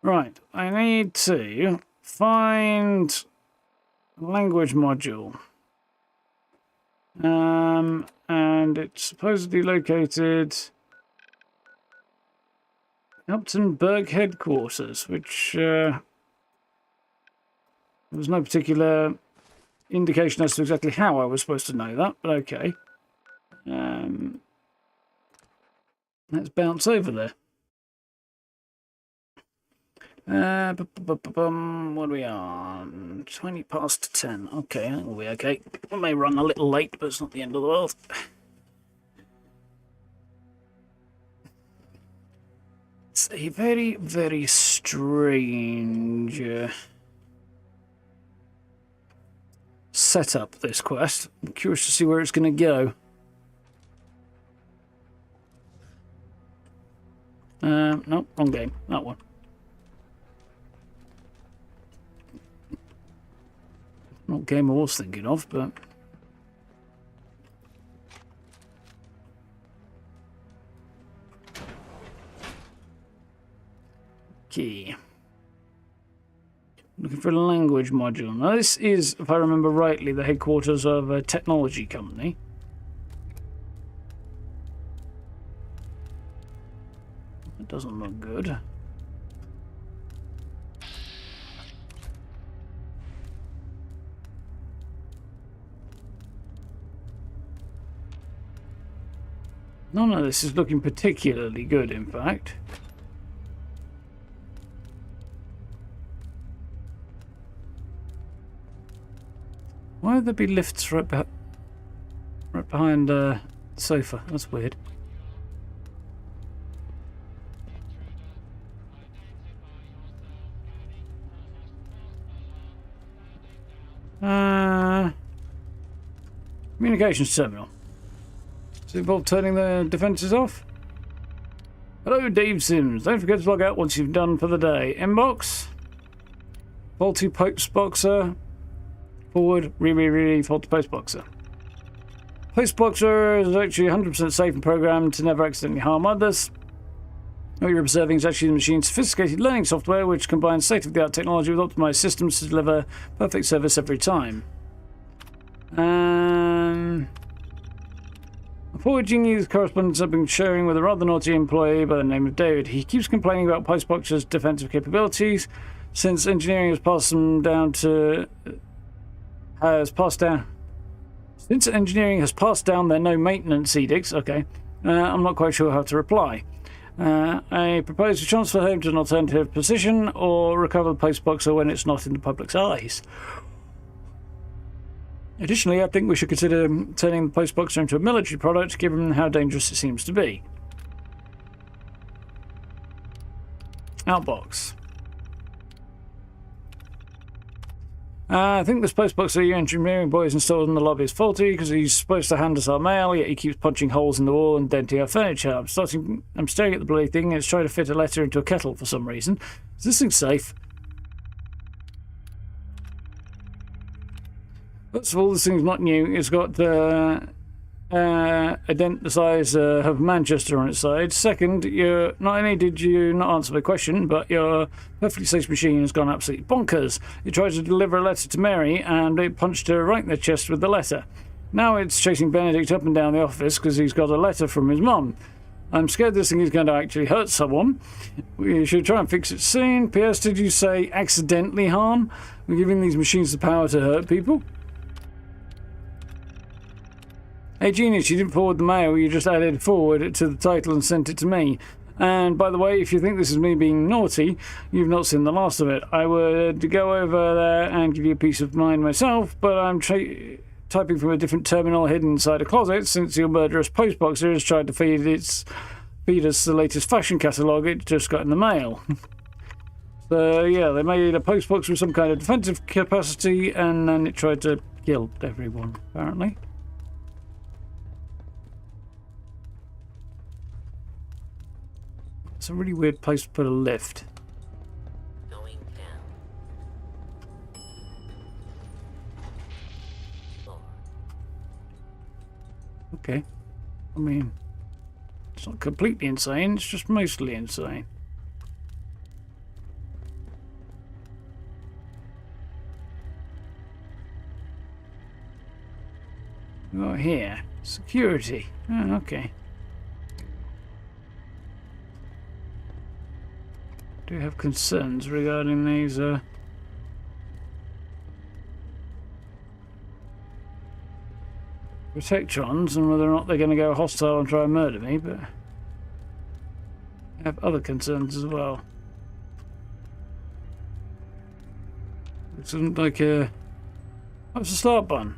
Right, I need to find a language module. And it's supposedly located Upton Berg headquarters, which there was no particular indication as to exactly how I was supposed to know that, but okay. Let's bounce over there. What are we on? 20 past 10. Okay, that will be okay. We may run a little late, but it's not the end of the world. It's a very, very strange setup, this quest. I'm curious to see where it's going to go. No, wrong game. That one. Not game I was thinking of, but... Okay. Looking for a language module. Now this is, if I remember rightly, the headquarters of a technology company. That doesn't look good. None of this is looking particularly good, in fact. Why would there be lifts right behind the sofa? That's weird. Communications terminal. Does it involve turning the defences off? Hello, Dave Sims. Don't forget to log out once you've done for the day. Inbox. Faulty postboxer. Forward. Really faulty postboxer. Postboxer is actually 100% safe and programmed to never accidentally harm others. What you're observing is actually the machine's sophisticated learning software, which combines state-of-the-art technology with optimized systems to deliver perfect service every time. Forwarding you the correspondence I've been sharing with a rather naughty employee by the name of David. He keeps complaining about Postboxer's defensive capabilities. Since engineering has passed down their no maintenance edicts, okay, I'm not quite sure how to reply. I propose to transfer him to an alternative position or recover the Postboxer when it's not in the public's eyes. Additionally, I think we should consider turning the Postboxer into a military product, given how dangerous it seems to be. Outbox. I think this Postboxer your engineering boy has installed in the lobby is faulty because he's supposed to hand us our mail, yet he keeps punching holes in the wall and denting our furniture. I'm staring at the bloody thing and it's trying to fit a letter into a kettle for some reason. Is this thing safe? First of all, this thing's not new. It's got a dent the size of Manchester on its side. Second, not only did you not answer my question, but your perfectly safe machine has gone absolutely bonkers. It tried to deliver a letter to Mary, and it punched her right in the chest with the letter. Now it's chasing Benedict up and down the office because he's got a letter from his mum. I'm scared this thing is going to actually hurt someone. We should try and fix it soon. P.S. Did you say accidentally harm? We're giving these machines the power to hurt people. Hey Genius, you didn't forward the mail, you just added forward to the title and sent it to me. And by the way, if you think this is me being naughty, you've not seen the last of it. I would go over there and give you a peace of mind myself, but I'm typing from a different terminal hidden inside a closet since your murderous Postboxer has tried to feed us the latest fashion catalogue it just got in the mail. So yeah, they made a Postboxer with some kind of defensive capacity and then it tried to kill everyone, apparently. It's a really weird place to put a lift. Going down. Floor. Okay. I mean, it's not completely insane, it's just mostly insane. Oh, here. Security. Oh, okay. Do you have concerns regarding these, Protectrons and whether or not they're going to go hostile and try and murder me, but I have other concerns as well. It doesn't like a... What's the start button?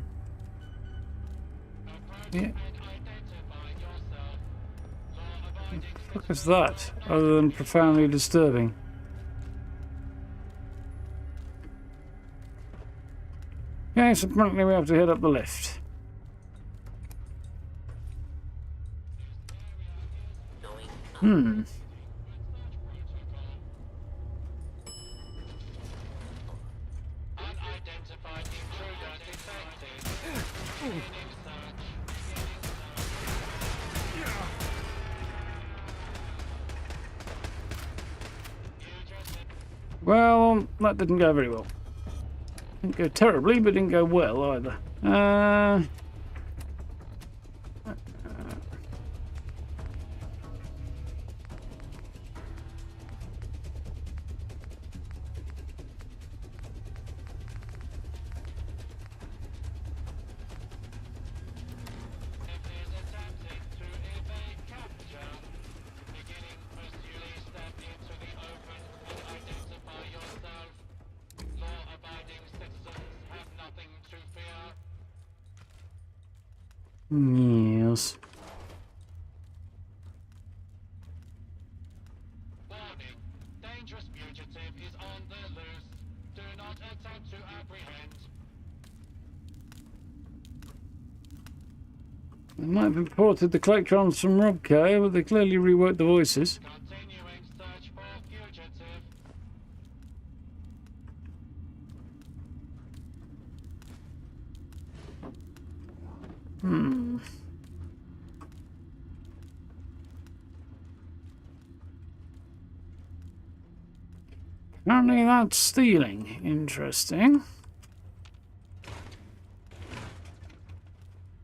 Yeah. What the fuck is that? Other than profoundly disturbing. Okay, so apparently we have to head up the lift. Hmm. Well, that didn't go very well. Didn't go terribly, but didn't go well either. Yes. Warning. Dangerous fugitive is on the loose. Do not attempt to apprehend. They might have imported the collectrons from Robco, but they clearly reworked the voices. Continuing search for fugitive. Hmm. Apparently that's stealing. Interesting.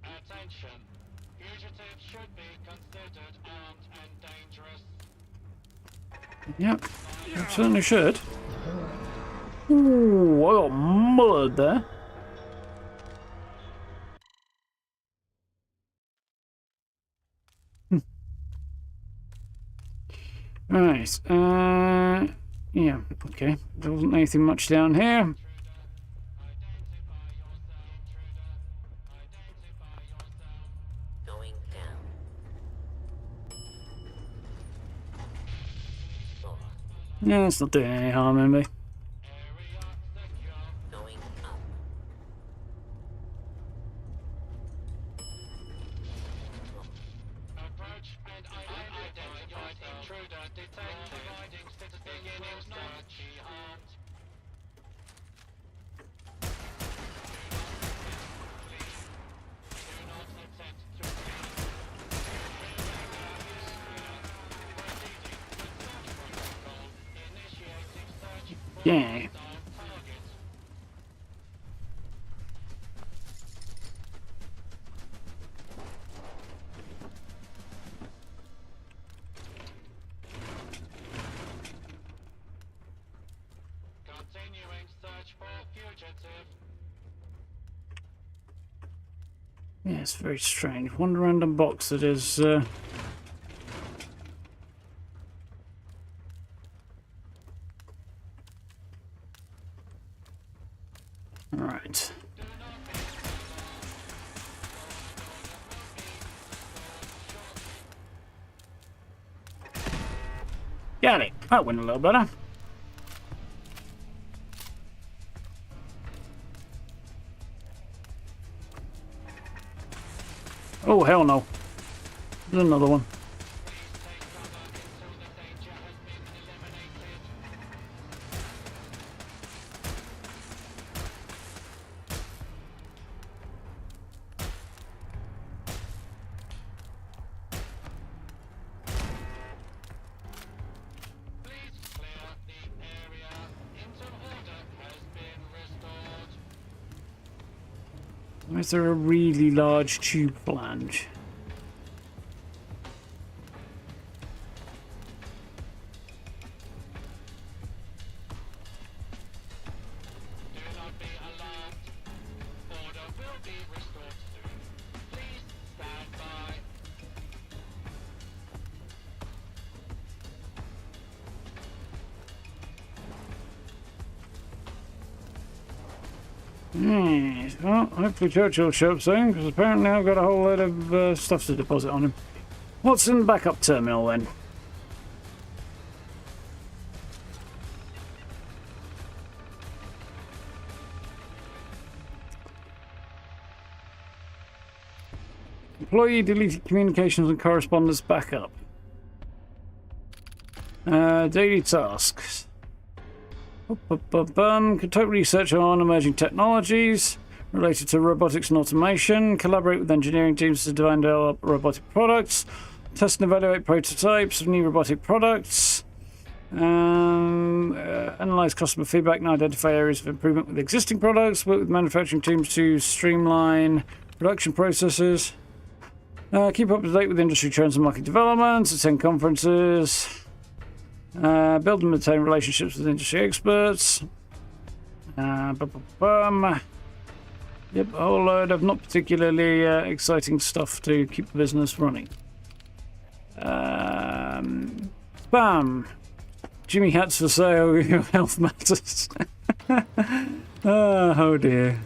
Attention. Fugitive should be considered armed and dangerous. Yep, you certainly should. Ooh, I got mullered there. Right, yeah, okay. There wasn't anything much down here. Going down. Floor. Yeah, it's not doing any harm in me. Going up. Approach and unidentified intruder detected. Providing beginning search. Armed. Do not attempt to flee. Initiating search for Yeah. target. Continuing search for fugitive. Yeah, it's very strange. One random box that is, Right. Got it. That went a little better. Oh, hell no. There's another one. Is there a really large tube flange? Do not be alarmed. Order will be restored soon. Please stand by. Yes. Well, hopefully Churchill shows up soon, because apparently I've got a whole load of stuff to deposit on him. What's in the backup terminal then? Employee deleted communications and correspondence backup. Daily tasks. Conduct research on emerging technologies related to robotics and automation. Collaborate with engineering teams to develop robotic products. Test and evaluate prototypes of new robotic products. Analyze customer feedback and identify areas of improvement with existing products. Work with manufacturing teams to streamline production processes. Keep up to date with industry trends and market developments. Attend conferences. Build and maintain relationships with industry experts. Yep, a whole load of not particularly exciting stuff to keep the business running. Spam. Jimmy hats for sale. Your health matters. Oh dear.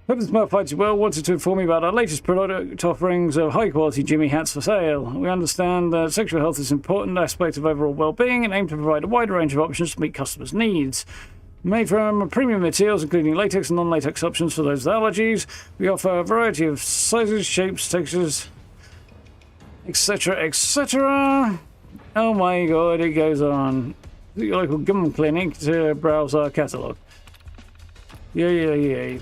Hope this smart finds you well. Wanted to inform you about our latest product offerings of high-quality Jimmy hats for sale. We understand that sexual health is an important aspect of overall well-being and aim to provide a wide range of options to meet customers' needs. Made from premium materials, including latex and non-latex options for those with allergies, we offer a variety of sizes, shapes, textures, etc., etc. Oh my god, it goes on. Visit your local gum clinic to browse our catalogue. Yay.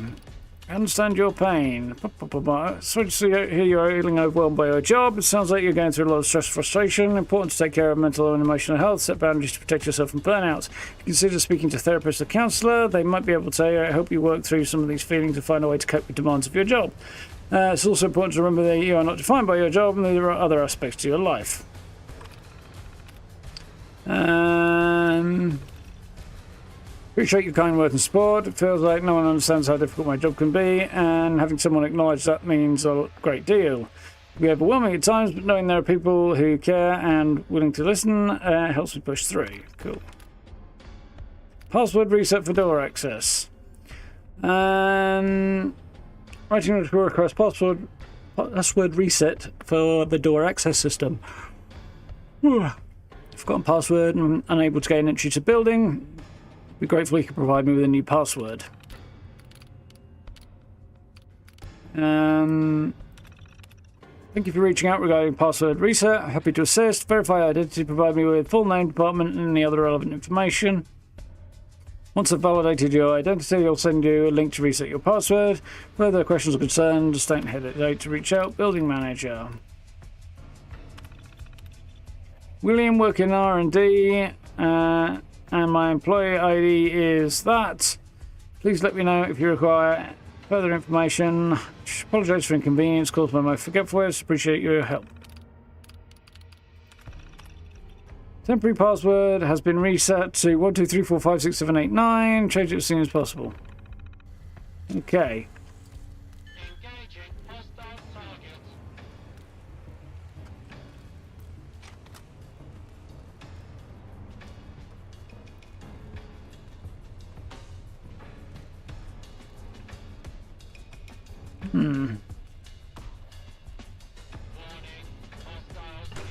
I understand your pain. Sorry to hear you're feeling overwhelmed by your job. It sounds like you're going through a lot of stress and frustration. Important to take care of mental and emotional health. Set boundaries to protect yourself from burnout. Consider speaking to a therapist or counsellor. They might be able to help you work through some of these feelings and find a way to cope with demands of your job. It's also important to remember that you are not defined by your job and there are other aspects to your life. Appreciate your kind words and support. It feels like no one understands how difficult my job can be, and having someone acknowledge that means a great deal. It can be overwhelming at times, but knowing there are people who care and willing to listen helps me push through. Cool. Password reset for door access. Writing a request password reset for the door access system. Forgotten password and unable to gain entry to building. Be grateful you could provide me with a new password. Thank you for reaching out regarding password reset. Happy to assist. Verify identity. Provide me with full name, department, and any other relevant information. Once I've validated your identity, I'll send you a link to reset your password. Further questions or concerns, don't hesitate to reach out. Building manager. William, work in R&D. And my employee ID is that. Please let me know if you require further information. Apologise for inconvenience caused by my forgetfulness. Appreciate your help. Temporary password has been reset to 1234567889. Change it as soon as possible. Okay. Engaging hostile target. Warning, hostiles in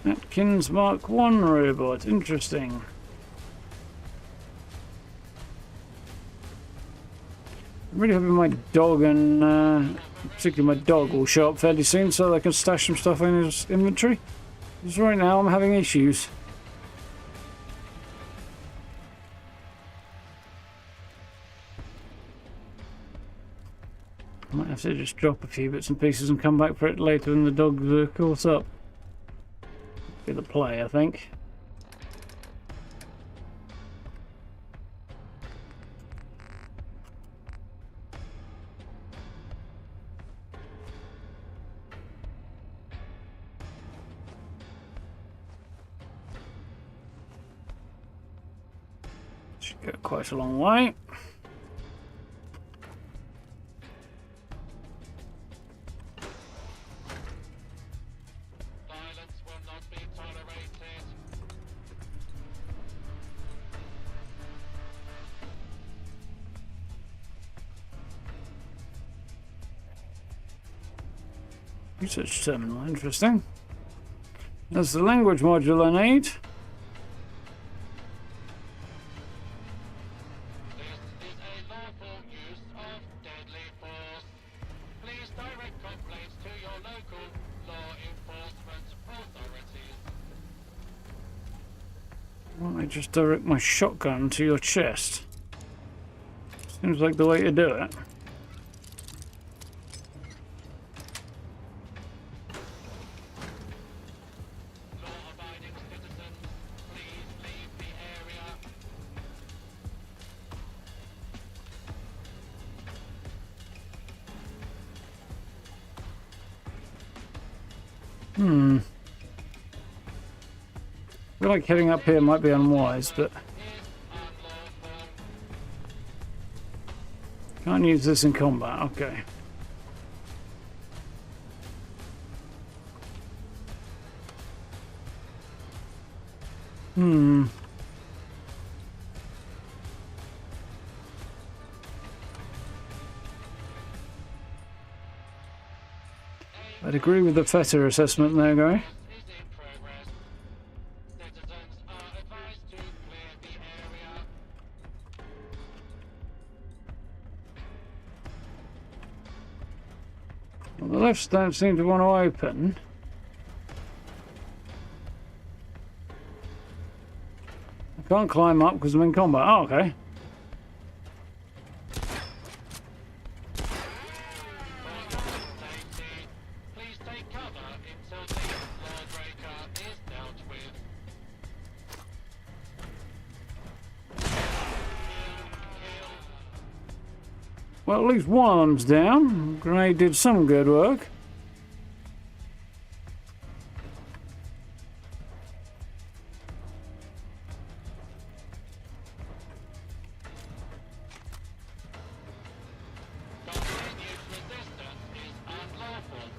area. Atkins Mark 1 robot. Interesting. I'm really hoping my dog and particularly my dog will show up fairly soon so I can stash some stuff in his inventory. Because right now I'm having issues. Might have to just drop a few bits and pieces and come back for it later when the dogs are caught up. Be the play, I think. Should go quite a long way. Violence will not be tolerated. Research terminal, interesting. That's the language module I need. This is a lawful use of deadly force. Please direct complaints to your local law enforcement authorities. Why don't I just direct my shotgun to your chest? Seems like the way to do it. Law-abiding citizens, please leave the area. I feel like heading up here might be unwise, but can't use this in combat. Okay. I'd agree with the Feta assessment there, Guy. Is in progress. Citizens are advised to clear the area. Well, the lifts don't seem to want to open. I can't climb up because I'm in combat. Oh, okay. Safety. Please take cover until the lawbreaker is dealt with. Well, at least one of them's down. Grenade did some good work. Continued resistance is unlawful.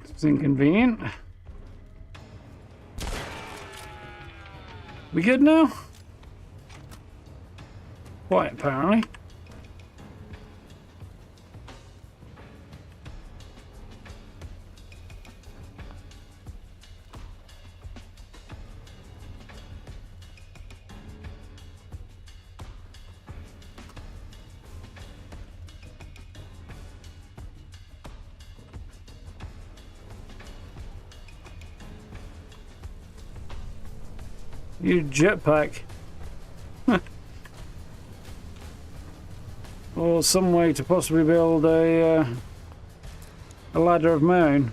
It's inconvenient. We good now? Quite apparently. You jetpack. Or some way to possibly build a ladder of my own.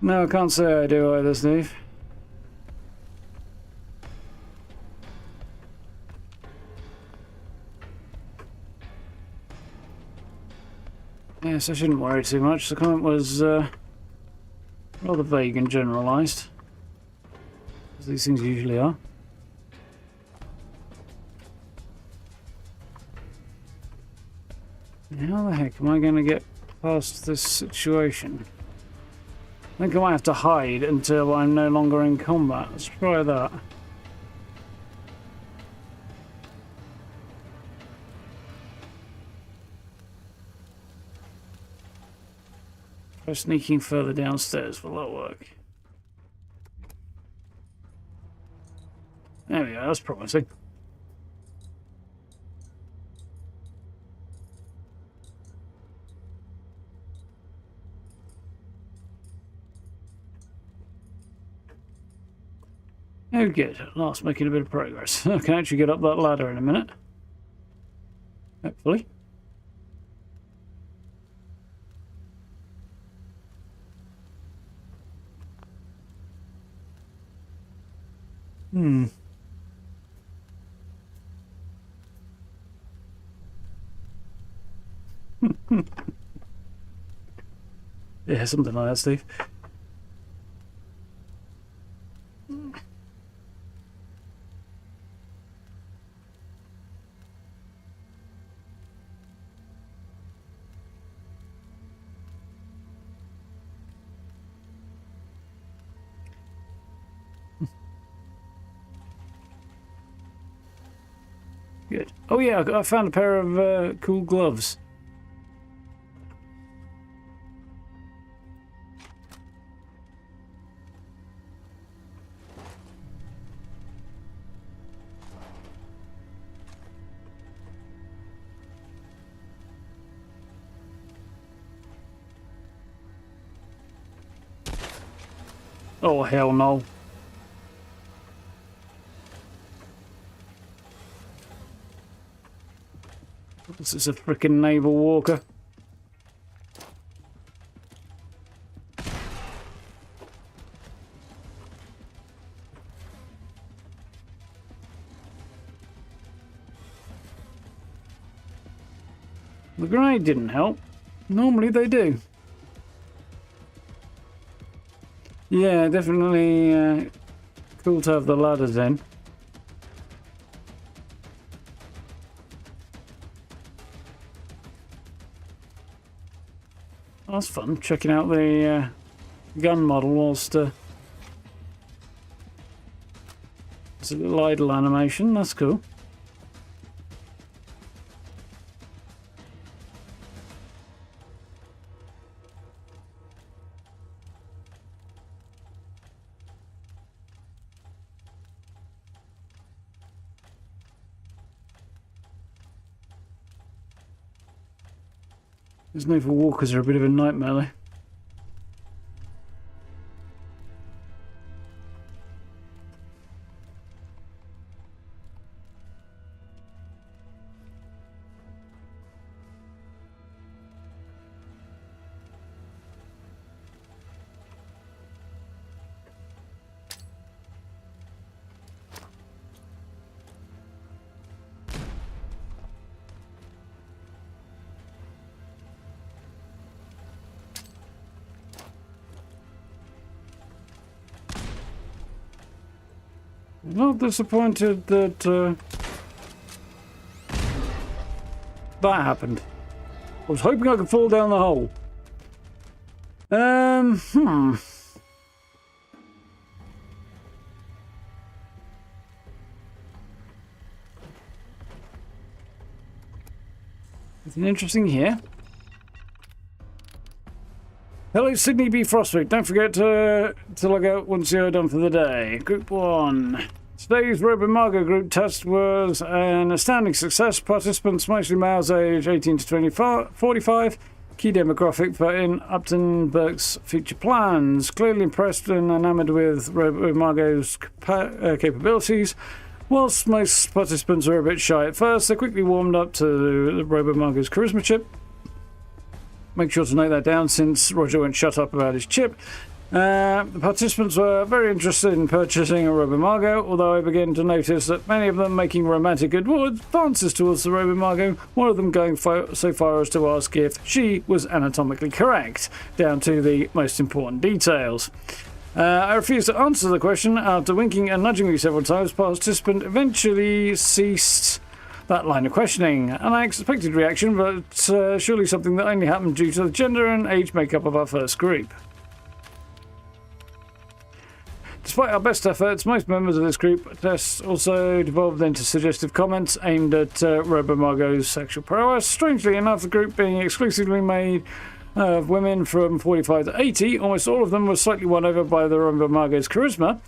No, I can't say I do either, Steve. Yes, I shouldn't worry too much. The comment was rather vague and generalised, as these things usually are. How the heck am I going to get past this situation? I think I might have to hide until I'm no longer in combat. Let's try that. Try sneaking further downstairs. Will that work? There we go. That's promising. Oh, good. At last, making a bit of progress. I can actually get up that ladder in a minute. Hopefully. Yeah, something like that, Steve. Good. Oh yeah, I found a pair of cool gloves. Oh hell no. This is a frickin' naval walker. The grenade didn't help. Normally they do. Yeah, definitely cool to have the ladders in. That's fun, checking out the gun model whilst it's a little idle animation. That's cool. These naval walkers are a bit of a nightmare, though. Not disappointed that that happened. I was hoping I could fall down the hole. Anything interesting here? Hello, Sydney B. Frostwick. Don't forget to log out once you're done for the day. Group 1. Today's Robomargo group test was an astounding success. Participants mostly males aged 18 to 45. Key demographic for in Upton Burke's future plans. Clearly impressed and enamoured with Robomargo's capabilities. Whilst most participants were a bit shy at first, they quickly warmed up to Robomargo's charisma chip. Make sure to note that down since Roger won't shut up about his chip. The participants were very interested in purchasing a Robomargo, although I began to notice that many of them making romantic advances towards the Robomargo, one of them going so far as to ask if she was anatomically correct, down to the most important details. I refused to answer the question. After winking and nudging me several times, participant eventually ceased that line of questioning. An unexpected reaction, but surely something that only happened due to the gender and age makeup of our first group. Despite our best efforts, most members of this group test also devolved into suggestive comments aimed at Robomargo's sexual prowess. Strangely enough, the group being exclusively made of women from 45 to 80. Almost all of them were slightly won over by the Robot Margot's charisma.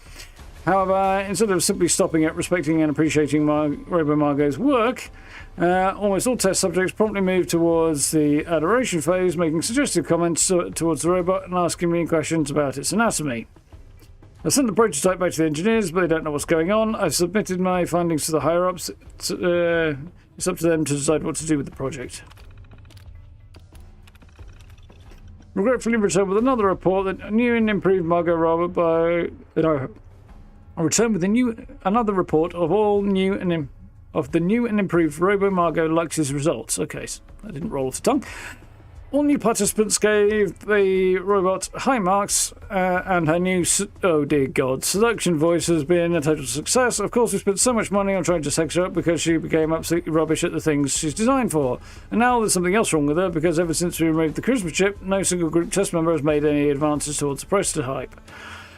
However, instead of simply stopping at respecting and appreciating Robot Margot's work, almost all test subjects promptly moved towards the adoration phase, making suggestive comments towards the robot and asking me questions about its anatomy. I sent the prototype back to the engineers, but they don't know what's going on. I've submitted my findings to the higher-ups. It's up to them to decide what to do with the project. Regretfully returned with another report that a new and improved Margot robot I returned with another report of the new and improved Robo Margot Lux's results. Okay, so I didn't roll off the tongue. All new participants gave the robot high marks, and her new, oh dear God, seduction voice has been a total success. Of course, we spent so much money on trying to sex her up because she became absolutely rubbish at the things she's designed for. And now there's something else wrong with her, because ever since we removed the charisma chip, no single group test member has made any advances towards the prototype.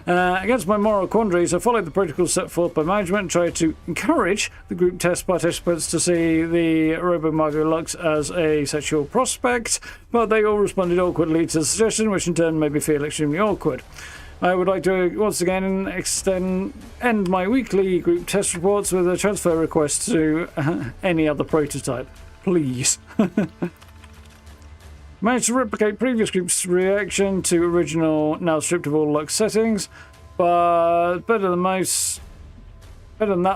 Against my moral quandaries, I followed the protocols set forth by management and tried to encourage the group test participants to see the Robo Margot Lux as a sexual prospect, but they all responded awkwardly to the suggestion, which in turn made me feel extremely awkward. I would like to once again end my weekly group test reports with a transfer request to any other prototype. Please. Managed to replicate previous group's reaction to original, now stripped of all Lux settings, but better than that,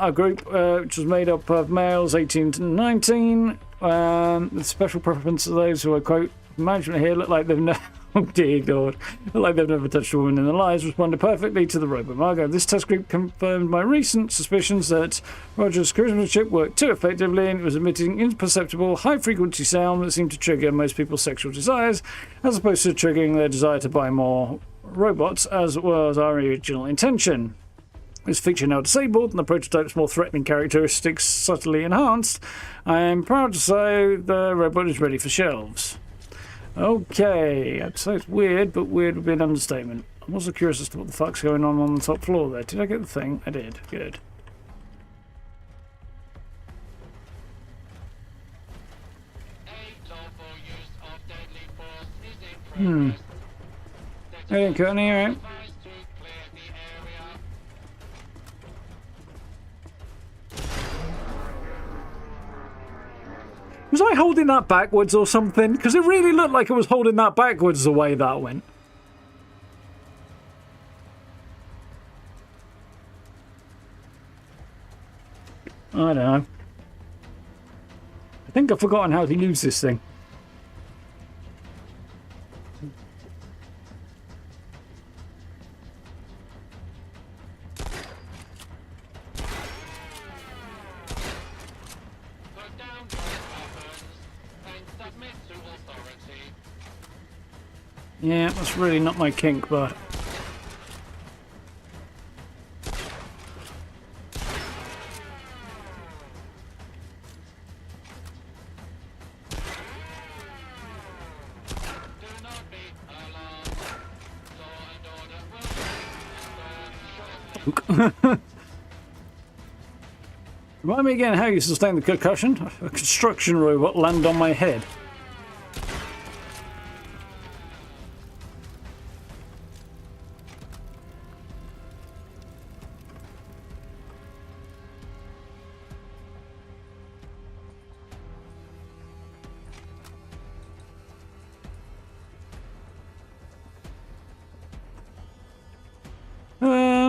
our group, which was made up of males 18 to 19, with special preference of those who I quote, management here look like they've never, oh dear God, look like they've never touched a woman in their lives, responded perfectly to the Robo Margot. This test group confirmed my recent suspicions that Roger's charisma chip worked too effectively and it was emitting imperceptible, high-frequency sound that seemed to trigger most people's sexual desires, as opposed to triggering their desire to buy more robots, as was our original intention. This feature now disabled and the prototype's more threatening characteristics subtly enhanced. I am proud to say the robot is ready for shelves. Okay, I'd say it's weird, but weird would be an understatement. I'm also curious as to what the fuck's going on the top floor there. Did I get the thing? I did. Good. I didn't cut any, right? Was I holding that backwards or something? Because it really looked like I was holding that backwards the way that went. I don't know. I think I've forgotten how to use this thing. Yeah, that's really not my kink, but... Remind me again how you sustain the concussion? A construction robot landed on my head.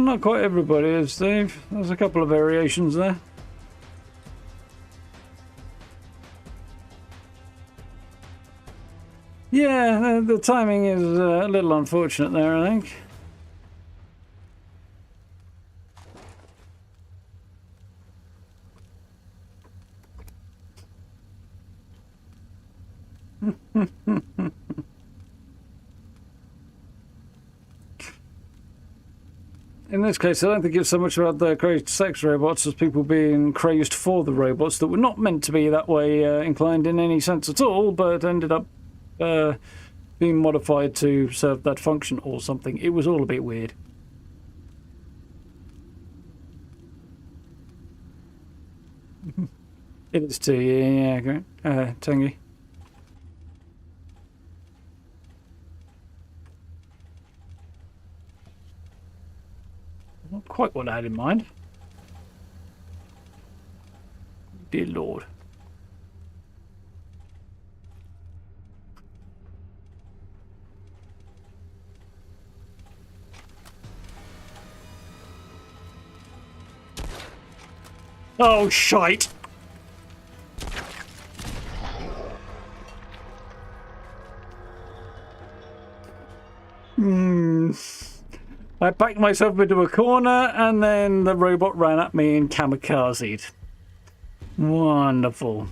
Not quite everybody is, Steve. There's a couple of variations there. Yeah, the timing is a little unfortunate there, I think. In this case, I don't think it's so much about the crazed sex robots as people being crazed for the robots that were not meant to be that way inclined in any sense at all, but ended up being modified to serve that function or something. It was all a bit weird. It is too, yeah, great. Tangy. quite what I had in mind. Dear Lord. Oh, shite! I backed myself into a corner and then the robot ran at me and kamikazed. Wonderful.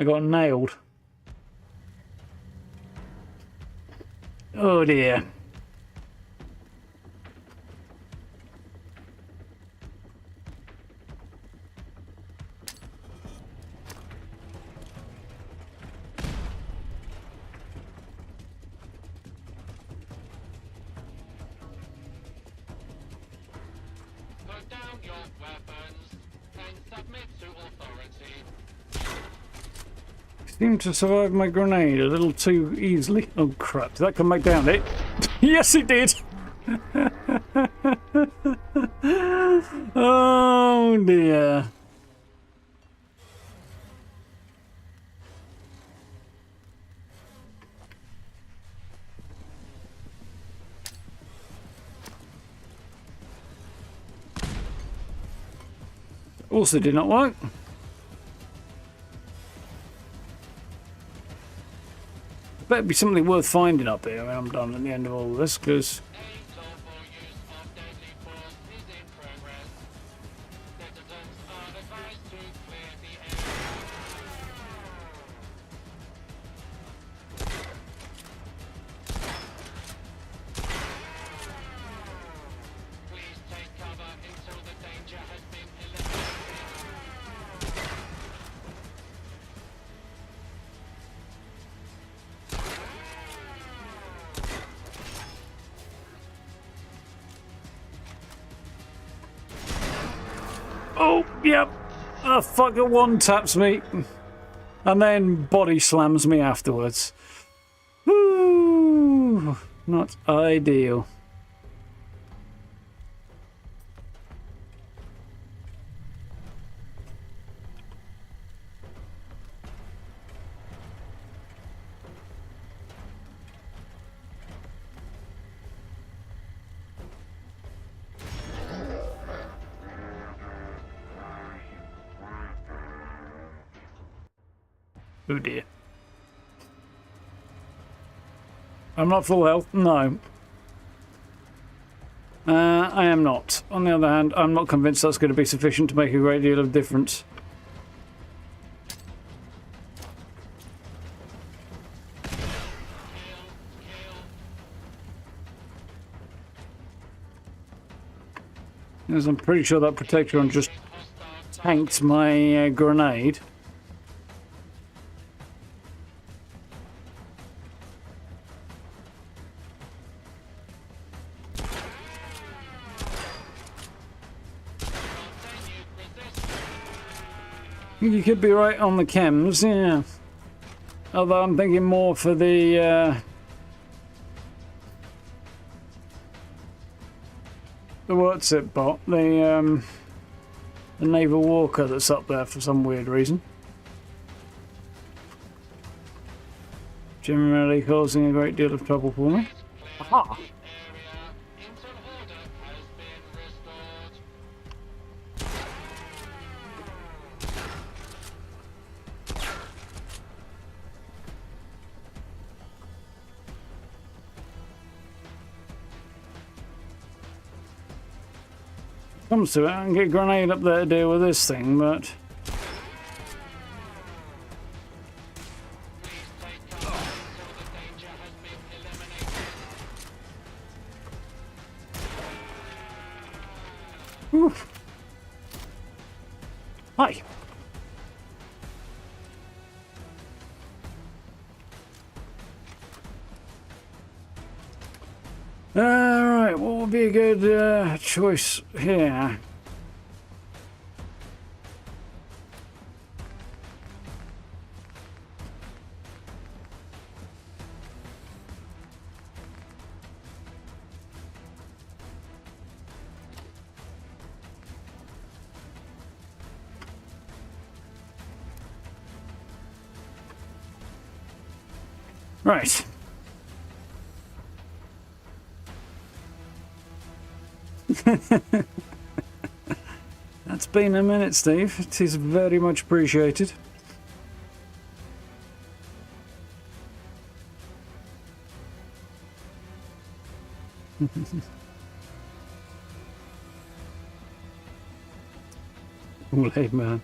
I got nailed. Oh dear. Put down your weapons and submit to authority. Seemed to survive my grenade a little too easily. Oh crap, did that come back down it? Yes it did! Oh dear. Also did not work. Better be something worth finding up here when I'm done at the end of all this, because A lawful use of deadly force is in progress. Citizens are advised to clear the area. Please take cover until the danger has been eliminated. oh, yep, a fucker one taps me, and then body slams me afterwards. Woo, not ideal. Oh dear. I'm not full health? No. I am not. On the other hand, I'm not convinced that's going to be sufficient to make a great deal of difference. Because I'm pretty sure that Protectron just tanked my grenade. You could be right on the chems, yeah. Although I'm thinking more for the what's it bot? The naval walker that's up there for some weird reason. Generally causing a great deal of trouble for me. Aha! Comes to it, I can get a grenade up there to deal with this thing, but oof. Hi. Right, what would be a good choice here? Right. That's been a minute, Steve. It is very much appreciated. Kool-Aid Man.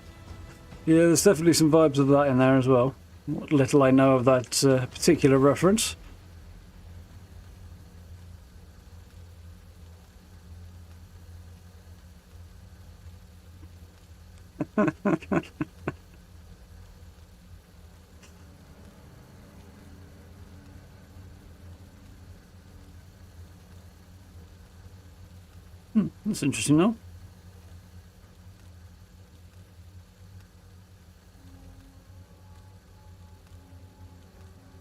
Yeah, there's definitely some vibes of that in there as well. What little I know of that particular reference. That's interesting, though.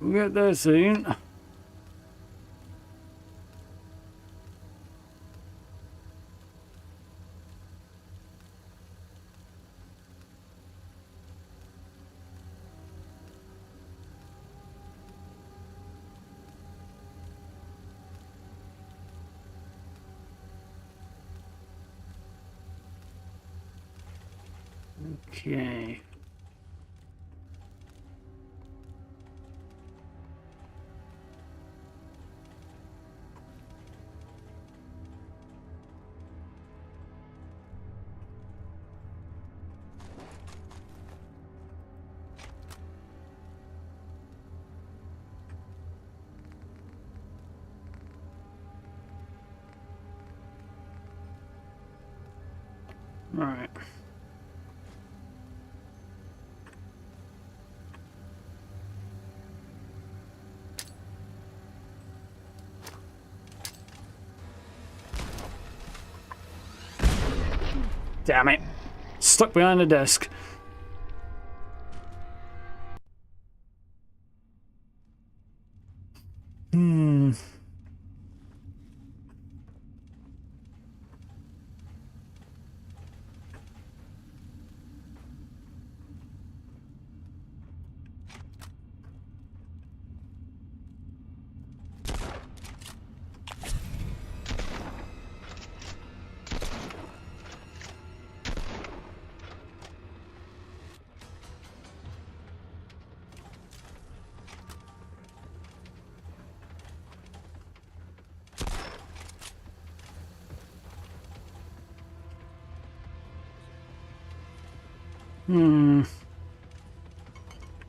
We'll get there soon. Okay. Right. Damn it. Stuck behind a desk.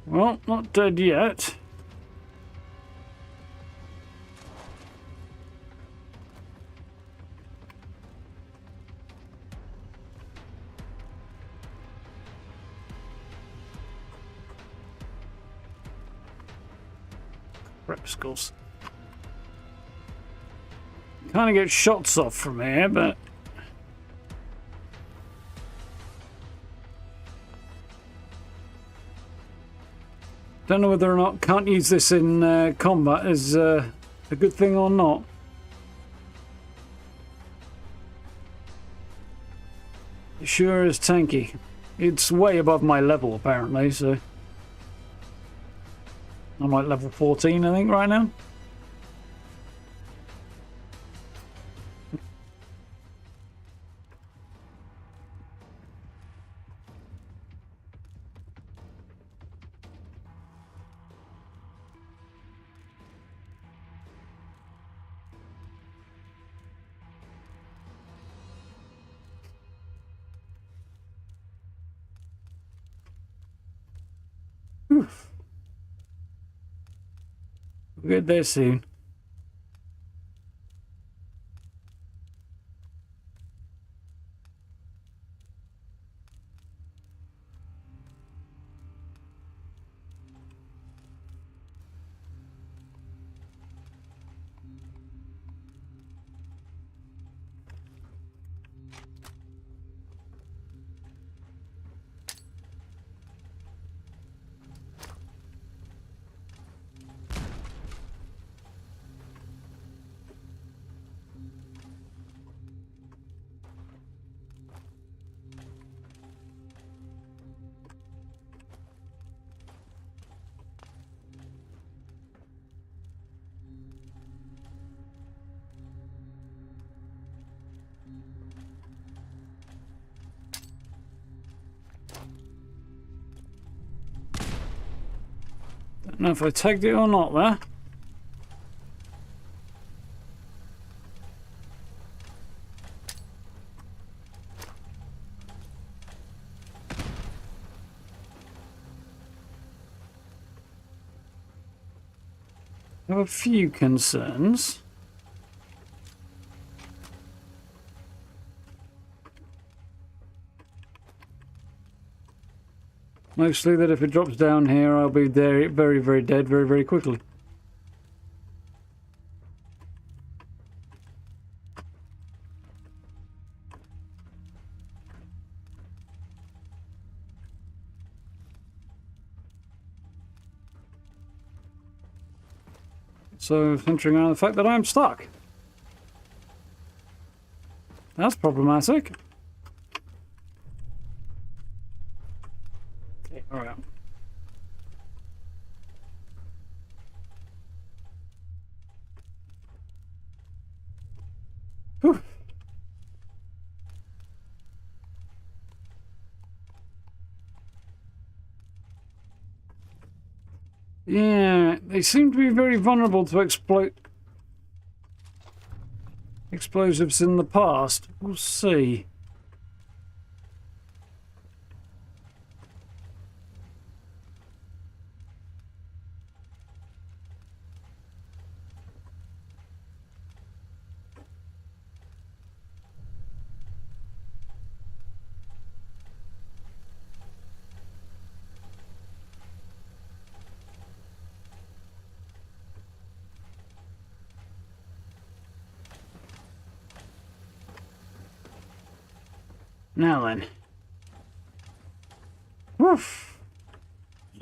Well, not dead yet. Repsicles. Kind of get shots off from here, but don't know whether or not can't use this in combat is a good thing or not. It sure is tanky. It's way above my level apparently, so I'm like level 14 I think right now. We'll get there soon. Don't know if I tagged it or not there. I have a few concerns. Mostly that if it drops down here, I'll be there very, very dead very, very quickly. So, centering around the fact that I'm stuck. That's problematic. Okay, alright. Whew. Yeah, they seem to be very vulnerable to explosives in the past. We'll see. Now then. Woof.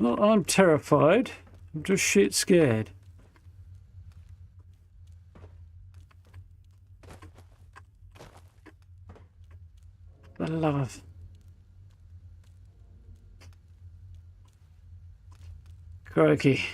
Well, I'm terrified. I'm just shit scared. For the love of... Crikey.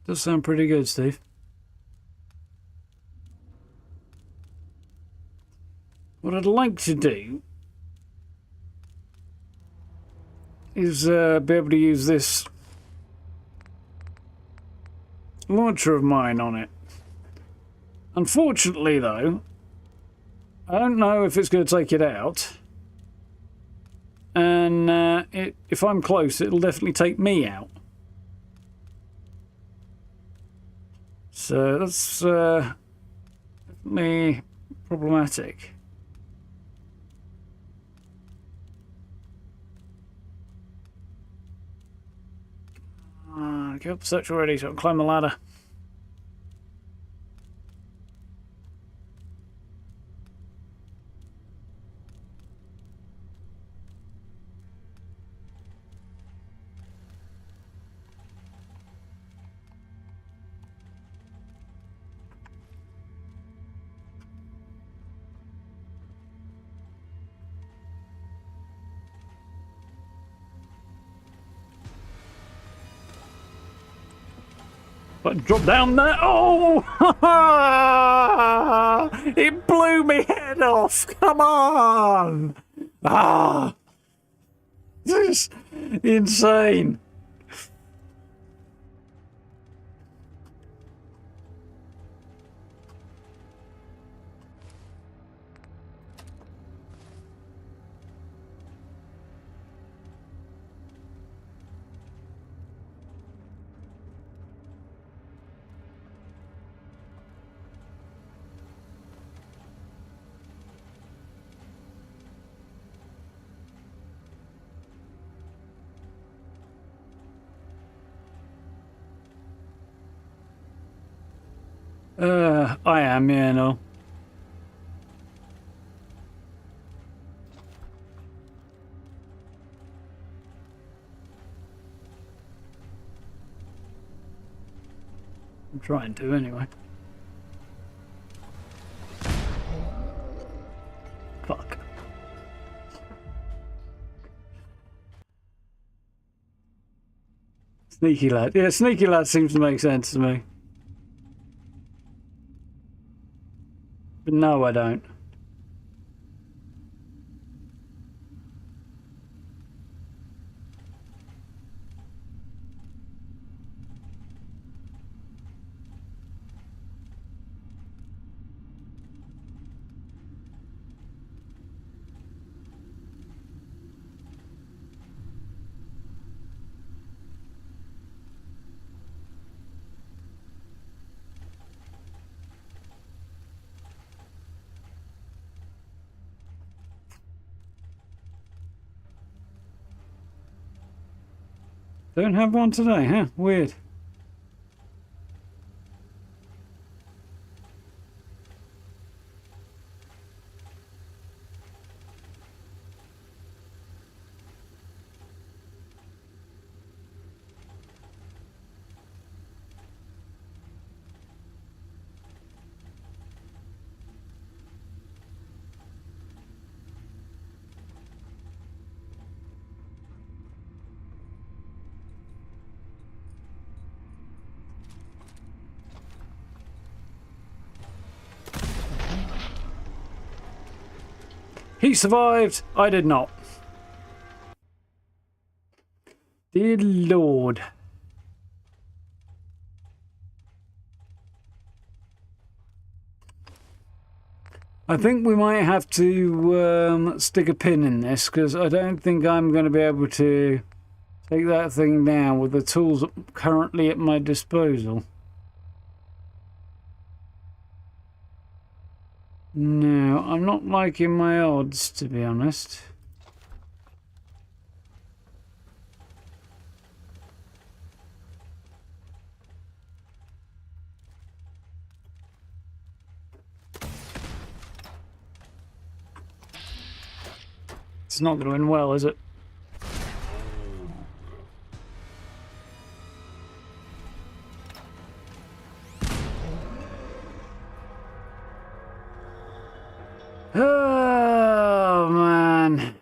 Does sound pretty good, Steve. What I'd like to do is be able to use this launcher of mine on it. Unfortunately, though, I don't know if it's going to take it out. And if I'm close, it'll definitely take me out. So that's definitely problematic. Get up search already, so I can climb the ladder. But drop down there. Oh! It blew me head off. Come on! Ah! This is insane. I am, yeah, no. I'm trying to, anyway. Fuck. Sneaky lad. Yeah, sneaky lad seems to make sense to me. But no, I don't. Don't have one today, huh? Weird. He survived. I did not. Dear Lord. I think we might have to stick a pin in this, because I don't think I'm going to be able to take that thing down with the tools currently at my disposal. No, I'm not liking my odds, to be honest. It's not going to end well, is it? Oh, man.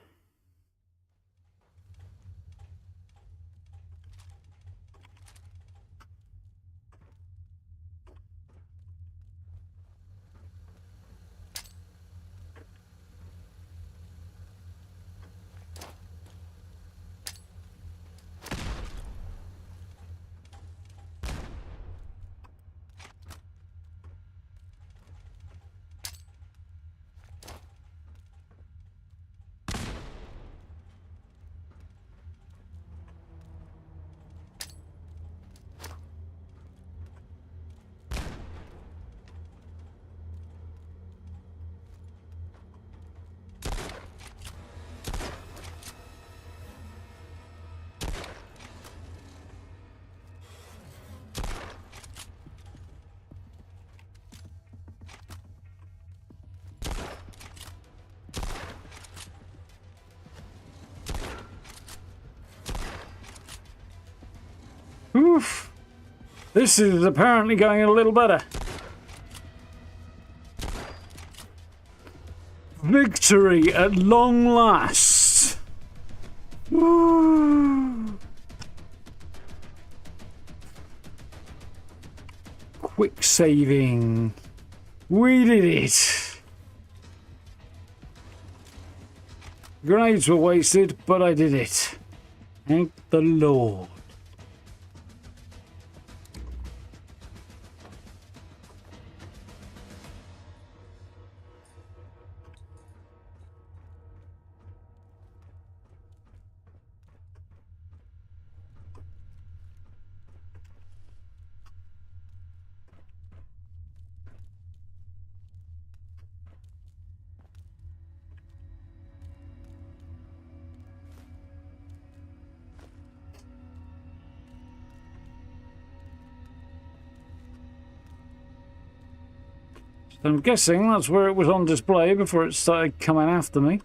Oof. This is apparently going a little better. Victory at long last. Woo. Quick saving. We did it. Grenades were wasted, but I did it. Thank the Lord. I'm guessing that's where it was on display before it started coming after me.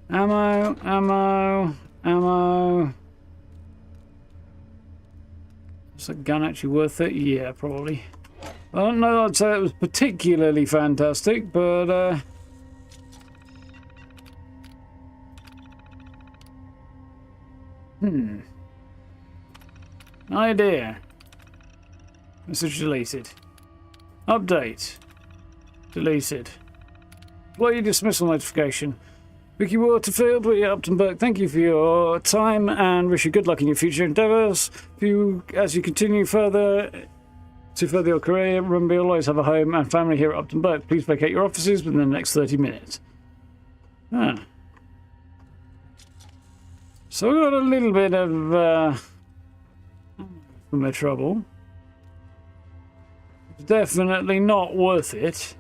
Ammo, ammo, ammo. Is that gun actually worth it? Yeah, probably. I don't know, I'd say it was particularly fantastic, but idea. Message deleted. Update. Deleted. Employee dismissal notification. Vicky Waterfield, Willie Upton-Burke, thank you for your time and wish you good luck in your future endeavours. As you continue further your career, remember you'll always have a home and family here at Upton-Burke. Please vacate your offices within the next 30 minutes. Ah. So we got a little bit of trouble. Definitely not worth it.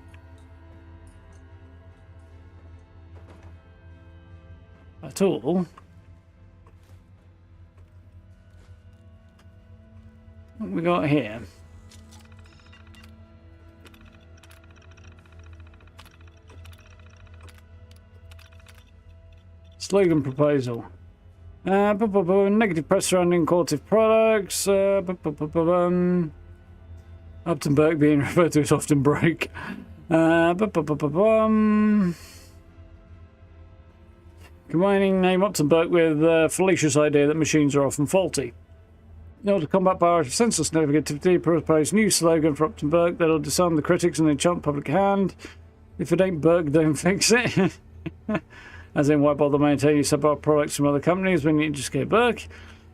At all. What we got here? Slogan proposal. Negative press surrounding qualitative products. Upton-Burke being referred to as often broke. Combining name Upton-Burke with fallacious idea that machines are often faulty. In order to combat barrage of senseless negativity, propose new slogan for Upton-Burke that'll disarm the critics and enchant public hand. If it ain't Burke, don't fix it. As in, why bother maintaining subpar products from other companies when you just get Burke?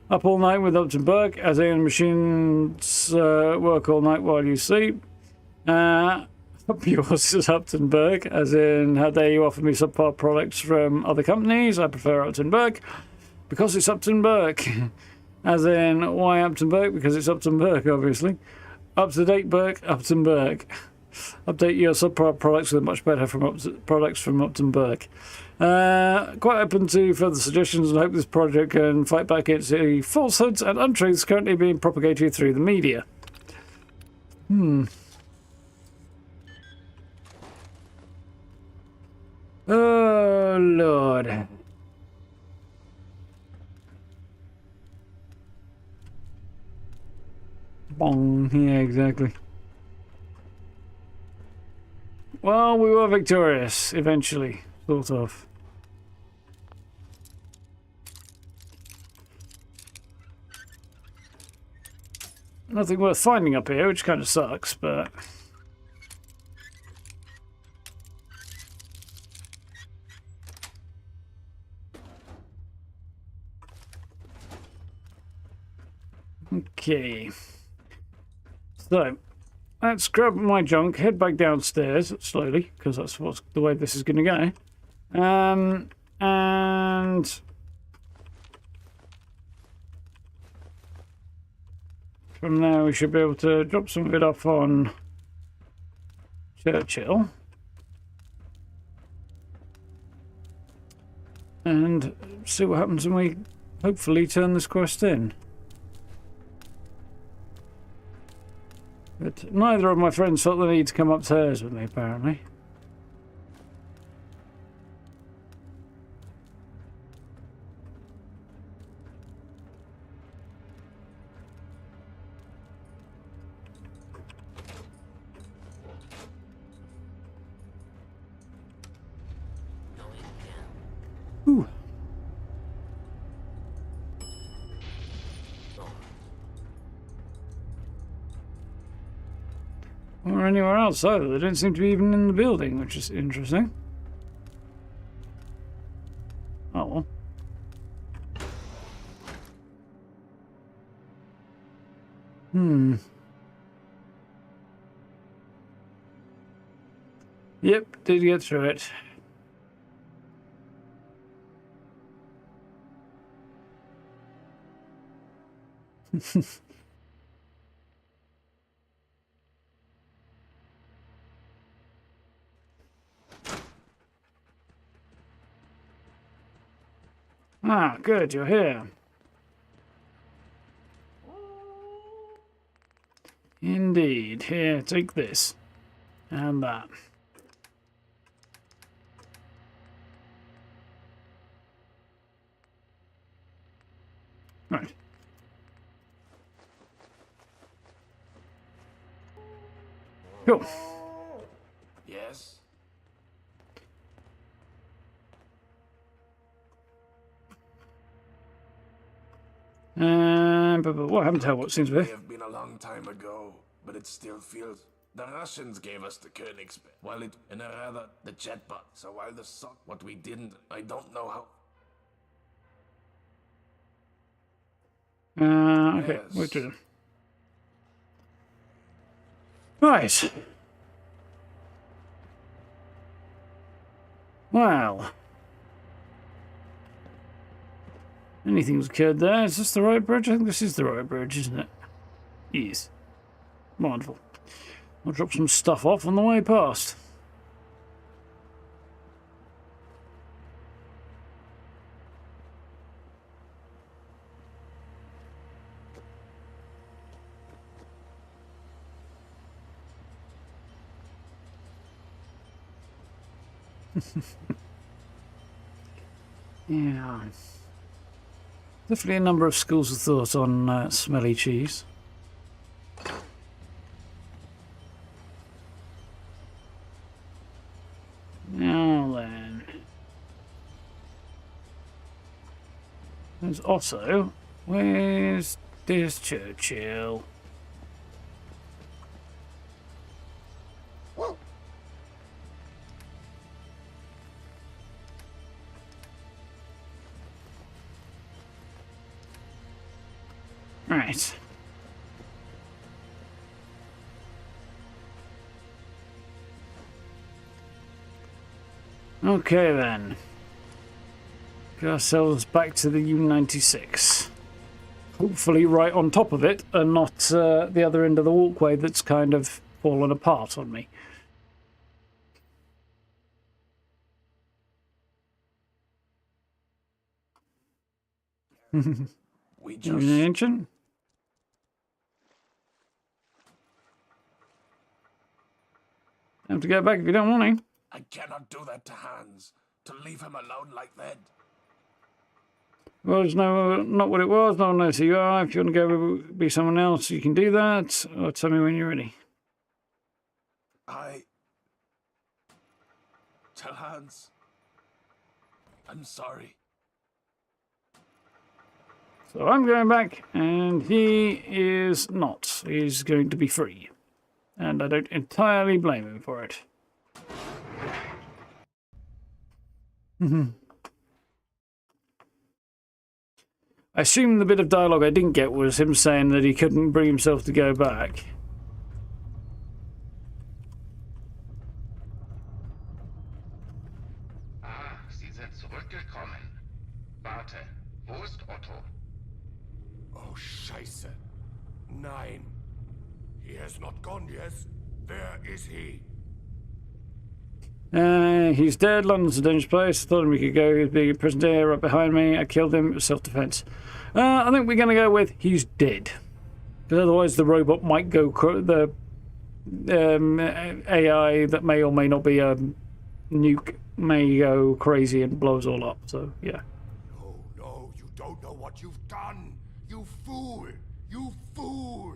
Up all night with Upton-Burke, as in machines work all night while you sleep. Up yours is Upton-Burke, as in, how dare you offer me subpar products from other companies? I prefer Upton-Burke because it's Upton-Burke. As in, why Upton-Burke? Because it's Upton-Burke, obviously. Up-to-date Burke, Upton-Burke. Update your subpar products with much better products from Upton-Burke. Quite open to further suggestions and hope this project can fight back against the falsehoods and untruths currently being propagated through the media. Oh, Lord. Bong. Yeah, exactly. Well, we were victorious, eventually. Sort of. Nothing worth finding up here, which kind of sucks, but... Okay. So, let's grab my junk, head back downstairs slowly, because that's what's the way this is going to go. And from there we should be able to drop some of it off on Churchill. And see what happens when we hopefully turn this quest in. But neither of my friends felt the need to come upstairs with me, apparently. Ooh. Or anywhere else either. They don't seem to be even in the building, which is interesting. Oh well. Yep, did get through it. Ah, good, you're here. Indeed. Here, take this. And that. Right. Cool. Yes? But what happened to her? What seems to May be? have been a long time ago, but it still feels The Russians gave us the Königsberg, while it, and rather, the jetbot. So while the sock, what we didn't, I don't know how. Okay, Yes. we're doing. Right. Well. Anything's occurred there. Is this the right bridge? I think this is the right bridge, isn't it? Yes. Wonderful. I'll drop some stuff off on the way past. Yeah. Definitely a number of schools of thought on smelly cheese. Now then. There's Otto. Where's this Churchill? Right. Okay then. Get ourselves back to the U-96. Hopefully right on top of it and not the other end of the walkway that's kind of fallen apart on me. We An just. ancient? Have to go back if you don't want to. I cannot do that to Hans. To leave him alone like that. Well, it's not what it was. No one knows who you are. If you want to go be someone else, you can do that. Or tell me when you're ready. Tell Hans. I'm sorry. So I'm going back, and he is not. He's going to be free. And I don't entirely blame him for it. I assume the bit of dialogue I didn't get was him saying that he couldn't bring himself to go back. Ah, Sie sind zurückgekommen. Warte, wo ist Otto? Oh, Scheiße. Nein. He has not gone, yes? Where is he? He's dead. London's a dangerous place. I thought we could go. He was being a prisoner right behind me. I killed him. It was self-defense. I think we're going to go with he's dead. Because otherwise the robot might go... the AI that may or may not be a nuke may go crazy and blow us all up. So, yeah. No, no, you don't know what you've done. You fool. You fool.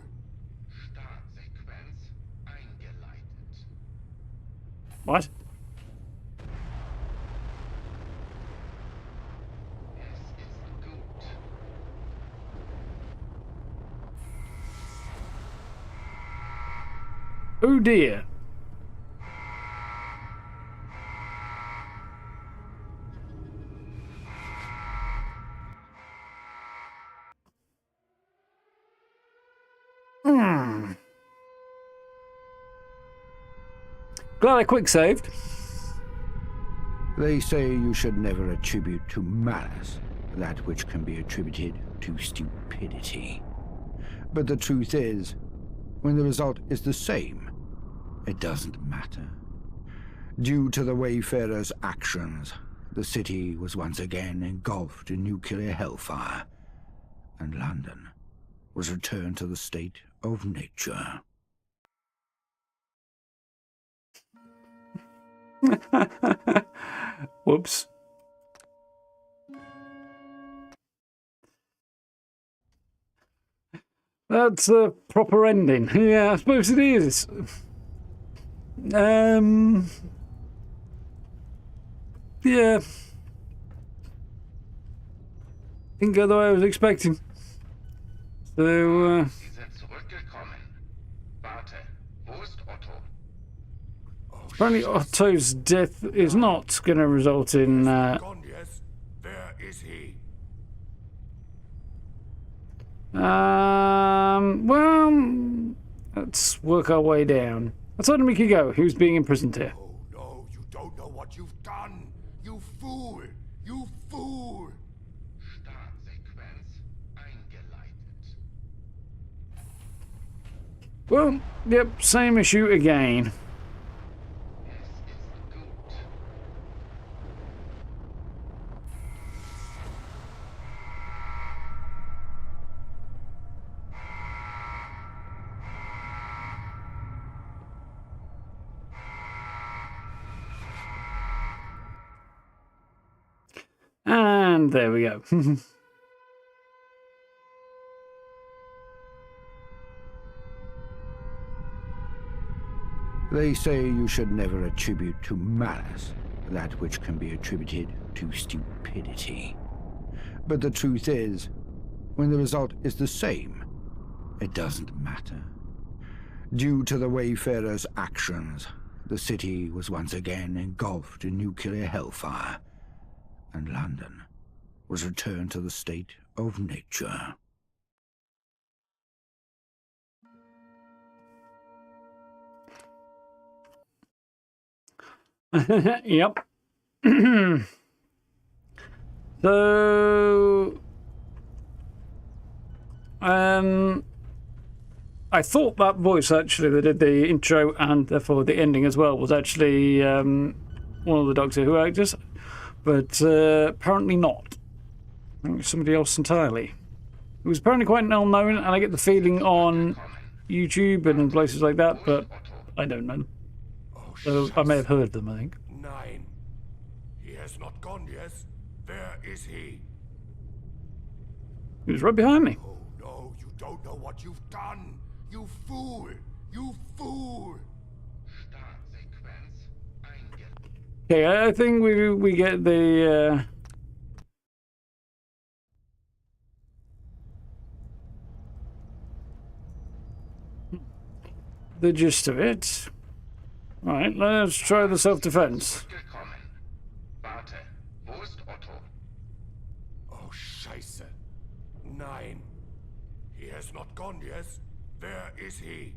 Startsequenz eingeleitet. What? Es ist gut. Oh dear. Glad I quick saved. They say you should never attribute to malice that which can be attributed to stupidity. But the truth is, when the result is the same, it doesn't matter. Due to the Wayfarer's actions, the city was once again engulfed in nuclear hellfire, and London was returned to the state of nature. Whoops. That's a proper ending. Yeah, I suppose it is. Yeah. Didn't go the way I was expecting. So, Sie sind zurückgekommen. Warte, wo ist Otto? Apparently Otto's death is not going to result in... Gone, yes? Where is he? Well, let's work our way down. I told him we could go. He was being imprisoned here. Oh no, you don't know what you've done! You fool! You fool! Startsequenz eingeleitet. Well, yep, same issue again. Es ist gut. And there we go. They say you should never attribute to malice that which can be attributed to stupidity. But the truth is, when the result is the same, it doesn't matter. Due to the Wayfarer's actions, the city was once again engulfed in nuclear hellfire, and London was returned to the state of nature. Yep. So, I thought that voice actually that did the intro and therefore the ending as well was actually one of the Doctor Who actors, but apparently not. I think it's somebody else entirely. It was apparently quite well known, and I get the feeling on YouTube and places like that, but I don't know. So I may have heard them, I think. Nein. He has not gone, yes? Where is he? He was right behind me. Oh no, you don't know what you've done! You fool! You fool! Startsequenz eingeleitet. Okay, I think we get the gist of it. Right, let's try the self-defense. Gekommen. Warte, wo ist Otto? Oh, Scheiße. Nein. He has not gone, yes? Where is he?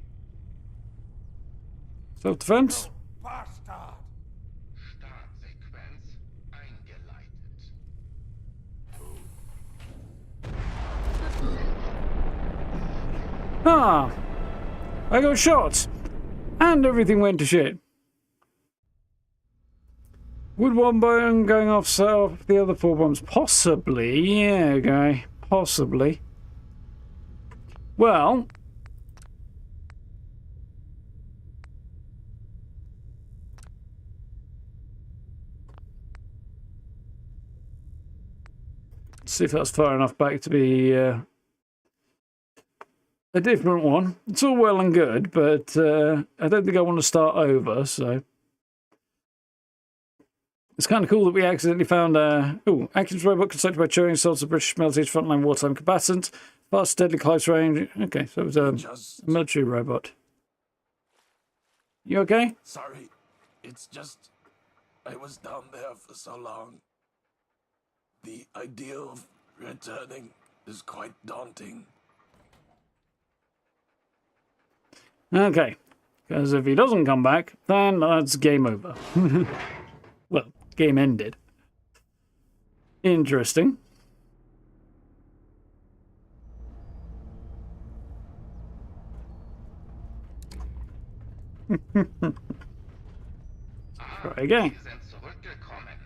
Self-defense? Bastard! Startsequenz eingeleitet. Ah! I got shot! And everything went to shit. Would one bomb going off set off the other 4 bombs? Possibly, yeah, guy. Possibly. Well... let's see if that's far enough back to be a different one. It's all well and good, but I don't think I want to start over, so... It's kind of cool that we accidentally found a... Atkins robot constructed by Turing, sold to British military frontline wartime combatant. Fast, deadly, close range. Okay, so it was a military robot. You okay? Sorry, it's just... I was down there for so long. The idea of returning is quite daunting. Okay, because if he doesn't come back, then that's game over. Well, game ended. Interesting. Try again. Sie sind zurückgekommen.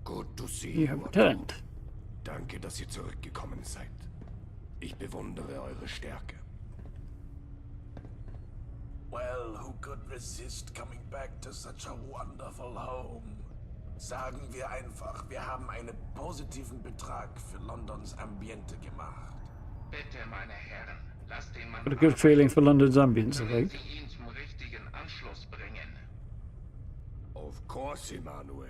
Good to see You have Otto. returned. Danke, dass ihr zurückgekommen seid. Ich bewundere eure Stärke. Well, who could resist coming back to such a wonderful home? Sagen wir einfach, wir haben einen positiven Betrag für Londons Ambiente gemacht. Bitte, meine Herren, lasst den Mann Got a good feeling for London's ambience, I Können think. Sie ihn zum richtigen Anschluss bringen. Of course, Emmanuel.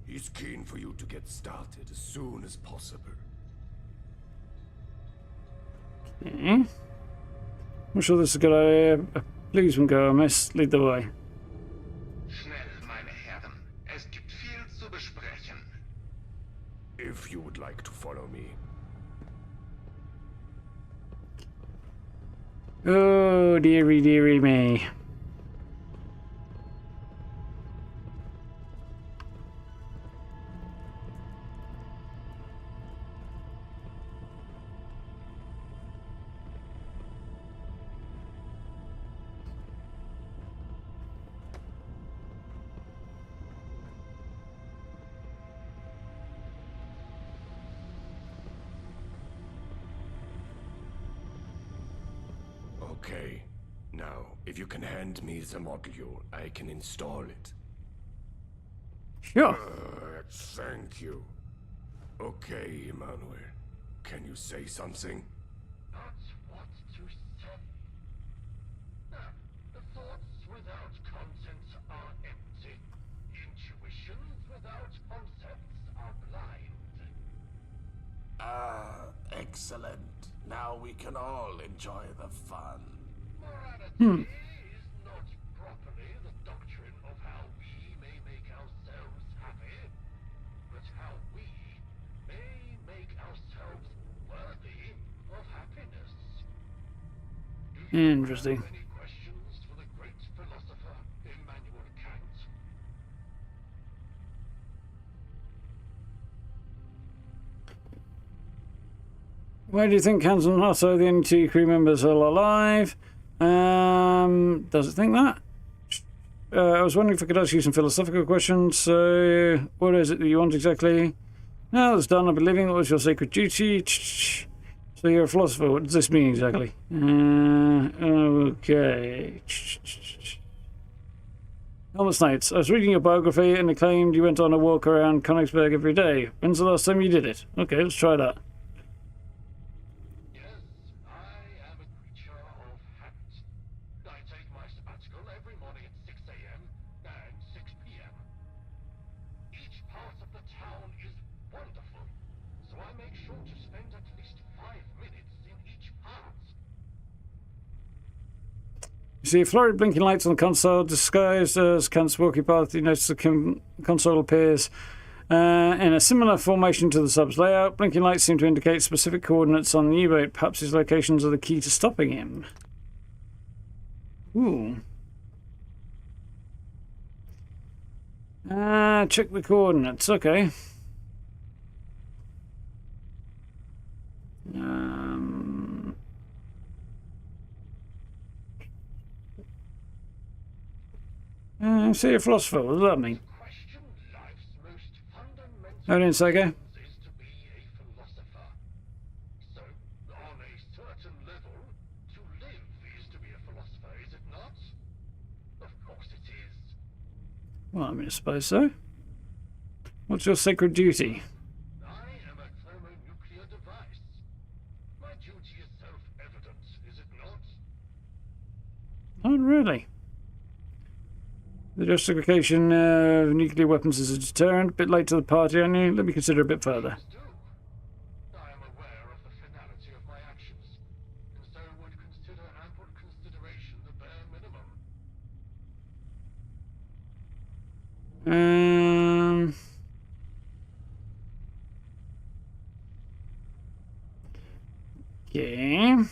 He's keen for you to get started as soon as possible. I'm sure this is a good idea. Please, go, miss. Lead the way. Schnell, meine Herren. Es gibt viel zu besprechen. If you would like to follow me. Oh, dearie, dearie me. Okay. Now, if you can hand me the module, I can install it. Sure. Thank you. Okay, Emmanuel. Can you say something? Not what to say. The thoughts without content are empty. Intuitions without concepts are blind. Ah, excellent. Now we can all enjoy the fun. Morality is not properly the doctrine of how we may make ourselves happy, but how we may make ourselves worthy of happiness. Interesting. Any questions for the great philosopher Immanuel Kant? Why do you think Hans and Otto, the only two crew members, are alive? Does it think that? I was wondering if I could ask you some philosophical questions. So, what is it that you want exactly? Now that's done, I've been living. What was your sacred duty? So you're a philosopher. What does this mean exactly? Okay. Thomas Knights, I was reading your biography and it claimed you went on a walk around Königsberg every day. When's the last time you did it? Okay, let's try that. Yes, I am a creature of habit. I take my sabbatical every morning at 6 a.m. and 6 p.m. Each part of the town is wonderful, so I make sure to spend at least 5 minutes in each part. You see a flurry of blinking lights on the console, disguised as Kant's walkie path. You notice the console appears in a similar formation to the sub's layout. Blinking lights seem to indicate specific coordinates on the U-boat. Perhaps his locations are the key to stopping him. Ooh. Check the coordinates. Okay. See a philosopher. What does that mean? Question life's most fundamental How did Psycho? is to be a philosopher. So, on a certain level, to live is to be a philosopher, is it not? Of course it is. Well, I mean, I suppose so. What's your sacred duty? I am a thermonuclear device. My duty is self-evident, is it not? Not really. The justification of nuclear weapons is a deterrent. A bit late to the party, aren't you? Let me consider a bit further. Do. I am aware of the finality of my actions, and so would consider ample consideration the bare minimum. Okay.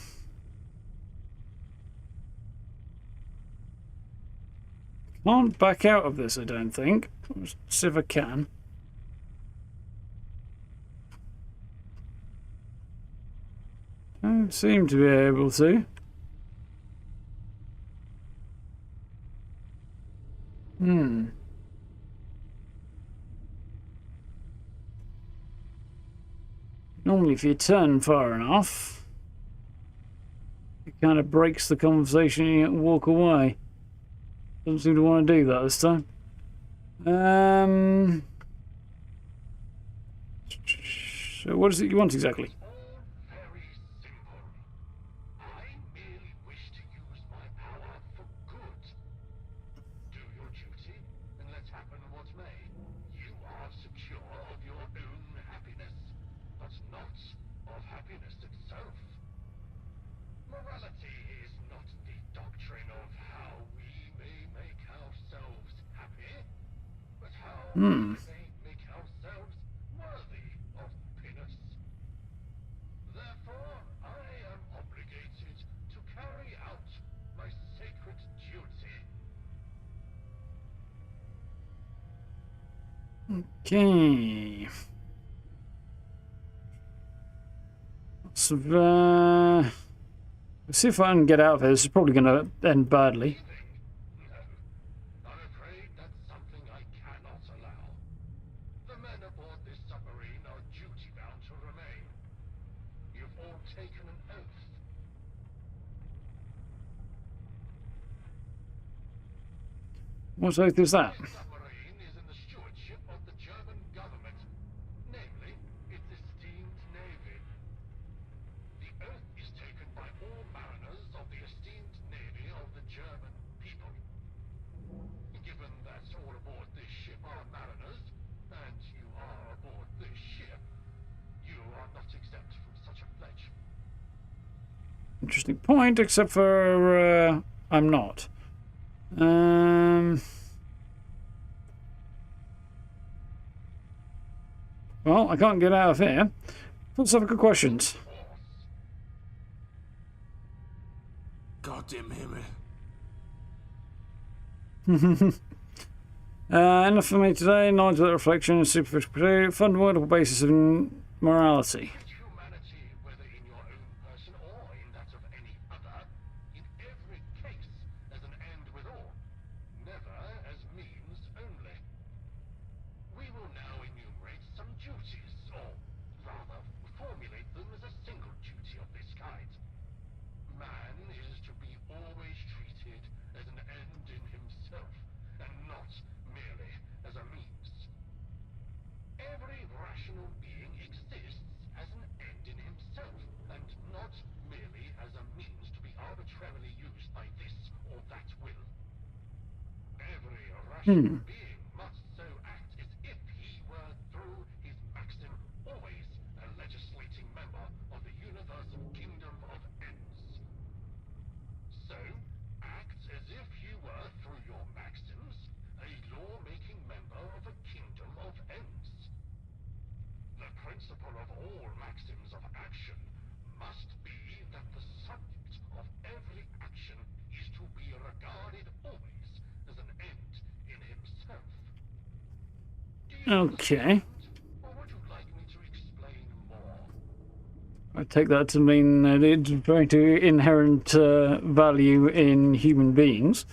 Can't back out of this, I don't think. Let's see if I can. Don't seem to be able to. Normally, if you turn far enough, it kind of breaks the conversation and you can walk away. Doesn't seem to want to do that this time. So what is it you want exactly? Very simple. I merely wish to use my power for good. Do your duty, and let happen what may. You are secure of your own happiness, but not of happiness itself. Morality is not the doctrine of how Hmm. make ourselves worthy of penance. Therefore, I am obligated to carry out my sacred duty. Okay. So, let's see if I can get out of here. This is probably going to end badly. No, I'm afraid that's something I cannot allow. The men aboard this submarine are duty-bound to remain. You've all taken an oath. What oath is that? This submarine is in the stewardship of the German government, namely, its esteemed navy. The oath is taken by all mariners of the esteemed navy of the German people. Given that all aboard this ship are mariners, and you are aboard this ship, you are not exempt from such a pledge. Interesting point, except for I'm not. Well, I can't get out of here. Philosophical questions. Goddamn Himmel. Enough for me today. Knowledge without reflection is superficial, fundamental basis of morality. Humanity, whether in your own person or in that of any other, in every case as an end with all, never as means only. We will now enumerate some duties, or rather, formulate them as a single duty of this kind. Man is to be always treated as an end in himself, and not merely as a means. Every rational being exists as an end in himself, and not merely as a means to be arbitrarily used by this or that will. Every rational being must so act as if he were, through his maxim, always a legislating member of the universal kingdom of ends. So, act as if you were, through your maxims, a law-making member of a kingdom of ends. The principle of all maxims of action must be that the subject of every action is to be regarded always as an end in himself. Do you Okay. understand, or would you like me to explain more? I take that to mean that it's referring to inherent value in human beings.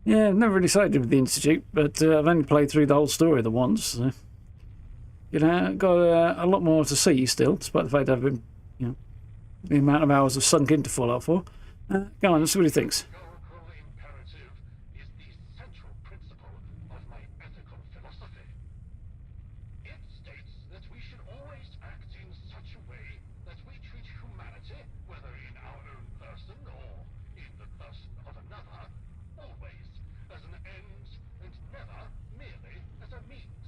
Yeah, I've never really sided with the Institute, but I've only played through the whole story the once. So, you know, got a lot more to see still, despite the fact I've been, you know, the amount of hours I've sunk into Fallout 4. Go on, let's see what he thinks. Categorical imperative is the central principle of my ethical philosophy. It states that we should always act in such a way that we treat humanity, whether in our own person or in the person of another, always as an end and never merely as a means.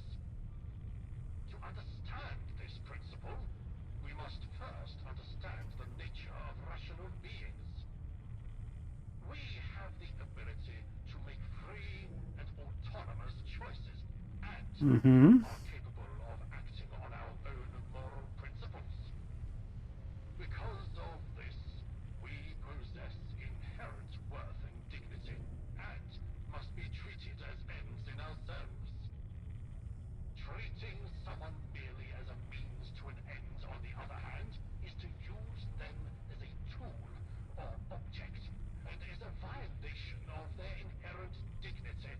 To understand this principle, we must first understand the nature of rational beings. We have the ability to make free and autonomous choices, and are capable of acting on our own moral principles. Because of this, we possess inherent worth and dignity, and must be treated as ends in ourselves. Treating someone merely as a means to an end, on the other hand, is to use them as a tool or object, and is a violation of their inherent dignity.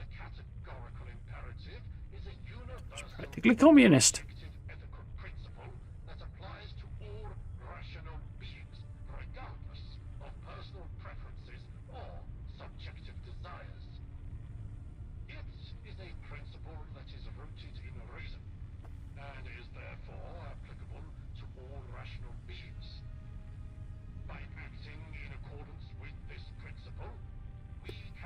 The categorical imperative is a universal, Practically communist. objective ethical principle that applies to all rational beings, regardless of personal preferences or subjective desires. It is a principle that is rooted in reason, and is therefore applicable to all rational beings. By acting in accordance with this principle,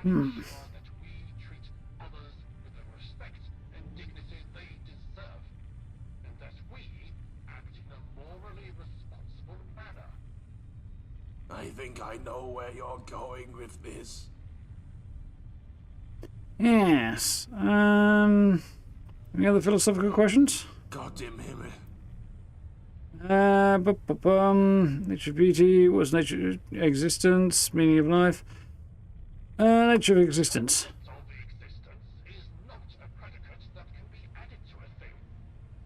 can ensure that we treat others with the respect and dignity they deserve, and that we act in a morally responsible manner. I think I know where you're going with this. Yes. Any other philosophical questions? Gott im Himmel. Nature of beauty, what's nature existence, meaning of life? Nature of existence. Of existence is not a predicate that can be added to a thing.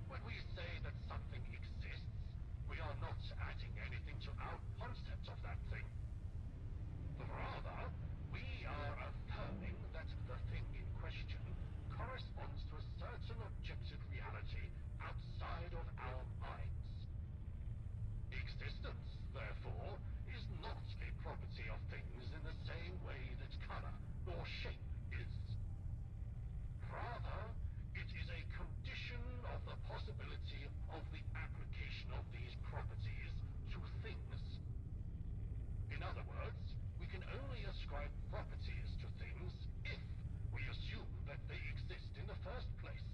When we say that something exists, we are not adding anything to our concept of that thing. Rather, we are affirming that the thing in question corresponds to a certain objective reality outside of our minds. Existence, therefore, is not a property of things in the same way that color or shape is. Rather, it is a condition of the possibility of the application of these properties to things. In other words, we can only ascribe properties to things if we assume that they exist in the first place.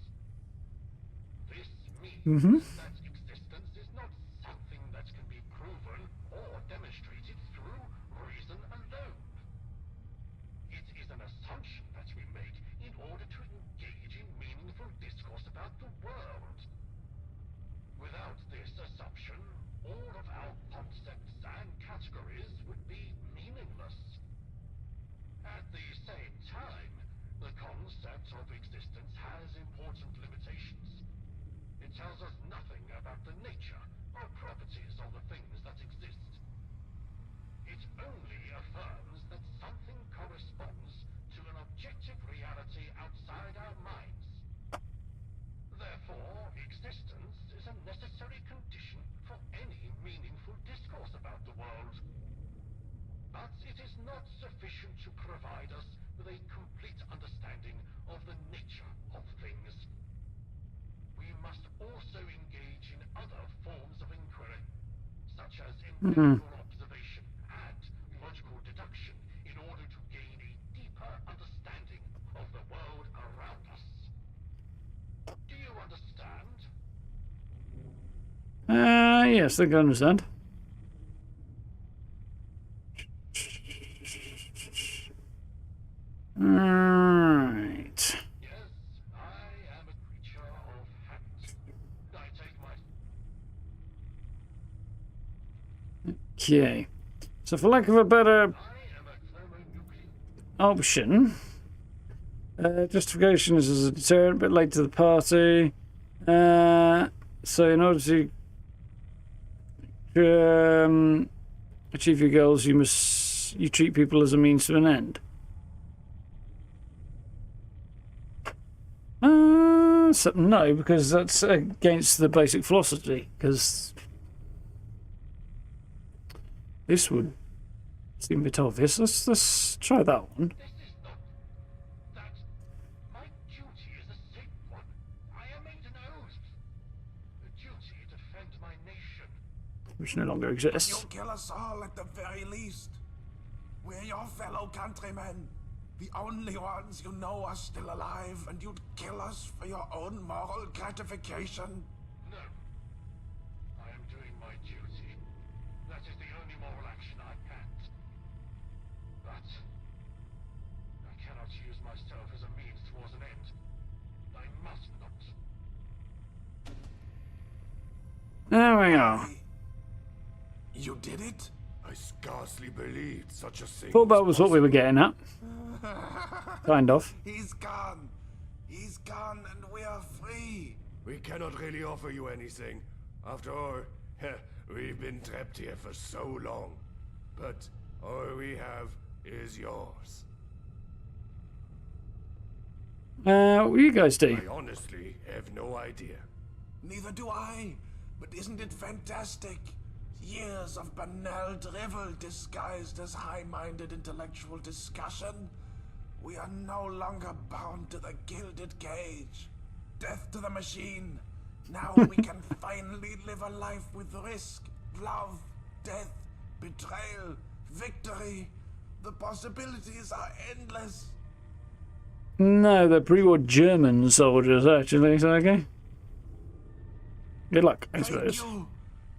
This means that existence is not something that can be proven or demonstrated through reason alone. It is an assumption that we make in order to engage in meaningful discourse about the world. Without this assumption, all of our concepts and categories would be meaningless. At the same time, the concept of existence has important limitations. It tells us nothing about the nature or properties of the things that exist. It only affirms that something corresponds to an objective reality outside our minds. Therefore, existence is a necessary condition for any meaningful discourse about the world. But it is not sufficient to provide us with a complete understanding of the nature of things. We must also engage in other forms of inquiry, such as empirical observation and logical deduction, in order to gain a deeper understanding of the world around us. Do you understand? Yes, I think I understand. Right. Yes, I am a creature of habit. I take my... Okay. So for lack of a better I am a thermonuclear. option, justification is as a deterrent, but late to the party. So in order to achieve your goals, you treat people as a means to an end. So no, because that's against the basic philosophy. Because this would seem a bit obvious. Let's try that one. This is not... that... My duty is a sacred one. I am made an oath. The duty to defend my nation. Which no longer exists. You'll kill us all at the very least. We're your fellow countrymen. The only ones you know are still alive, and you'd kill us for your own moral gratification? No. I am doing my duty. That is the only moral action I can. But I cannot use myself as a means towards an end. I must not. There we go. You did it? I scarcely believed such a thing. Thought that was what we were getting at. Kind of. He's gone. He's gone and we are free. We cannot really offer you anything. After all, we've been trapped here for so long. But all we have is yours. What do you guys do? I honestly have no idea. Neither do I. But isn't it fantastic? Years of banal drivel disguised as high-minded intellectual discussion. We are no longer bound to the gilded cage. Death to the machine. Now we can finally live a life with risk, love, death, betrayal, victory. The possibilities are endless. No, they're pre-war German soldiers, actually, so okay. Good luck, I suppose. Thank you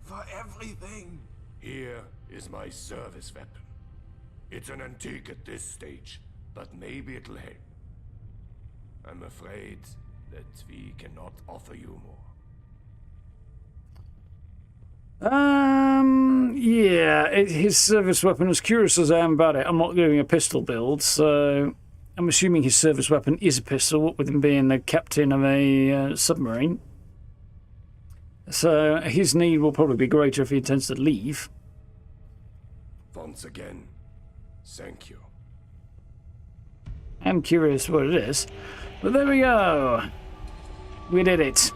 for everything. Here is my service weapon. It's an antique at this stage, but maybe it'll help. I'm afraid that we cannot offer you more. Yeah, his service weapon, as curious as I am about it, I'm not doing a pistol build, so I'm assuming his service weapon is a pistol, with him being the captain of a submarine. So his need will probably be greater if he intends to leave. Once again, thank you. I'm curious what it is, but there we go. We did it.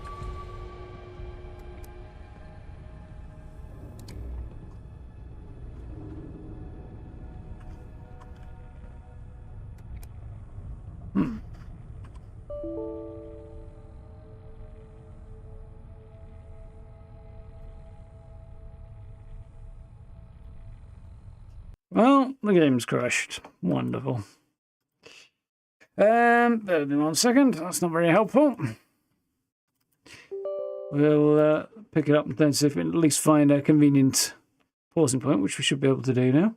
Well, the game's crashed. Wonderful. Bear with me 1 second. That's not very helpful. We'll pick it up and then see if we can at least find a convenient pausing point, which we should be able to do now.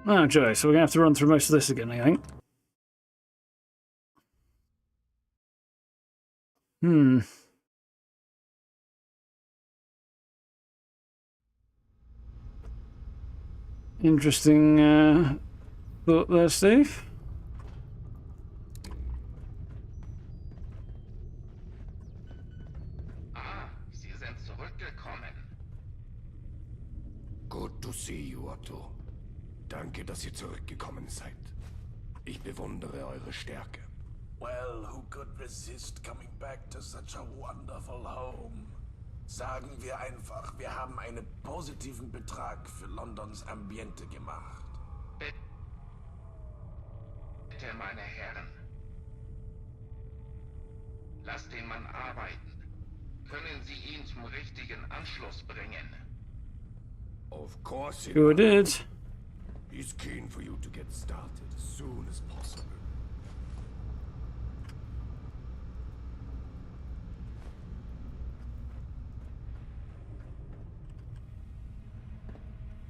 Oh, joy. So we're going to have to run through most of this again, I think. Interesting thought there, Steve. Ah, Sie sind zurückgekommen. Good to see you, Otto. Danke, dass ihr zurückgekommen seid. Ich bewundere eure Stärke. Well, who could resist coming back to such a wonderful home? Sagen wir einfach, wir haben einen positiven Betrag für Londons Ambiente gemacht. Bitte, meine Herren. Lasst den Mann arbeiten. Können Sie ihn zum richtigen Anschluss bringen? Of course it Sure did. He's keen for you to get started as soon as possible.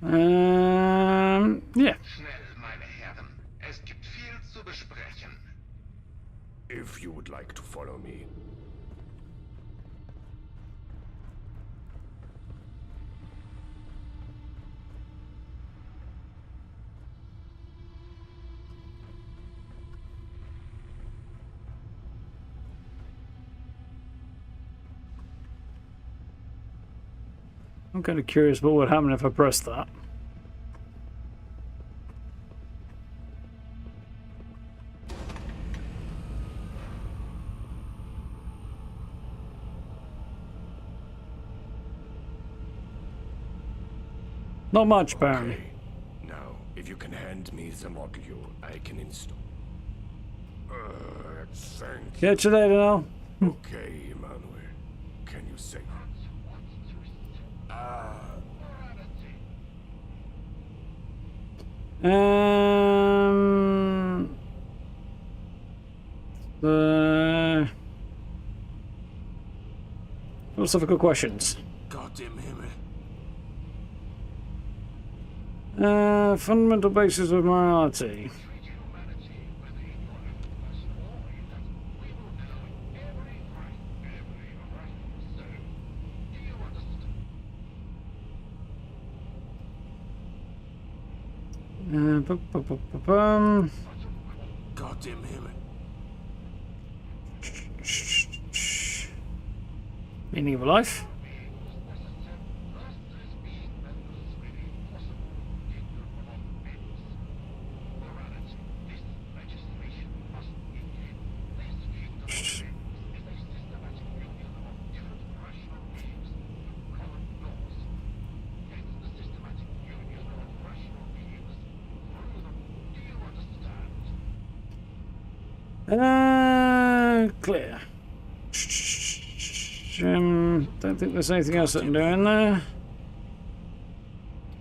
Yeah. Schnell, meine Herren. Es gibt viel zu besprechen. If you would like to follow me. I'm kind of curious what would happen if I pressed that. Not much, apparently. Okay. Now, if you can hand me the module, I can install. Thank you. Catch you later now. Okay, Emmanuel. Can you say? Philosophical questions. Gott im Himmel. Fundamental basis of morality. Gott im Himmel. Meaning of life. Clear. Don't think there's anything else I can do in there.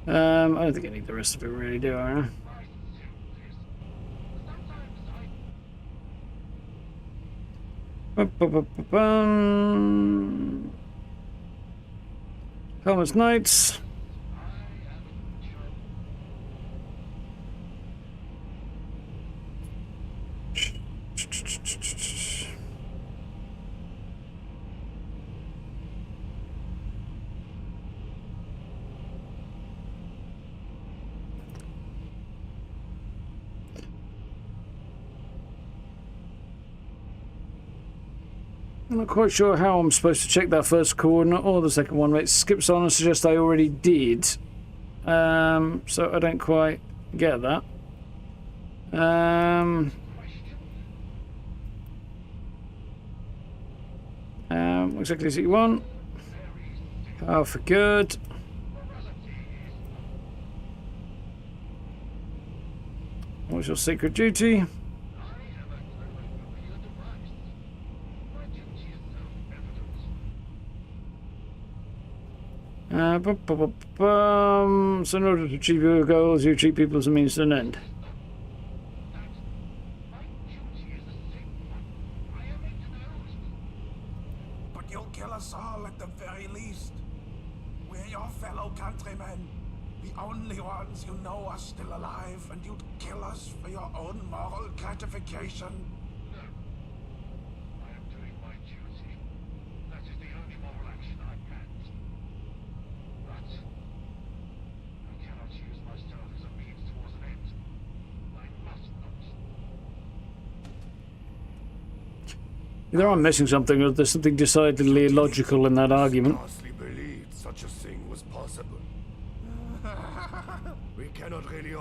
I don't think I need the rest of it really, do I? Helmets Knights. I'm not quite sure how I'm supposed to check that first coordinate or the second one, but it skips on and suggests I already did. So I don't quite get that. What exactly is it you want? Oh, for good. What's your secret duty? So in order to achieve your goals, you treat people as a means to an end. But you'll kill us all at the very least. We're your fellow countrymen. The only ones you know are still alive, and you'd kill us for your own moral gratification. No. I am doing my duty. That is the only moral action I can. But I cannot use myself as a means towards an end. I must not. Either I'm missing something or there's something decidedly illogical in that argument. Scarcely believed such a thing was possible. We cannot really.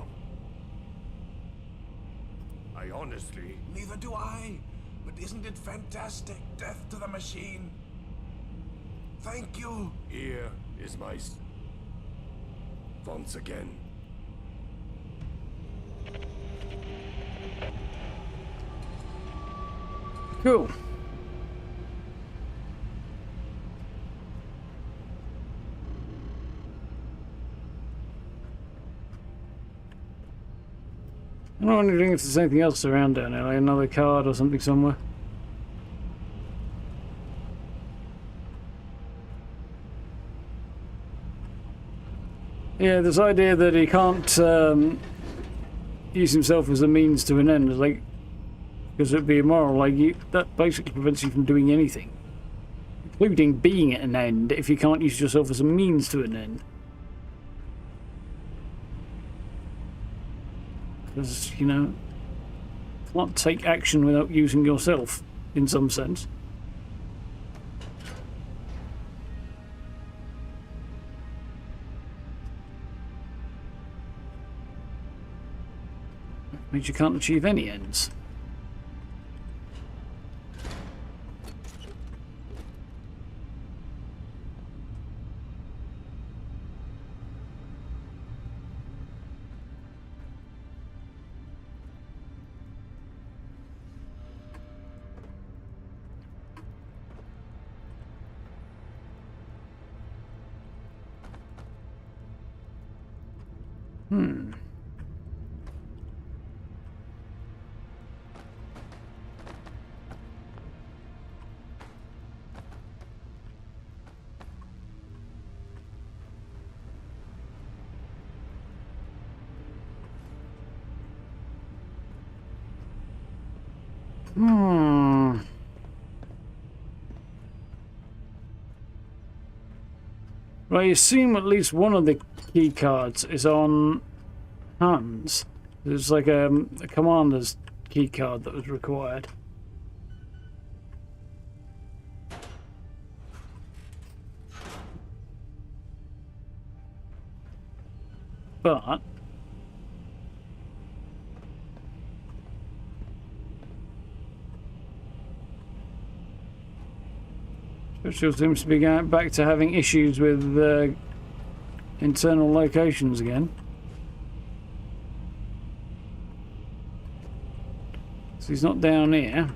I honestly. Neither do I. But isn't it fantastic? Death to the machine. Thank you. Here is my. Once again. Cool. I'm wondering if there's anything else around down there, like another card or something somewhere. Yeah, this idea that he can't use himself as a means to an end, like, because it'd be immoral. Like, that basically prevents you from doing anything, including being at an end, if you can't use yourself as a means to an end. Because, you know, you can't take action without using yourself, in some sense. Means you can't achieve any ends. Well, I assume at least one of the key cards is on Hans. There's like a commander's key card that was required. But Churchill seems to be going back to having issues with internal locations again. So he's not down here.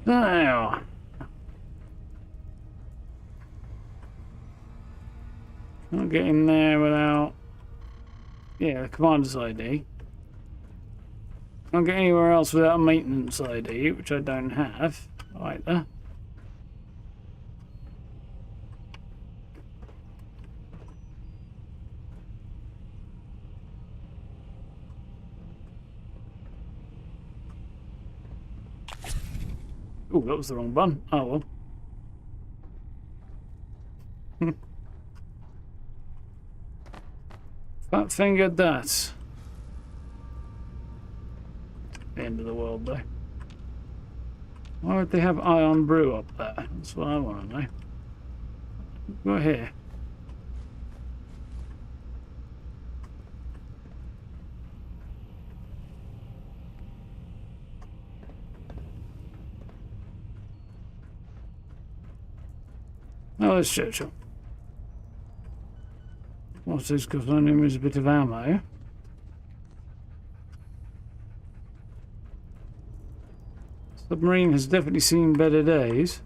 Now, can't get in there without, yeah, the commander's ID. Can't get anywhere else without a maintenance ID, which I don't have either. Oh, that was the wrong button. Oh well. Fat fingered that. The end of the world, though. Why would they have ion brew up there? That's what I want to know. Go here. Oh, there's Churchill. What's this? Because I knew there's a bit of ammo. Submarine has definitely seen better days.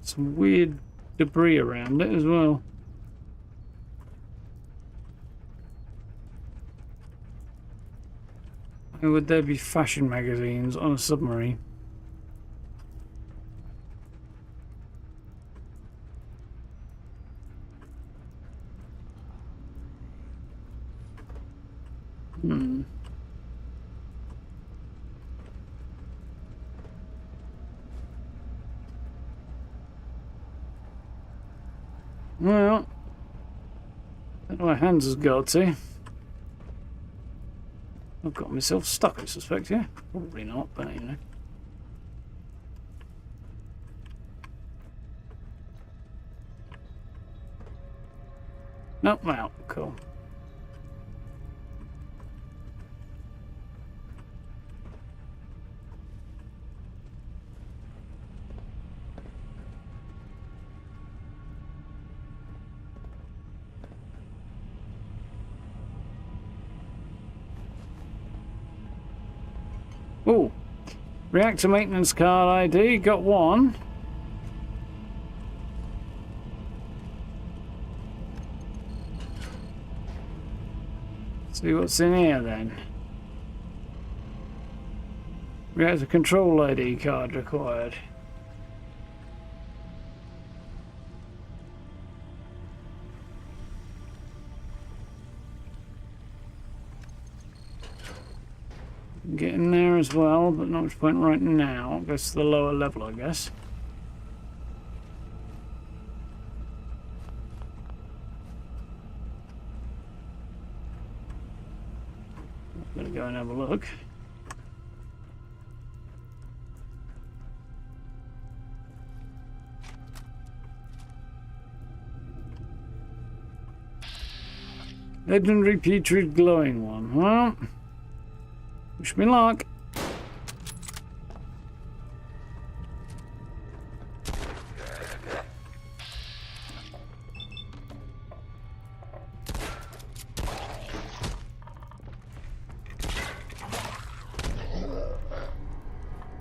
Some weird debris around it as well. Why would there be fashion magazines on a submarine? Well, I don't know where Hans has got to. I've got myself stuck, I suspect, yeah? Probably not, but you know. Nope, I'm out. Cool. Oh, reactor maintenance card ID, got one. See what's in here then. Reactor control ID card required. Get in there as well, but not much point right now. It goes to the lower level, I guess. I'm gonna go and have a look. Legendary putrid glowing one. Well, wish me luck.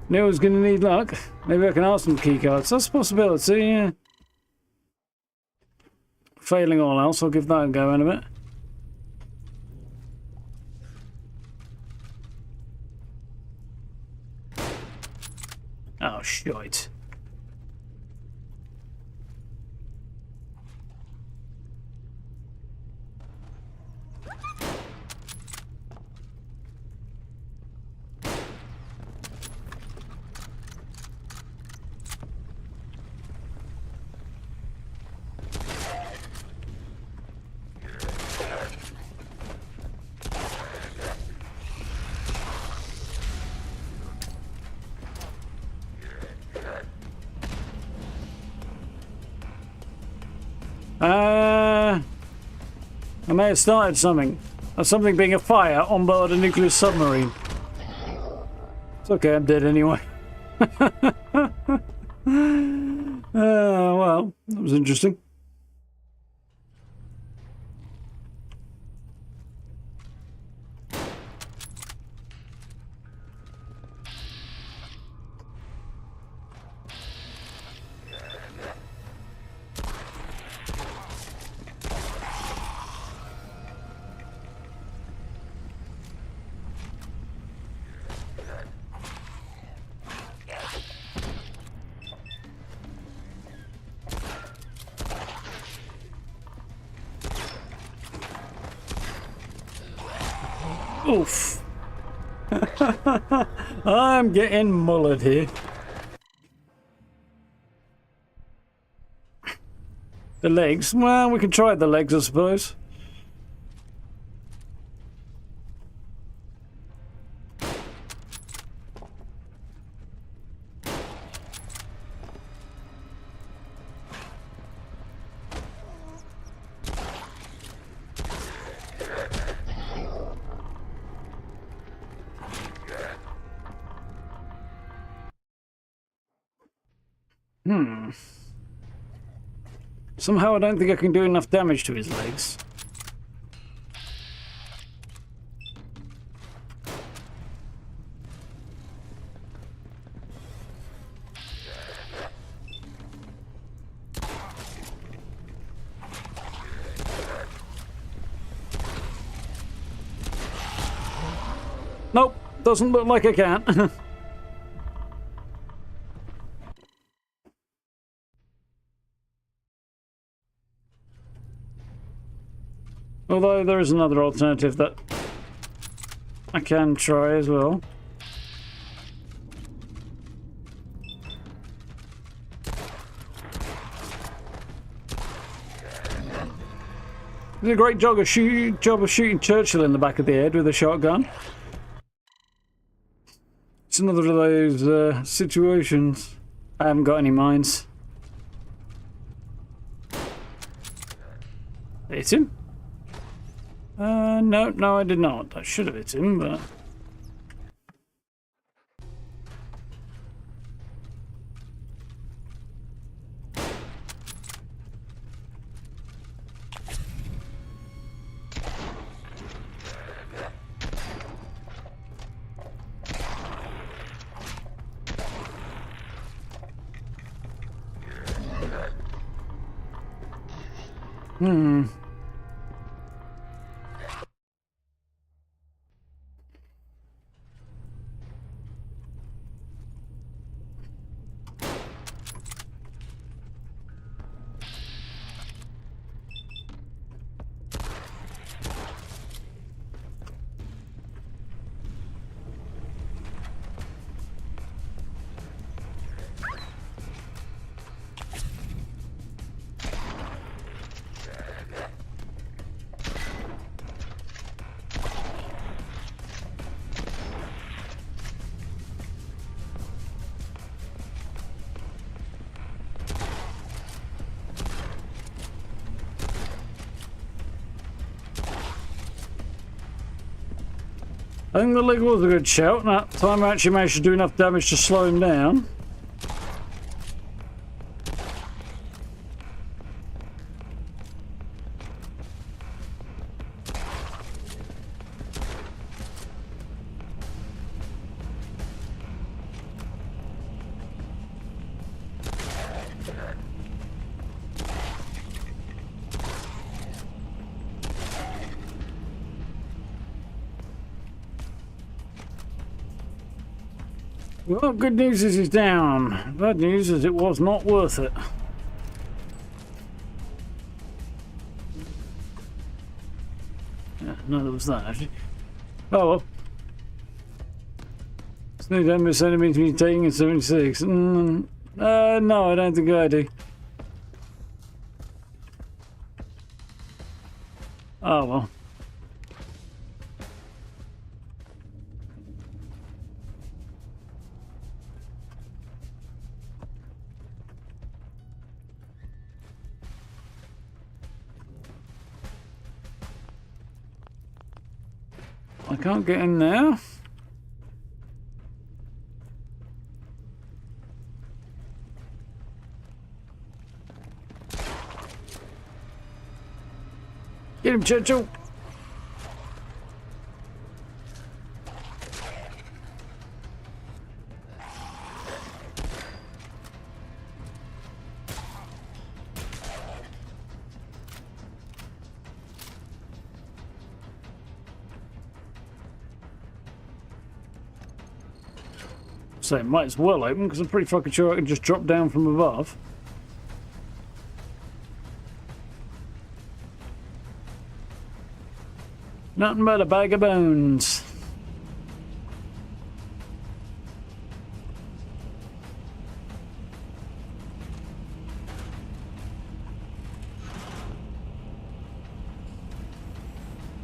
Knew I was going to need luck. Maybe I can ask some keycards. That's a possibility, yeah. Failing all else, I'll give that a go in a bit. Oh, shite. I may have started something. That's something being a fire on board a nuclear submarine. It's okay, I'm dead anyway. Well, that was interesting. Oof. I'm getting mullered here. The legs? Well, we can try the legs, I suppose. Somehow I don't think I can do enough damage to his legs. Nope, doesn't look like I can. Although there is another alternative that I can try as well. Did a great job of shooting Churchill in the back of the head with a shotgun. It's another of those situations. I haven't got any mines. Hit him? No, I did not. I should have hit him, but... I think the leg was a good shout. That time I actually managed to do enough damage to slow him down. Well, good news is he's down. Bad news is it was not worth it. Yeah, no, there was that actually. Oh well. There's no damage enemy to be taking in 76. No, I don't think I do. Oh well. I can't get in there. Get him, Churchill! So it might as well open because I'm pretty fucking sure I can just drop down from above. Nothing but a bag of bones.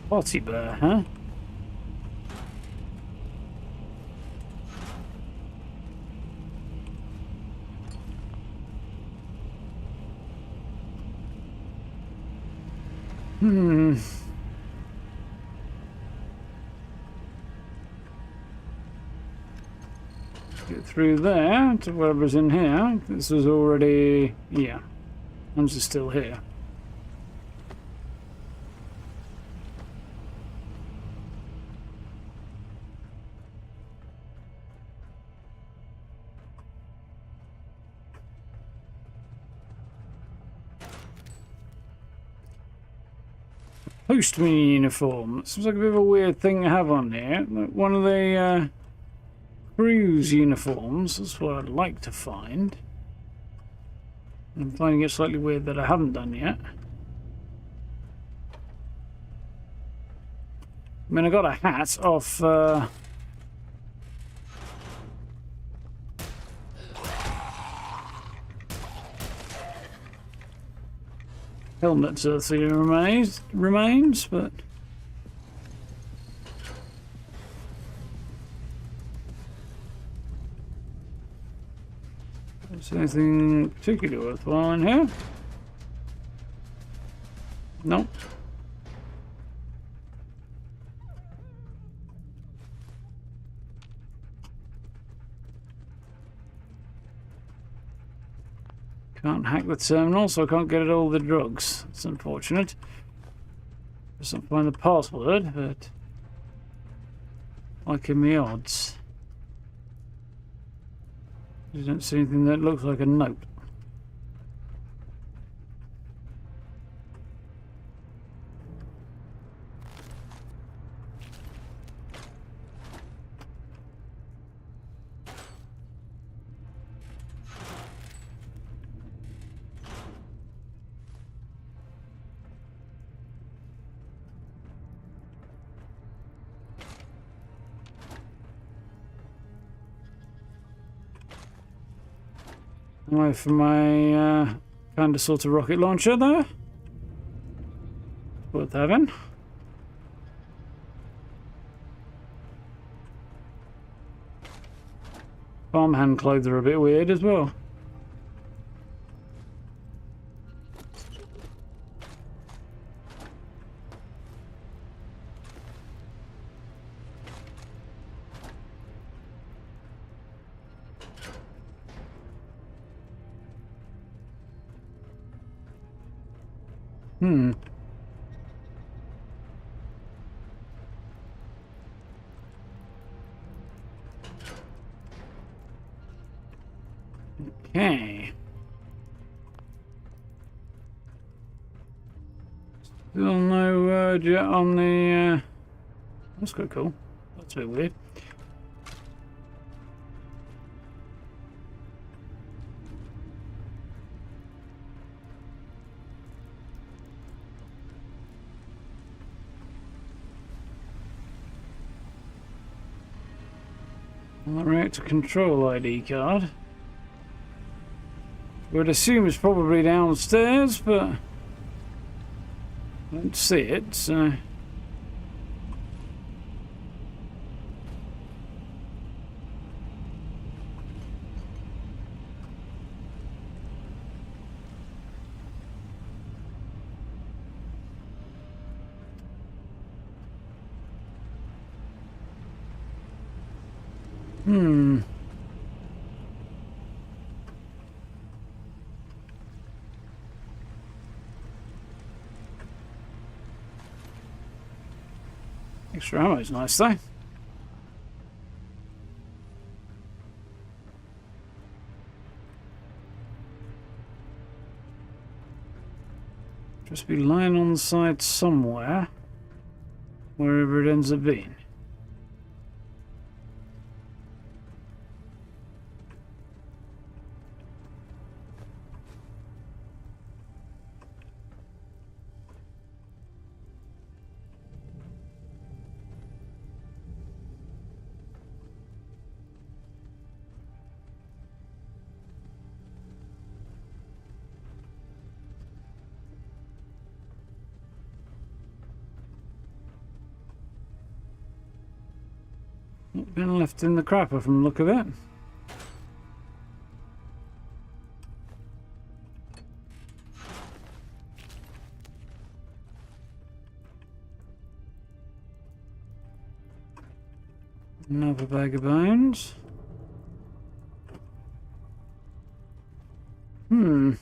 Potty bear, huh? Get through there to whatever's in here. This was already... yeah. One's is still here. Postman uniform. Seems like a bit of a weird thing to have on here. One of the crew's uniforms. That's what I'd like to find. I'm finding it slightly weird that I haven't done yet. I mean, I got a hat off... helmet remains, but is there anything particularly worthwhile in here? Nope. Can't hack the terminal, so I can't get at all the drugs. It's unfortunate. Just not find the password, but like in the odds. I don't see anything that looks like a note. Away from my kind of sort of rocket launcher there. Worth having. Farmhand clothes are a bit weird as well. Okay. Still no word yet on the... That's quite cool. That's a bit weird. Reactor control ID card. Would assume it's probably downstairs, but I don't see it, so... Hmm. Extra ammo's nice though. Just be lying on the side somewhere, wherever it ends up being. Not been left in the crapper from the look of it. Another bag of bones. Hmm.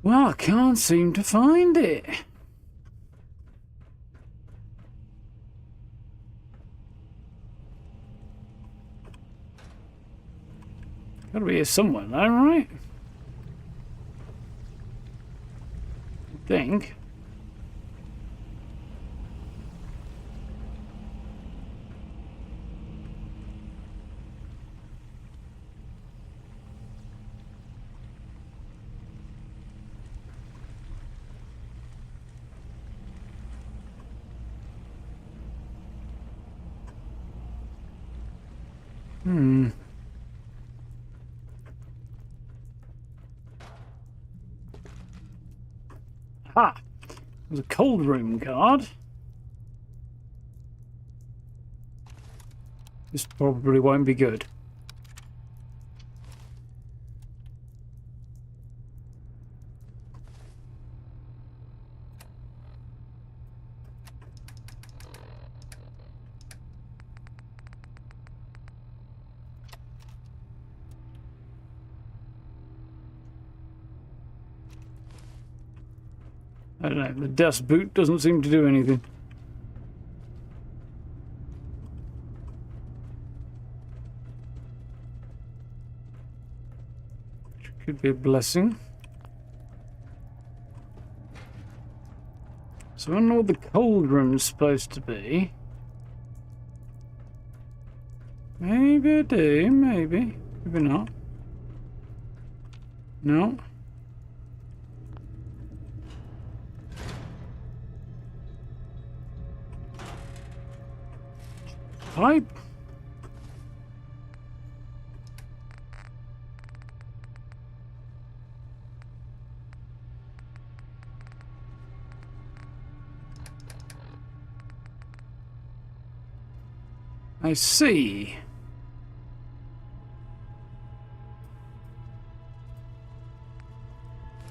Well, I can't seem to find it. Gotta be here somewhere though, right? I think. Hmm. Ha! There's a cold room card. This probably won't be good. I don't know, the dust boot doesn't seem to do anything. Which could be a blessing. So I don't know what the cold room's supposed to be. Maybe I do, maybe. Maybe not. No. Pipe. I see.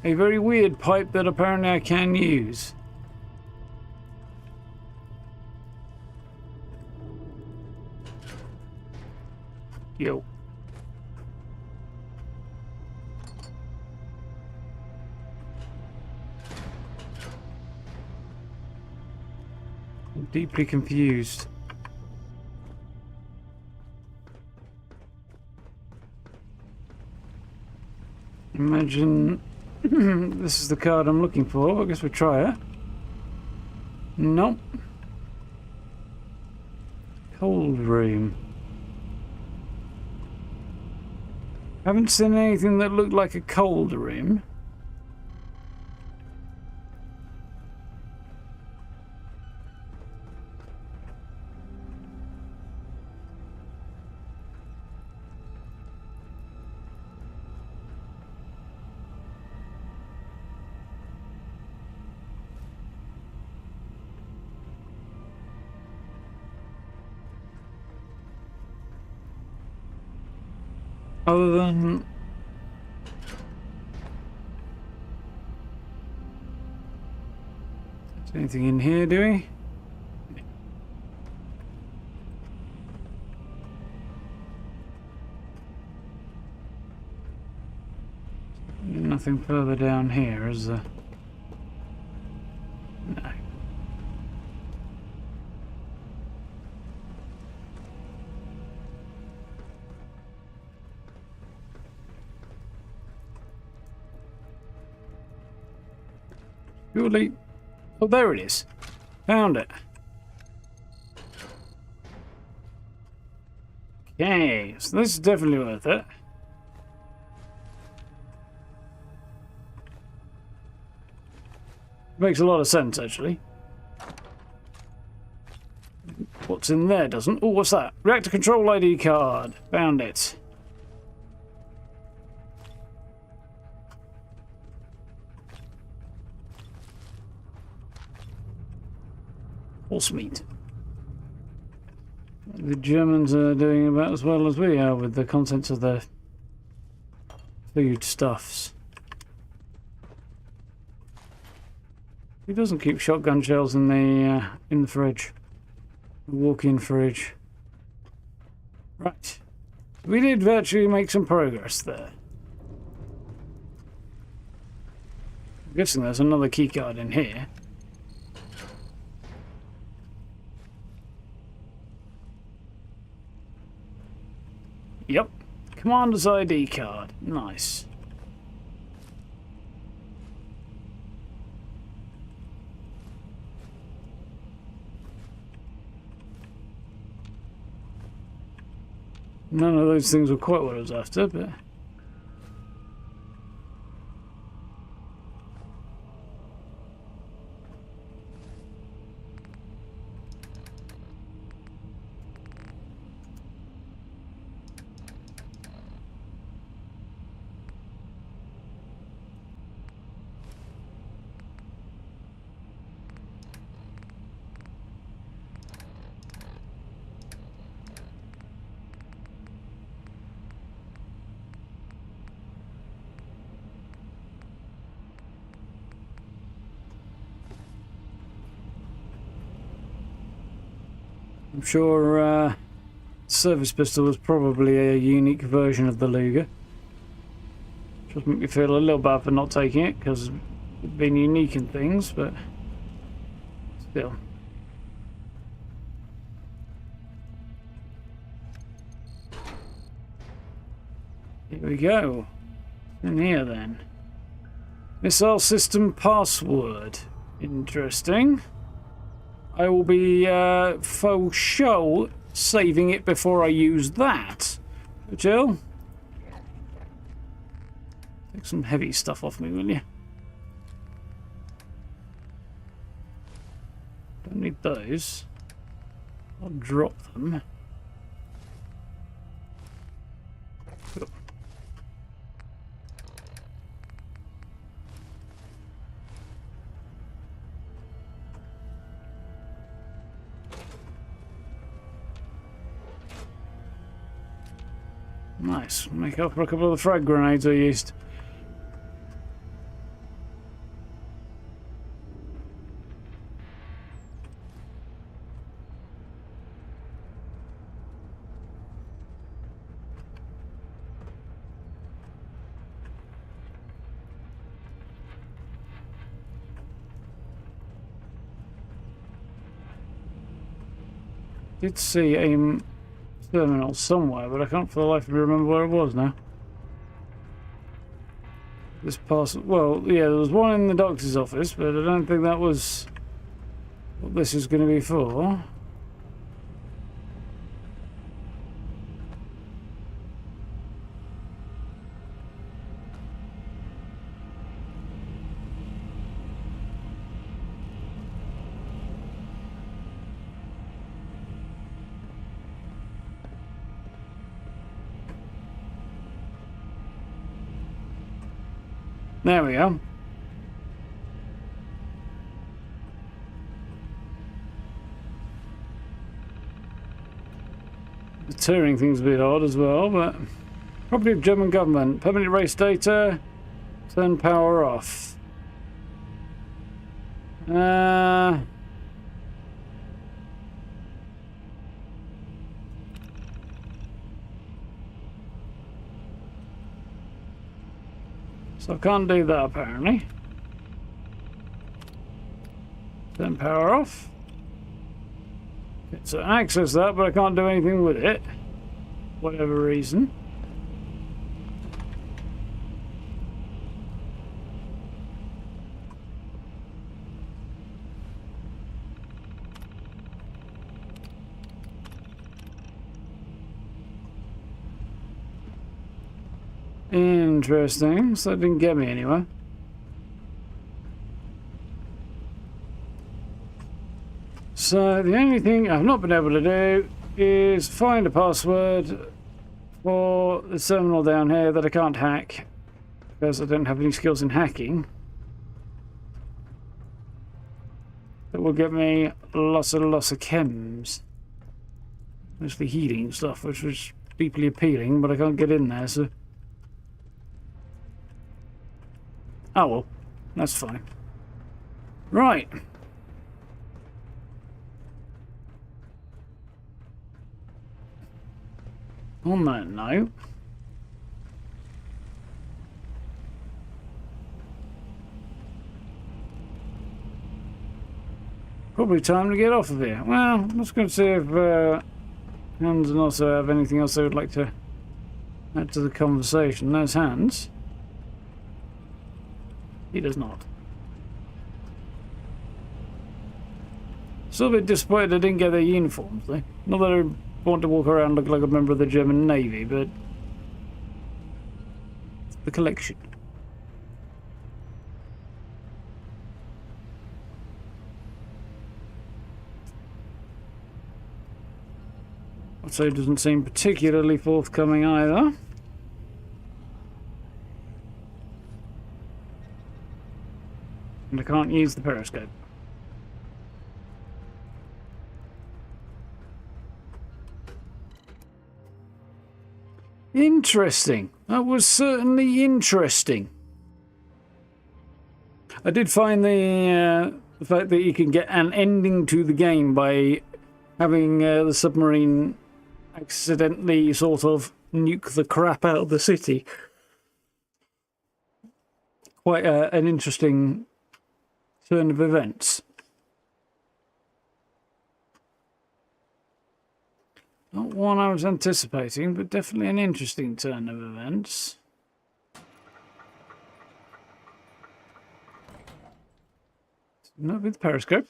A very weird pipe that apparently I can use. Yo. I'm deeply confused. Imagine this is the card I'm looking for. I guess we'll try it. Nope. Cold room. Haven't seen anything that looked like a cold room. Other than... Is there anything in here, do we? Nothing further down here, is there? No. Surely. Oh, there it is. Found it. Okay, so this is definitely worth it. Makes a lot of sense, actually. What's in there doesn't. Oh, what's that? Reactor control ID card. Found it. Horse meat. The Germans are doing about as well as we are with the contents of their foodstuffs. He doesn't keep shotgun shells in the fridge. The walk-in fridge. Right. We did virtually make some progress there. I'm guessing there's another keycard in here. Yep. Commander's ID card. Nice. None of those things were quite what I was after, but... I'm sure service pistol was probably a unique version of the Luger. Just make me feel a little bad for not taking it, because it's been unique in things, but still. Here we go. In here then. Missile system password. Interesting. I will be faux show saving it before I use that. Jill, take some heavy stuff off me, will you? Don't need those. I'll drop them. Cool. Nice. Make up for a couple of the frag grenades I used. Did see a terminal somewhere, but I can't for the life of me remember where it was now. This parcel. Well, yeah, there was one in the doctor's office, but I don't think that was what this is going to be for. There we go. The turning thing's a bit odd as well, but Property of German government. Permanent race data. Turn power off. So I can't do that apparently. Turn power off. Okay, so I access that, but I can't do anything with it. Whatever reason. Interesting. So that didn't get me anywhere. So the only thing I've not been able to do is find a password for the terminal down here that I can't hack because I don't have any skills in hacking. That will get me lots of chems. Mostly healing stuff, which was deeply appealing, but I can't get in there, so... Oh well, that's fine. Right. On that note, probably time to get off of here. Well, I'm just going to see if Hans and also have anything else they would like to add to the conversation. There's Hans. He does not. Still a bit disappointed I didn't get their uniforms, though. Not that I want to walk around looking like a member of the German Navy, but the collection. So it doesn't seem particularly forthcoming either. And I can't use the periscope. Interesting. That was certainly interesting. I did find the fact that you can get an ending to the game by having the submarine accidentally sort of nuke the crap out of the city. Quite an interesting turn of events. Not one I was anticipating, but definitely an interesting turn of events. Not with the periscope.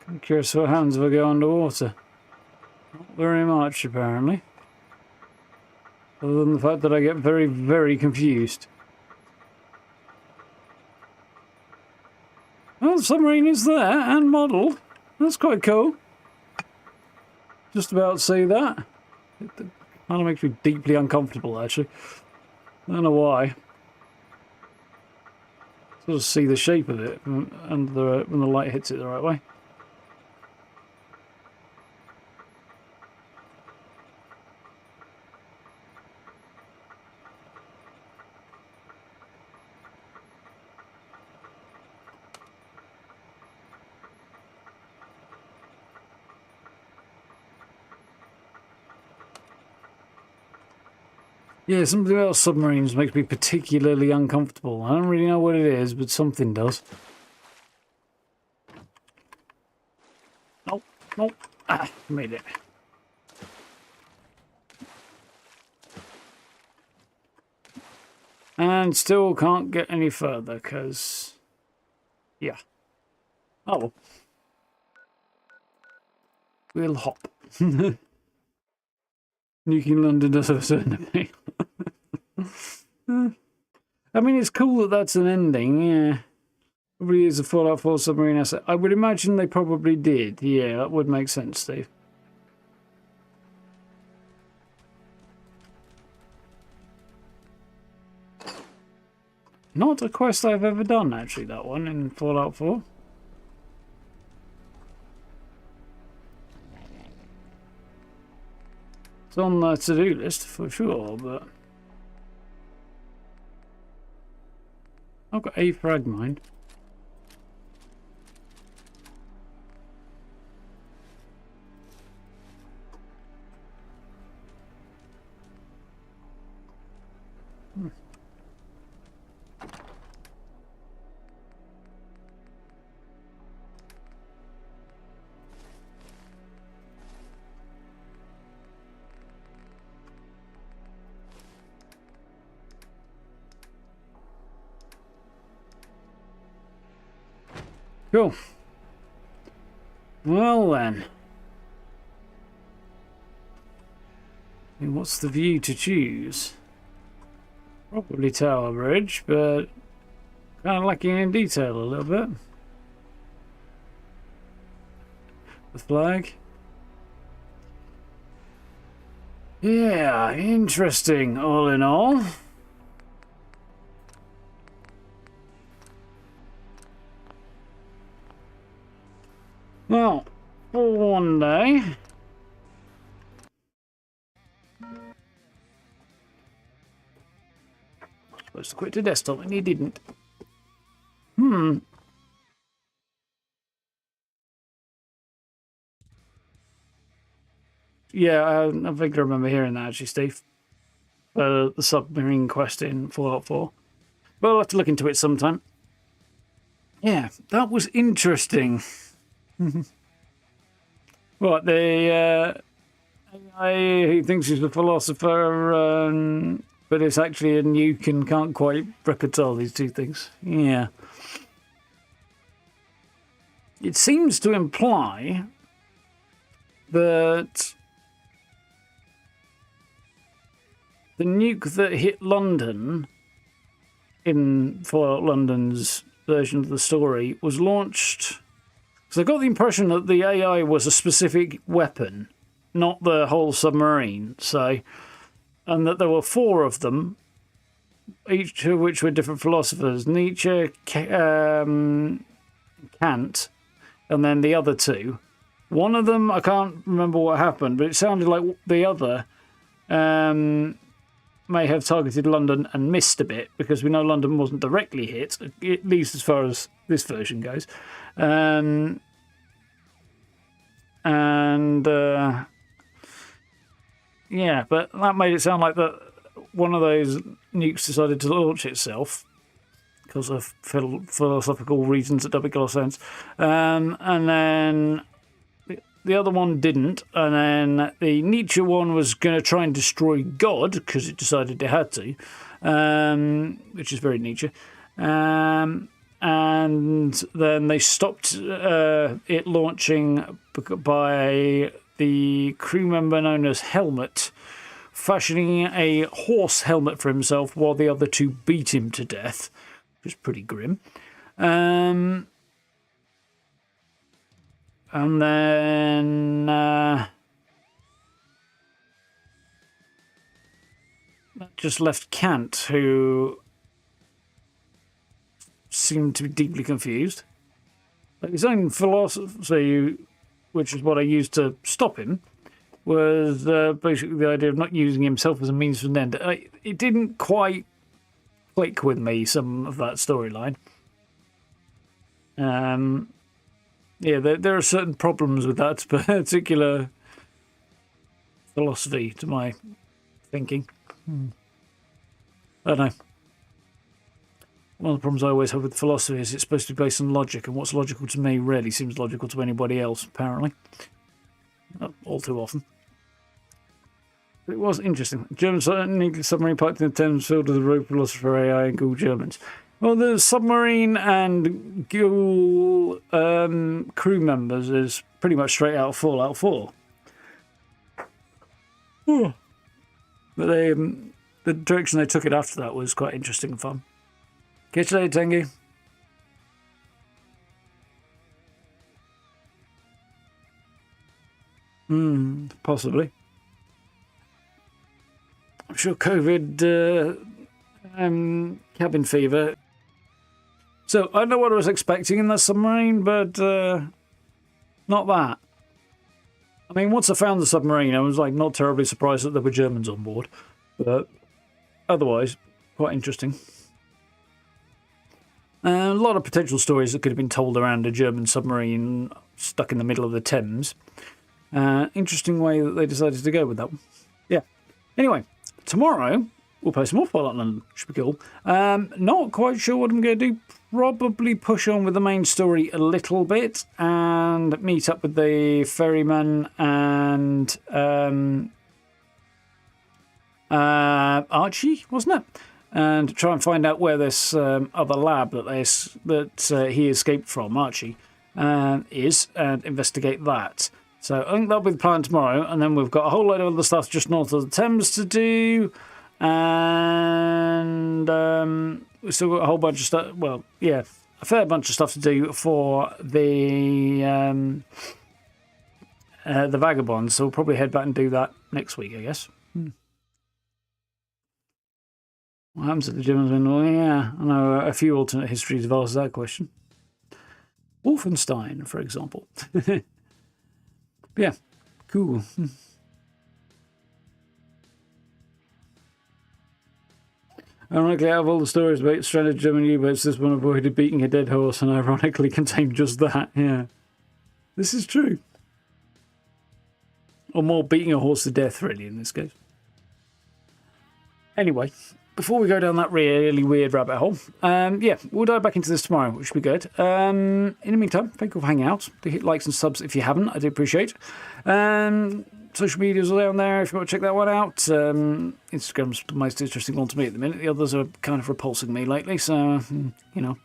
I'm curious what happens if I go underwater. Not very much, apparently. Other than the fact that I get very, very confused. Well, the submarine is there and modelled. That's quite cool. Just about to see that. It kind of makes me deeply uncomfortable, actually. I don't know why. Sort of see the shape of it and when the light hits it the right way. Yeah, something about submarines makes me particularly uncomfortable. I don't really know what it is, but something does. Nope, nope. Ah, made it. And still can't get any further, because... yeah. Oh well. We'll hop. Nuking London does have a certain appeal. I mean, it's cool that that's an ending, yeah. Probably is a Fallout 4 submarine asset. I would imagine they probably did. Yeah, that would make sense, Steve. Not a quest I've ever done, actually, that one in Fallout 4. It's on the to-do list for sure, but I've got a frag mine. Cool. Well then. I mean, what's the view to choose? Probably Tower Bridge, but kind of lacking in detail a little bit. The flag. Yeah, interesting all in all. Well, for one day. Supposed to quit the desktop and he didn't. Yeah, I think I remember hearing that actually, Steve. The submarine quest in Fallout 4. Well, I'll have to look into it sometime. Yeah, that was interesting. What, the AI who thinks he's a philosopher, but it's actually a nuke and can't quite reconcile these two things. Yeah. It seems to imply that the nuke that hit London in Fallout London's version of the story was launched. So I got the impression that the AI was a specific weapon, not the whole submarine. So, and that there were 4 of them, each of which were different philosophers: Nietzsche, Kant, and then the other 2. One of them, I can't remember what happened, but it sounded like the other may have targeted London and missed a bit, because we know London wasn't directly hit, at least as far as this version goes. Yeah, but that made it sound like that one of those nukes decided to launch itself because of philosophical reasons that don't make a lot of sense. And then the other one didn't. And then the Nietzsche one was going to try and destroy God because it decided it had to, which is very Nietzsche. And then they stopped it launching by the crew member known as Helmet fashioning a horse helmet for himself while the other 2 beat him to death, which is pretty grim. And then that just left Kant, who seemed to be deeply confused. Like his own philosophy, which is what I used to stop him, was basically the idea of not using himself as a means to an end. It didn't quite click with me, some of that storyline. Yeah, there are certain problems with that particular philosophy, to my thinking. I don't know. One of the problems I always have with philosophy is it's supposed to be based on logic, and what's logical to me rarely seems logical to anybody else, apparently. Not all too often. But it was interesting. German submarine parked in the Thames filled with a rogue philosopher AI and ghoul Germans. Well, the submarine and ghoul crew members is pretty much straight out of Fallout 4. But the direction they took it after that was quite interesting and fun. Catch you later, Tengu. Possibly. I'm sure COVID, cabin fever. So, I don't know what I was expecting in that submarine, but not that. I mean, once I found the submarine, I was like not terribly surprised that there were Germans on board. But otherwise, quite interesting. A lot of potential stories that could have been told around a German submarine stuck in the middle of the Thames. Interesting way that they decided to go with that one. Yeah. Anyway, tomorrow we'll play some more Fallout London. Should be cool. Not quite sure what I'm going to do. Probably push on with the main story a little bit and meet up with the ferryman and Archie, wasn't it? And try and find out where this other lab that he escaped from, Archie, is, and investigate that. So I think that'll be the plan tomorrow, and then we've got a whole load of other stuff just north of the Thames to do, and we've still got a whole bunch of stuff. Well, yeah, a fair bunch of stuff to do for the Vagabonds. So we'll probably head back and do that next week, I guess. What happens at the Germans? Well, yeah, I know a few alternate histories have asked that question. Wolfenstein, for example. Yeah, cool. Ironically, out of all the stories about stranded German U-boats, this one avoided beating a dead horse and ironically contained just that. Yeah, this is true. Or more beating a horse to death, really, in this case. Anyway, before we go down that really weird rabbit hole, yeah, we'll dive back into this tomorrow, which will be good. In the meantime, thank you for hanging out. Do hit likes and subs if you haven't, I do appreciate. Social media's all down there if you want to check that one out. Instagram's the most interesting one to me at the minute. The others are kind of repulsing me lately, so, you know.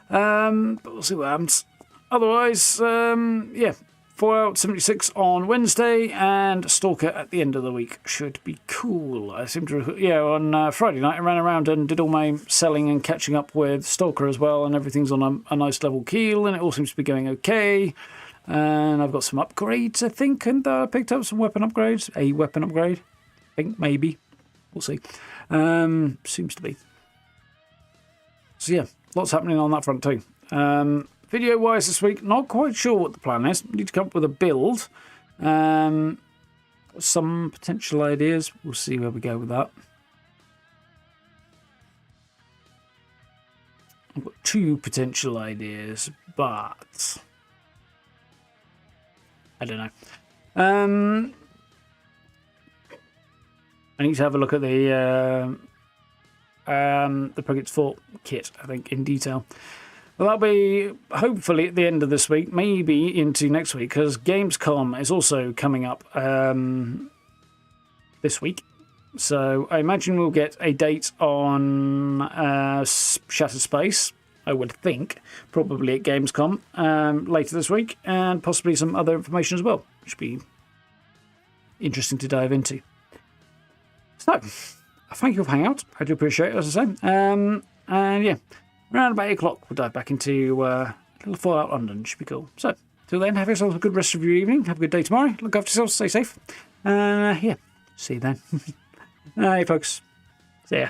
But we'll see what happens. Otherwise, yeah. Fallout 76 on Wednesday and Stalker at the end of the week should be cool. I seem to, yeah, on Friday night I ran around and did all my selling and catching up with Stalker as well, and everything's on a nice level keel and it all seems to be going okay. And I've got some upgrades, I think, and I picked up some weapon upgrades. A weapon upgrade, I think, maybe. We'll see. Seems to be. So yeah, lots happening on that front too. Video-wise this week, not quite sure what the plan is. Need to come up with a build. Some potential ideas. We'll see where we go with that. I've got 2 potential ideas, but I don't know. I need to have a look at the Prigate's Fort kit, I think, in detail. Well, that'll be hopefully at the end of this week, maybe into next week, because Gamescom is also coming up this week. So I imagine we'll get a date on Shattered Space, I would think, probably at Gamescom later this week, and possibly some other information as well, which would be interesting to dive into. So, thank you for hanging out. I do appreciate it, as I say. And yeah. Around about 8 o'clock, we'll dive back into a little Fallout London. Should be cool. So, till then, have yourself a good rest of your evening. Have a good day tomorrow. Look after yourselves. Stay safe. Yeah, see you then. Hey, folks. See ya.